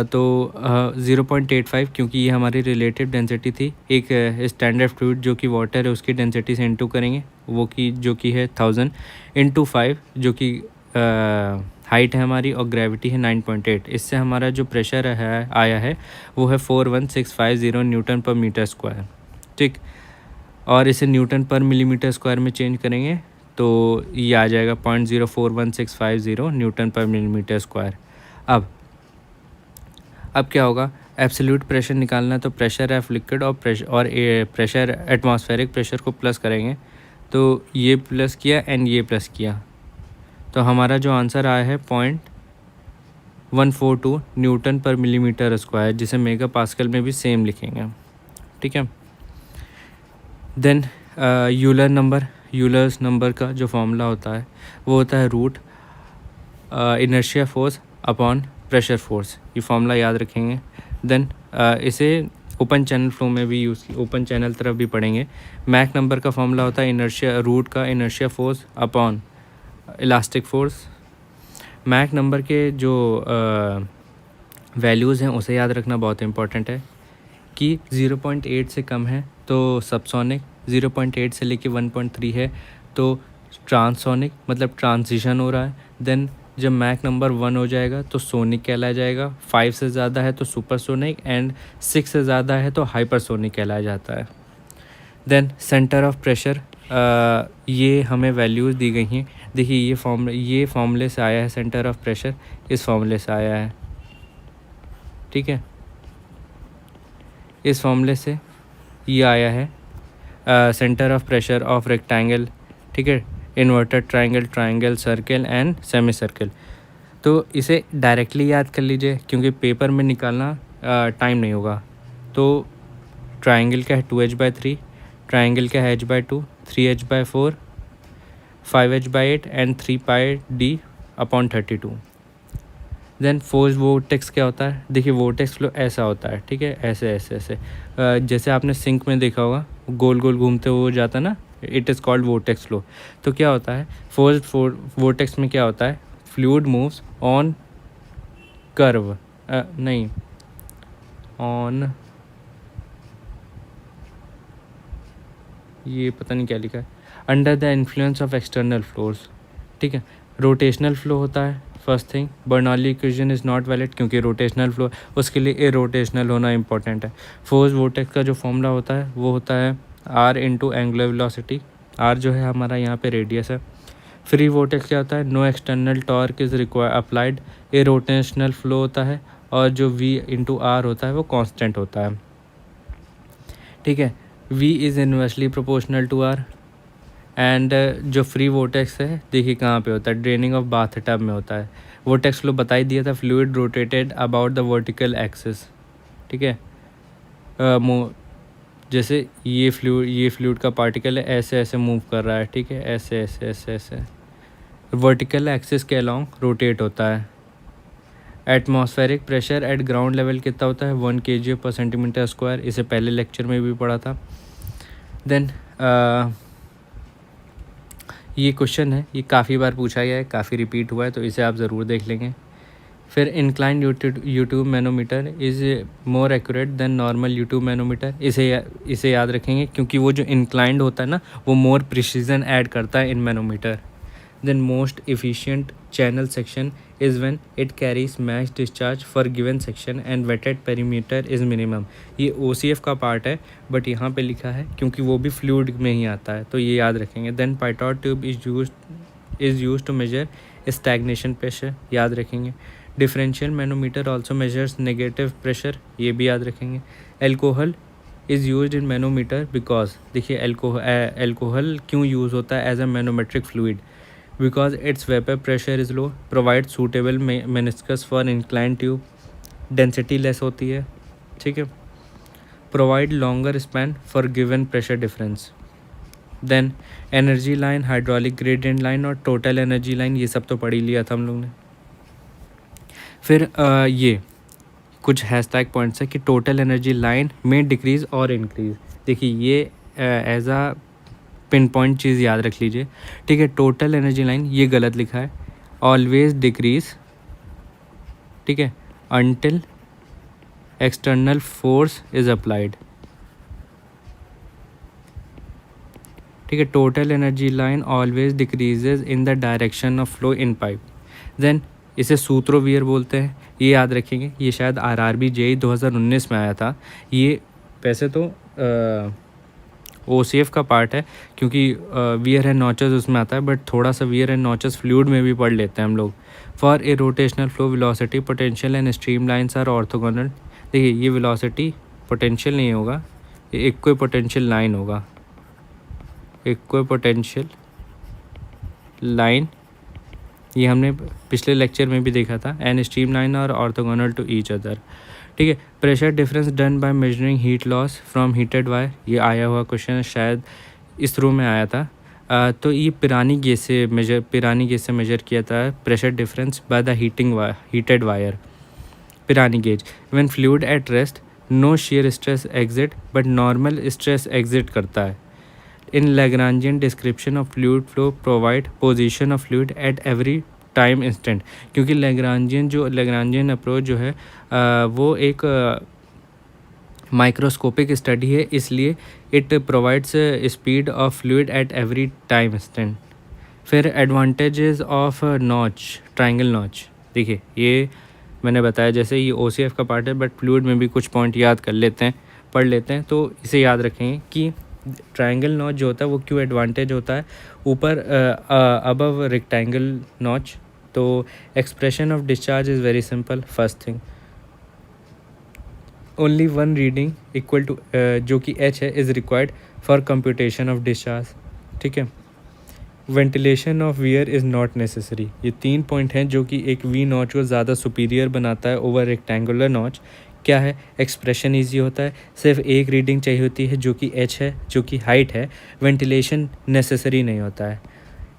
तो 0.85 क्योंकि ये हमारी रिलेटिव डेंसिटी थी। एक स्टैंडर्ड फ्लूइड जो कि वाटर है उसकी डेंसिटी से इनटू करेंगे, वो की जो कि है 1000 इंटू 5 जो कि हाइट है हमारी और ग्रेविटी है 9.8। इससे हमारा जो प्रेशर है आया है वो है 41650 न्यूटन पर मीटर स्क्वायर। ठीक, और इसे न्यूटन पर मिलीमीटर स्क्वायर में चेंज करेंगे तो ये आ जाएगा 0.041650 न्यूटन पर मिलीमीटर स्क्वायर। अब क्या होगा, एब्सोल्यूट प्रेशर निकालना है तो प्रेशर ऑफ लिक्विड और प्रेशर एटमॉस्फेरिक प्रेशर को प्लस करेंगे, तो ये प्लस किया एंड ये प्लस किया, तो हमारा जो आंसर आया है 0.142 न्यूटन पर मिलीमीटर स्क्वायर, जिसे मेगा पास्कल में भी सेम लिखेंगे। ठीक है, देन यूलर्स नंबर का जो फॉर्मूला होता है वो होता है root inertia force upon pressure force. ये फॉर्मूला याद रखेंगे। देन इसे ओपन चैनल फ्लो में भी ओपन चैनल तरफ भी पढ़ेंगे। मैक नंबर का फॉर्मूला होता है इनर्शिया रूट का inertia force upon elastic force. Mach number के जो वैल्यूज़ हैं उसे याद रखना बहुत इंपॉर्टेंट है कि 0.8 से कम है तो सबसोनिक, 0.8 से लेके 1.3 है तो ट्रांससोनिक, मतलब ट्रांजिशन हो रहा है। देन जब मैक नंबर 1 हो जाएगा तो सोनिक कहलाया जाएगा, 5 से ज़्यादा है तो सुपरसोनिक एंड 6 से ज़्यादा है तो हाइपरसोनिक कहलाया जाता है। देन सेंटर ऑफ प्रेशर, ये हमें वैल्यूज़ दी गई हैं। देखिए ये फॉर्मूले से आया है, सेंटर ऑफ प्रेशर इस फॉर्मूले से आया है। ठीक है, इस फॉर्मूले से ये आया है centre of pressure of rectangle. ठीक है, inverted triangle, triangle, circle and semi circle. तो इसे डायरेक्टली याद कर लीजिए क्योंकि पेपर में निकालना टाइम नहीं होगा। तो ट्रायंगल का है 2h/3, ट्रायंगल का है h/2, 3h/4, 5h/8 and 3πd/32। Then force vortex क्या होता है, देखिए वोर्टेक्स फ्लो ऐसा होता है। ठीक है, ऐसे ऐसे ऐसे जैसे आपने सिंक में देखा होगा गोल गोल घूमते हुए जाता ना, it is called vortex flow. तो क्या होता है फोर्स वोर्टेक्स में क्या होता है, फ्लूइड मूव्स ऑन कर्व नहीं ऑन, ये पता नहीं क्या लिखा है, under the influence of external floors. ठीक है, रोटेशनल फ्लो होता है first thing. Bernoulli equation is not valid क्योंकि रोटेशनल फ्लो, उसके लिए इरोटेशनल होना इंपॉर्टेंट है। फोर्स वोर्टेक्स का जो फॉर्मूला होता है वो होता है r into angular velocity. r जो है हमारा यहाँ पे रेडियस है। फ्री वोर्टेक्स क्या होता है, no external torque is require applied. Irrotational flow होता है और जो v इंटू r होता है वो कांस्टेंट होता है। ठीक है, v is inversely proportional to r। And जो फ्री वोर्टेक्स है देखिए कहाँ पे होता है, ड्रेनिंग ऑफ बाथटब में होता है। वोर्टेक्स फ्लो बता ही दिया था, fluid rotated about the vertical axis. ठीक है, जैसे ये फ्लूइड का पार्टिकल है ऐसे ऐसे मूव कर रहा है। ठीक है, ऐसे ऐसे ऐसे ऐसे वर्टिकल एक्सिस के अलॉन्ग रोटेट होता है। Atmospheric pressure at ground level कितना होता है, 1 kg/cm²। इसे पहले लेक्चर में भी पढ़ा था। देन ये क्वेश्चन है, ये काफ़ी बार पूछा गया है, काफ़ी रिपीट हुआ है, तो इसे आप ज़रूर देख लेंगे। फिर incline U tube manometer is more accurate then normal U tube manometer. इसे याद रखेंगे क्योंकि वो जो इंक्लाइंड होता है ना वो मोर प्रिसीजन ऐड करता है इन manometer. then most efficient channel section is when it carries max discharge for given section and wetted perimeter is minimum. ये OCF का पार्ट है बट यहाँ पे लिखा है क्योंकि वो भी फ्लूइड में ही आता है, तो ये याद रखेंगे. then Pitot tube is used to measure stagnation pressure, याद रखेंगे. Differential manometer also measures negative pressure, ये भी याद रखेंगे. Alcohol is use in manometer because, देखिए एल्कोहल क्यों यूज़ होता है as a manometric fluid, because its vapour pressure is low, provide suitable meniscus for incline tube, density less होती है, ठीक है, provide longer span for given pressure difference. Then energy line, hydraulic gradient line और total energy line, ये सब तो पढ़ ही लिया था हम लोग ने. फिर ये कुछ हैशटैग पॉइंट्स है कि टोटल एनर्जी लाइन में डिक्रीज़ और इंक्रीज़. देखिए ये एज अ पिन पॉइंट चीज़ याद रख लीजिए, ठीक है. टोटल एनर्जी लाइन ये गलत लिखा है, ऑलवेज डिक्रीज़, ठीक है, until external force is applied, ठीक है. Total energy line always decreases in the direction of flow in pipe. Then इसे सूत्रोवियर बोलते हैं, ये याद रखेंगे. ये शायद RRB JEE 2019 में आया था. ये वैसे तो OCF का पार्ट है क्योंकि वियर एंड नॉचेस उसमें आता है, बट थोड़ा सा वियर एंड नॉचेस फ्लूइड में भी पढ़ लेते हैं हम लोग. For a rotational flow velocity potential and stream lines are orthogonal. देखिए ये वेलोसिटी पोटेंशियल नहीं होगा, ये इक्वि पोटेंशियल लाइन होगा, इक्वि पोटेंशियल लाइन, ये हमने पिछले लेक्चर में भी देखा था. एंड स्ट्रीम लाइन और ऑर्थोगोनल टू ईच अदर, ठीक है. Pressure difference done by measuring heat loss from heated wire, ये आया हुआ क्वेश्चन है, शायद इसरो में आया था. तो ये पिरानी गैस से मेजर किया था pressure difference by the heated wire, Pirani gauge. When fluid at rest no shear stress exit but normal stress exit करता है. In Lagrangian description of fluid flow provide position of fluid at every time instant, क्योंकि Lagrangian approach जो है वो एक microscopic study है, इसलिए it provides speed of fluid at every time instant. फिर advantages of notch, triangle notch, देखिए ये मैंने बताया जैसे ये OCF का पार्ट है बट फ्लूइड में भी कुछ पॉइंट याद कर लेते हैं, पढ़ लेते हैं, तो इसे याद रखेंगे कि ट्रायंगल नॉच जो होता है वो क्यों एडवांटेज होता है ऊपर अबव रेक्टेंगल नॉच. तो expression of discharge is very simple. First thing, only one reading equal to जो कि H है is required for computation of discharge, ठीक है. Ventilation of weir is not necessary. ये 3 पॉइंट हैं जो कि एक वी नॉच को ज़्यादा सुपीरियर बनाता है ओवर रेक्टेंगुलर नॉच. क्या है, एक्सप्रेशन इजी होता है, सिर्फ एक रीडिंग चाहिए होती है जो कि H है, जो कि हाइट है. वेंटिलेशन नेसेसरी नहीं होता है.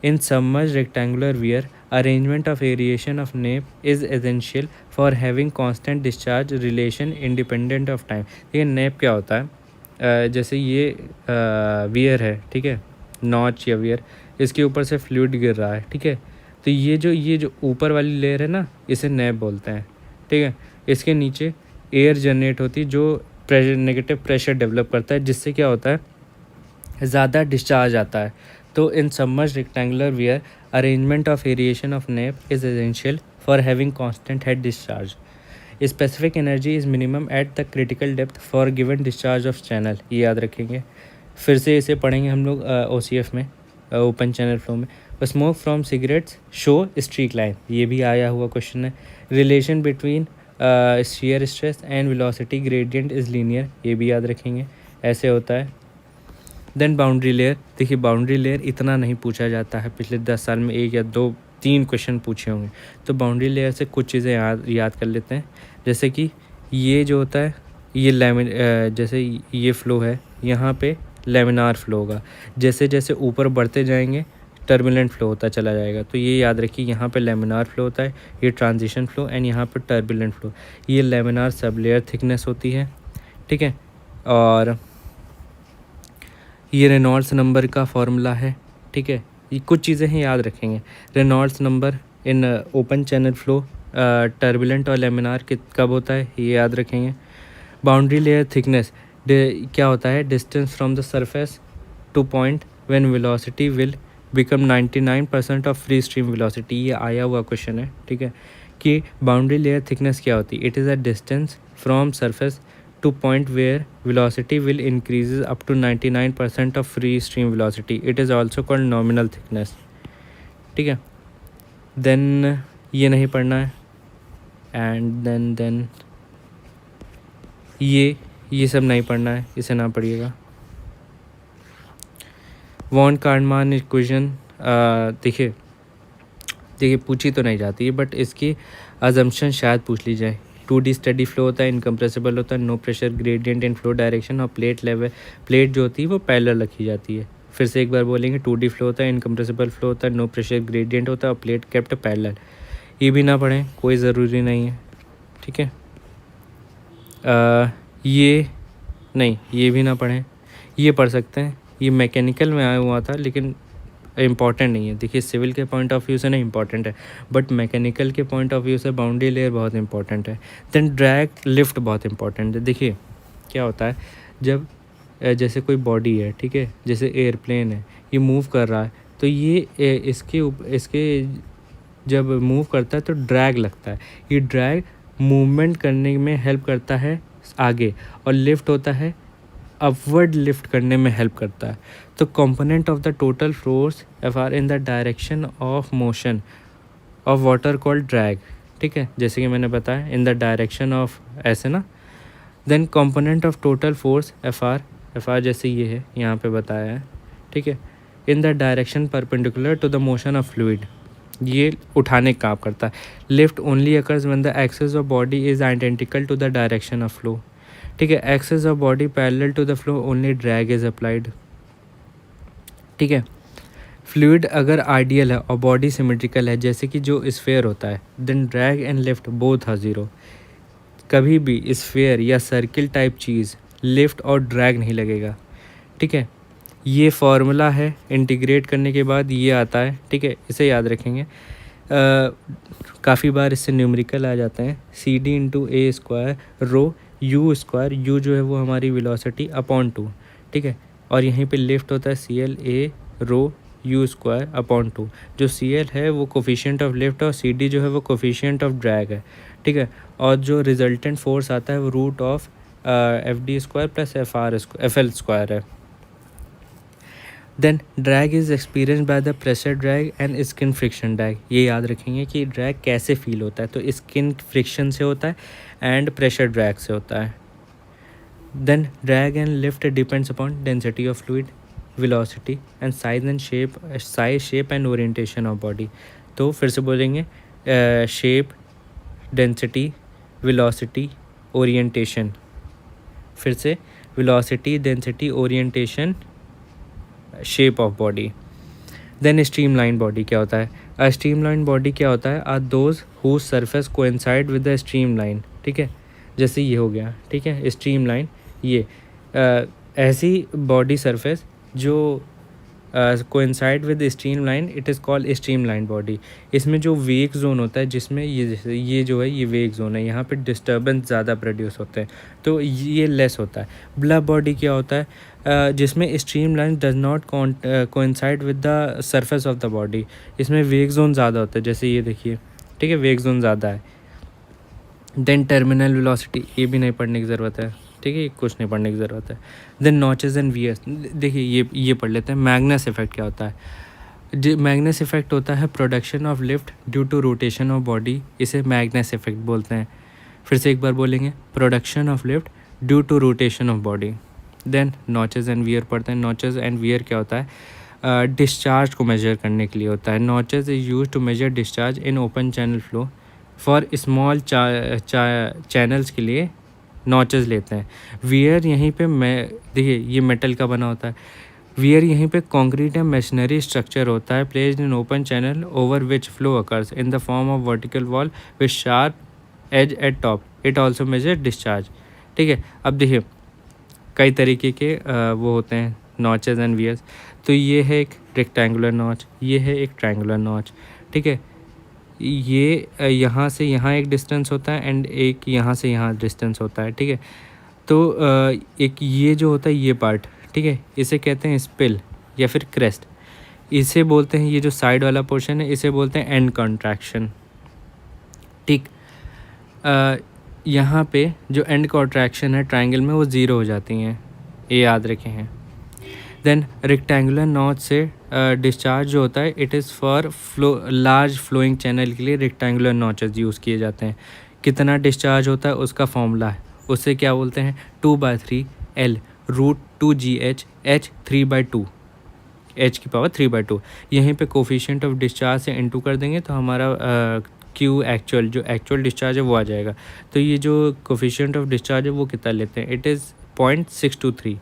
In submerged rectangular weir arrangement of aeration of nappe is essential for having constant discharge relation independent of time. ये नेप क्या होता है, जैसे ये वियर है, ठीक है, नॉच या वियर, इसके ऊपर से फ्लूइड गिर रहा है, ठीक है. तो ये जो ऊपर वाली लेयर है ना, इसे नेप बोलते हैं, ठीक है. इसके नीचे एयर जनरेट होती है जो नेगेटिव प्रेशर डेवलप करता है, जिससे क्या होता है, ज़्यादा डिस्चार्ज आता है. तो in submerged rectangular weir arrangement of aeration of nappe is essential for having constant head discharge. Specific energy is minimum at the critical depth for given discharge of channel, ये याद रखेंगे. फिर से इसे पढ़ेंगे हम लोग OCF में, ओपन चैनल फ्लो में. Smoke from cigarettes show streak line, ये भी आया हुआ क्वेश्चन है. Relation between shear stress and velocity gradient is linear, ये भी याद रखेंगे, ऐसे होता है. देन बाउंड्री लेयर, देखिए बाउंड्री लेयर इतना नहीं पूछा जाता है, पिछले 10 साल में 1 या 2-3 क्वेश्चन पूछे होंगे. तो बाउंड्री लेयर से कुछ चीज़ें याद कर लेते हैं, जैसे कि ये जो होता है ये जैसे ये फ्लो है, यहाँ पे लेमिनार फ्लो होगा, जैसे जैसे ऊपर बढ़ते जाएंगे टर्बुलेंट फ्लो होता चला जाएगा. तो ये याद रखिए, यहाँ पे लेमिनार फ्लो होता है, ये ट्रांजिशन फ्लो, एंड यहाँ पे टर्बुलेंट फ्लो. ये लेमिनार सब लेयर थिकनेस होती है, ठीक है. और ये रेनॉल्ड्स नंबर का फॉर्मूला है, ठीक है. ये कुछ चीज़ें हैं याद रखेंगे. Reynolds number in open channel flow turbulent और लेमिनार कब होता है, ये याद रखेंगे. बाउंड्री लेयर थिकनेस क्या होता है, distance from the surface to point when velocity will become 99% of free stream velocity, ये आया हुआ क्वेश्चन है, ठीक है, कि बाउंड्री लेयर थिकनेस क्या होती है, it is a distance from surface to point where velocity will increases up to 99% of free stream velocity, it is also called nominal thickness, ठीक है। देन ये नहीं पढ़ना है, एंड देन ये सब नहीं पढ़ना है, इसे ना पढ़िएगा। वॉन कार्डमान इक्वेशन देखिए पूछी तो नहीं जाती है, बट इसकी अजम्पशन शायद पूछ ली जाए। 2D स्टडी फ्लो होता है, इनकम्प्रेसिबल होता है, नो प्रेशर ग्रेडियंट इन फ्लो डायरेक्शन, और प्लेट जो होती है वो पैरेलल रखी जाती है। फिर से एक बार बोलेंगे, 2D फ्लो होता है, इनकम्प्रेसिबल फ्लो होता है, नो प्रेशर ग्रेडियंट होता है, और प्लेट केप्ट पैरेलल। ये भी ना पढ़ें, कोई ज़रूरी नहीं है, ठीक है। ये भी ना पढ़ें, ये पढ़ सकते हैं, ये मैकेनिकल में आया हुआ था लेकिन इम्पॉर्टेंट नहीं है। देखिए सिविल के पॉइंट ऑफ व्यू से नहीं इम्पॉर्टेंट है, बट मैकेनिकल के पॉइंट ऑफ व्यू से बाउंड्री लेयर बहुत इंपॉर्टेंट है। देन ड्रैग लिफ्ट बहुत इंपॉर्टेंट है। देखिए क्या होता है, जब जैसे कोई बॉडी है, ठीक है, जैसे एयरप्लेन है, ये मूव कर रहा है, तो ये इसके जब मूव करता है तो ड्रैग लगता है। ये ड्रैग मूवमेंट करने में हेल्प करता है आगे, और लिफ्ट होता है अपवर्ड लिफ्ट करने में हेल्प करता है। तो component of the total force F R in the direction of motion of water called drag, ठीक है, जैसे कि मैंने बताया इन द डायरेक्शन ऑफ, ऐसे ना। Then component of total force F R जैसे ये है, यहाँ पे बताया है, ठीक है, in the direction perpendicular to the motion of fluid, ये उठाने का काम करता है। Lift only occurs when the axis of body is identical to the direction of flow, ठीक है। Axis of body parallel to the flow, only drag is applied, ठीक है। फ्लूइड अगर आइडियल है और बॉडी सिमेट्रिकल है, जैसे कि जो स्फेयर होता है, then drag and lift both are zero. कभी भी स्फेयर या सर्किल टाइप चीज़ लिफ्ट और ड्रैग नहीं लगेगा, ठीक है। ये फार्मूला है, इंटीग्रेट करने के बाद ये आता है, ठीक है, इसे याद रखेंगे। काफ़ी बार इससे न्यूमेरिकल आ जाते हैं, CD into a square rho u square, u जो है वो हमारी वेलोसिटी अपॉन 2, ठीक है, और यहीं पे लिफ्ट होता है CL a rho u square upon 2। जो CL है वो कोफिशिएंट ऑफ लिफ्ट, और CD जो है वो कोफिशिएंट ऑफ ड्रैग है, ठीक है। और जो रिजल्टेंट फोर्स आता है वो root of FD square plus FL square है। Then drag is experience by the pressure drag and skin friction drag. ये याद रखेंगे कि ड्रैग कैसे फील होता है, तो स्किन फ्रिक्शन से होता है एंड प्रेशर ड्रैग से होता है। Then drag and lift depends upon density of fluid, velocity and size shape and orientation of body. तो फिर से बोलेंगे, शेप, डेंसिटी, वेलोसिटी, ओरिएंटेशन। फिर से velocity, density, orientation, shape of body. Then streamline body क्या होता है? स्ट्रीमलाइन बॉडी क्या होता है? Are those whose surface coincide with the streamline, ठीक है, जैसे ये हो गया, ठीक है, स्ट्रीमलाइन, ये ऐसी बॉडी सरफेस जो coincide with streamline, it is called streamline body. इसमें जो वेग जोन होता है, जिसमें ये जो है ये वेग जोन है, यहाँ पे डिस्टर्बेंस ज़्यादा प्रोड्यूस होते हैं, तो ये लेस होता है। ब्लब बॉडी क्या होता है? जिसमें streamline does not coincide with the surface of the body, इसमें वेग जोन ज़्यादा होता है, जैसे ये देखिए, ठीक है, वेग जोन ज़्यादा है। देन टर्मिनल वेलोसिटी, ये भी नहीं पढ़ने की ज़रूरत है, ठीक है, कुछ नहीं पढ़ने की ज़रूरत है। देन नॉचेस एंड वियर्स, देखिए ये पढ़ लेते हैं। मैग्नस इफेक्ट क्या होता है? मैग्नस इफेक्ट होता है production of lift due to rotation of body, इसे मैग्नस इफेक्ट बोलते हैं। फिर से एक बार बोलेंगे, production of lift due to rotation of body. Then notches and weir पढ़ते हैं। नॉचेस एंड वियर क्या होता है? डिस्चार्ज को मेजर करने के लिए होता है। Notches is use to measure discharge in open channel flow. For small channels के लिए नॉचेस लेते हैं। वियर यहीं पे देखिए ये मेटल का बना होता है। वियर यहीं पे कंक्रीट या मशीनरी स्ट्रक्चर होता है, placed in open channel over which flow occurs in the form of vertical wall with sharp edge at top. It also measure discharge, ठीक है। अब देखिए कई तरीके के वो होते हैं नॉचेस एंड वियर्स। तो ये है एक रेक्टेंगुलर नॉच, ये है एक ट्रायंगुलर नॉच, ठीक है। ये यहाँ से यहाँ एक डिस्टेंस होता है एंड एक यहाँ से यहाँ डिस्टेंस होता है, ठीक है। तो एक ये जो होता है ये पार्ट, ठीक है, इसे कहते हैं स्पिल या फिर क्रेस्ट। इसे बोलते हैं, ये जो साइड वाला पोर्शन है इसे बोलते हैं एंड कॉन्ट्रैक्शन। ठीक, यहाँ पे जो एंड कॉन्ट्रैक्शन है ट्रायंगल में वो ज़ीरो हो जाती हैं, ये याद रखे हैं। देन रेक्टेंगुलर नॉच से डिस्चार्ज जो होता है it is for large flowing channel के लिए रेक्टेंगुलर नॉचेस यूज़ किए जाते हैं। कितना डिस्चार्ज होता है उसका फॉर्मूला है, उससे क्या बोलते हैं 2/3 L √2GH H 3/2 H की पावर 3/2। यहीं पे कोफिशिएंट ऑफ डिस्चार्ज से इनटू कर देंगे तो हमारा Q एक्चुअल जो एक्चुअल डिस्चार्ज है वो आ जाएगा। तो ये जो कोफिशिएंट ऑफ डिस्चार्ज है वो कितना लेते हैं, इट इज़ 0.623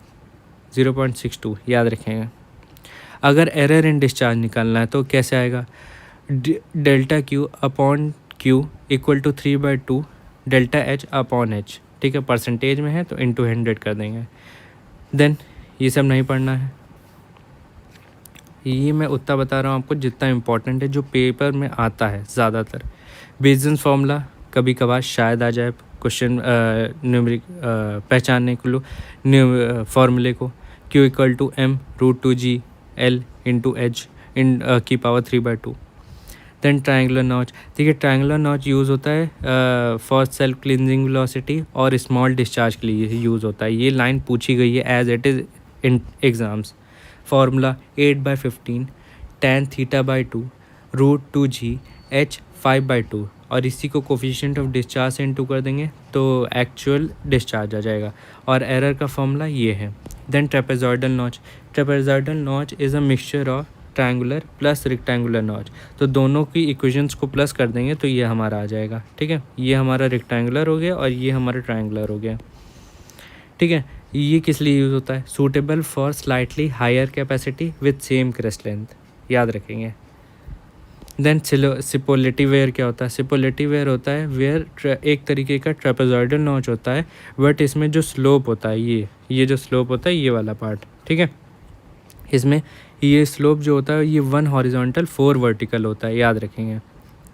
0.62 याद रखेंगे। अगर एरर इन डिस्चार्ज निकालना है तो कैसे आएगा, delta Q upon Q equal to 3/2 delta H upon H। ठीक है, परसेंटेज में है तो इंटू 100 कर देंगे। देन ये सब नहीं पढ़ना है, ये मैं उतना बता रहा हूँ आपको जितना इम्पोर्टेंट है जो पेपर में आता है ज़्यादातर। बेजन्स फार्मूला कभी कभार शायद आ जाए क्वेश्चन न्यूमेरिक पहचानने के लिए फार्मूले को, Q equal to M √2G L into H इन की पावर 3/2। देन ट्रायंगुलर नॉच, देखिए ट्रायंगुलर नॉच यूज़ होता है फॉर सेल्फ क्लिनजिंग वेलोसिटी और स्मॉल डिस्चार्ज के लिए यूज़ होता है। ये लाइन पूछी गई है as it is in exams. Formula 8/15 tan θ/2 √2G H 5/2 और इसी को कोफिशिएंट ऑफ डिस्चार्ज से इंटू कर देंगे तो एक्चुअल डिस्चार्ज आ जाएगा। और एरर का फॉर्मूला ये है। Then trapezoidal notch, trapezoidal notch is a mixture of triangular plus rectangular notch, तो दोनों की इक्वेशंस को प्लस कर देंगे तो ये हमारा आ जाएगा। ठीक है, ये हमारा रेक्टेंगुलर हो गया और ये हमारा ट्रायंगुलर हो गया। ठीक है, ये किस लिए यूज़ होता है, suitable for slightly higher capacity with same crest length, याद रखेंगे। देन सिपोलेटिव वेयर क्या होता है, सिपोलेटिव वेयर होता है वेयर एक तरीके का ट्रेपेजॉइडल नॉच होता है बट इसमें जो स्लोप होता है ये जो स्लोप होता है ये वाला पार्ट, ठीक है, इसमें ये स्लोप जो होता है ये 1 हॉरिजॉन्टल 4 वर्टिकल होता है, याद रखेंगे।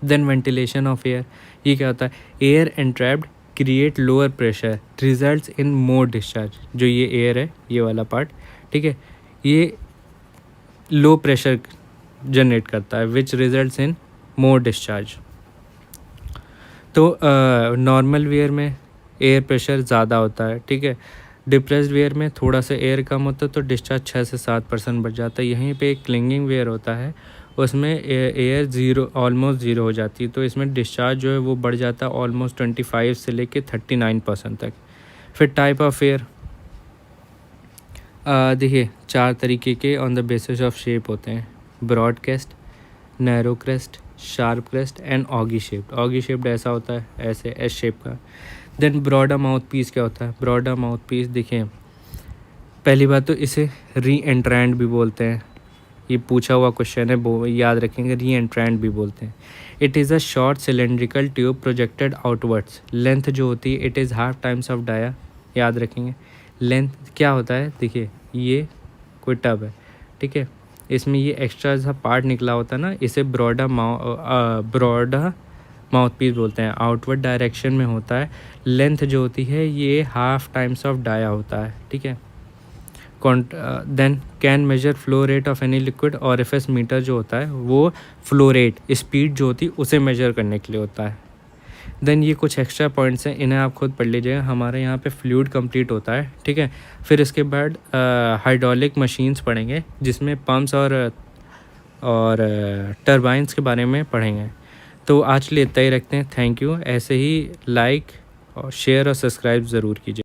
देन वेंटिलेशन ऑफ एयर, ये क्या होता है, air entrapped create lower pressure results in more discharge, जो ये एयर है ये वाला पार्ट, ठीक है, ये लो प्रेशर जनरेट करता है विच रिजल्ट्स इन मोर डिस्चार्ज। तो नॉर्मल वेयर में एयर प्रेशर ज़्यादा होता है, ठीक है, डिप्रेस्ड वेयर में थोड़ा सा एयर कम होता है तो डिस्चार्ज 6 से 7% बढ़ जाता है। यहीं पे एक क्लिंगिंग वेयर होता है उसमें एयर ऑलमोस्ट ज़ीरो हो जाती है तो इसमें डिस्चार्ज जो है वो बढ़ जाता है ऑलमोस्ट 25 से लेके 39% तक। फिर टाइप ऑफ एयर देखिए 4 तरीके के on the basis of shape होते हैं, broad crest, narrow crest, sharp crest and ogee shaped. Ogee shaped ऐसा होता है ऐसे एस शेप का। देन ब्रॉडर माउथ पीस क्या होता है, ब्रॉडर माउथ पीस देखिए पहली बात तो इसे री एंट्रेंड भी बोलते हैं, ये पूछा हुआ क्वेश्चन है वो याद रखेंगे, री एंट्रेंड भी बोलते हैं। It is a short cylindrical tube projected outwards, length जो होती है it is half times of dia, याद रखेंगे। लेंथ क्या होता है, देखिए ये कोई टब है, ठीक है, इसमें ये एक्स्ट्रा सा पार्ट निकला होता है ना, इसे ब्रॉडर माउथ पीस बोलते हैं, आउटवर्ड डायरेक्शन में होता है। लेंथ जो होती है ये हाफ टाइम्स ऑफ डाया होता है, ठीक है। Then can measure flow rate of any liquid, और एफ मीटर जो होता है वो फ्लो रेट स्पीड जो होती है उसे मेजर करने के लिए होता है। देन ये कुछ एक्स्ट्रा पॉइंट्स हैं, इन्हें आप खुद पढ़ लीजिएगा। हमारे यहाँ पे फ्लूइड कंप्लीट होता है, ठीक है, फिर इसके बाद हाइड्रोलिक मशीन्स पढ़ेंगे जिसमें पम्प्स और टरबाइंस के बारे में पढ़ेंगे। तो आज के लिए इतना ही रखते हैं, थैंक यू। ऐसे ही लाइक और शेयर और सब्सक्राइब ज़रूर कीजिए।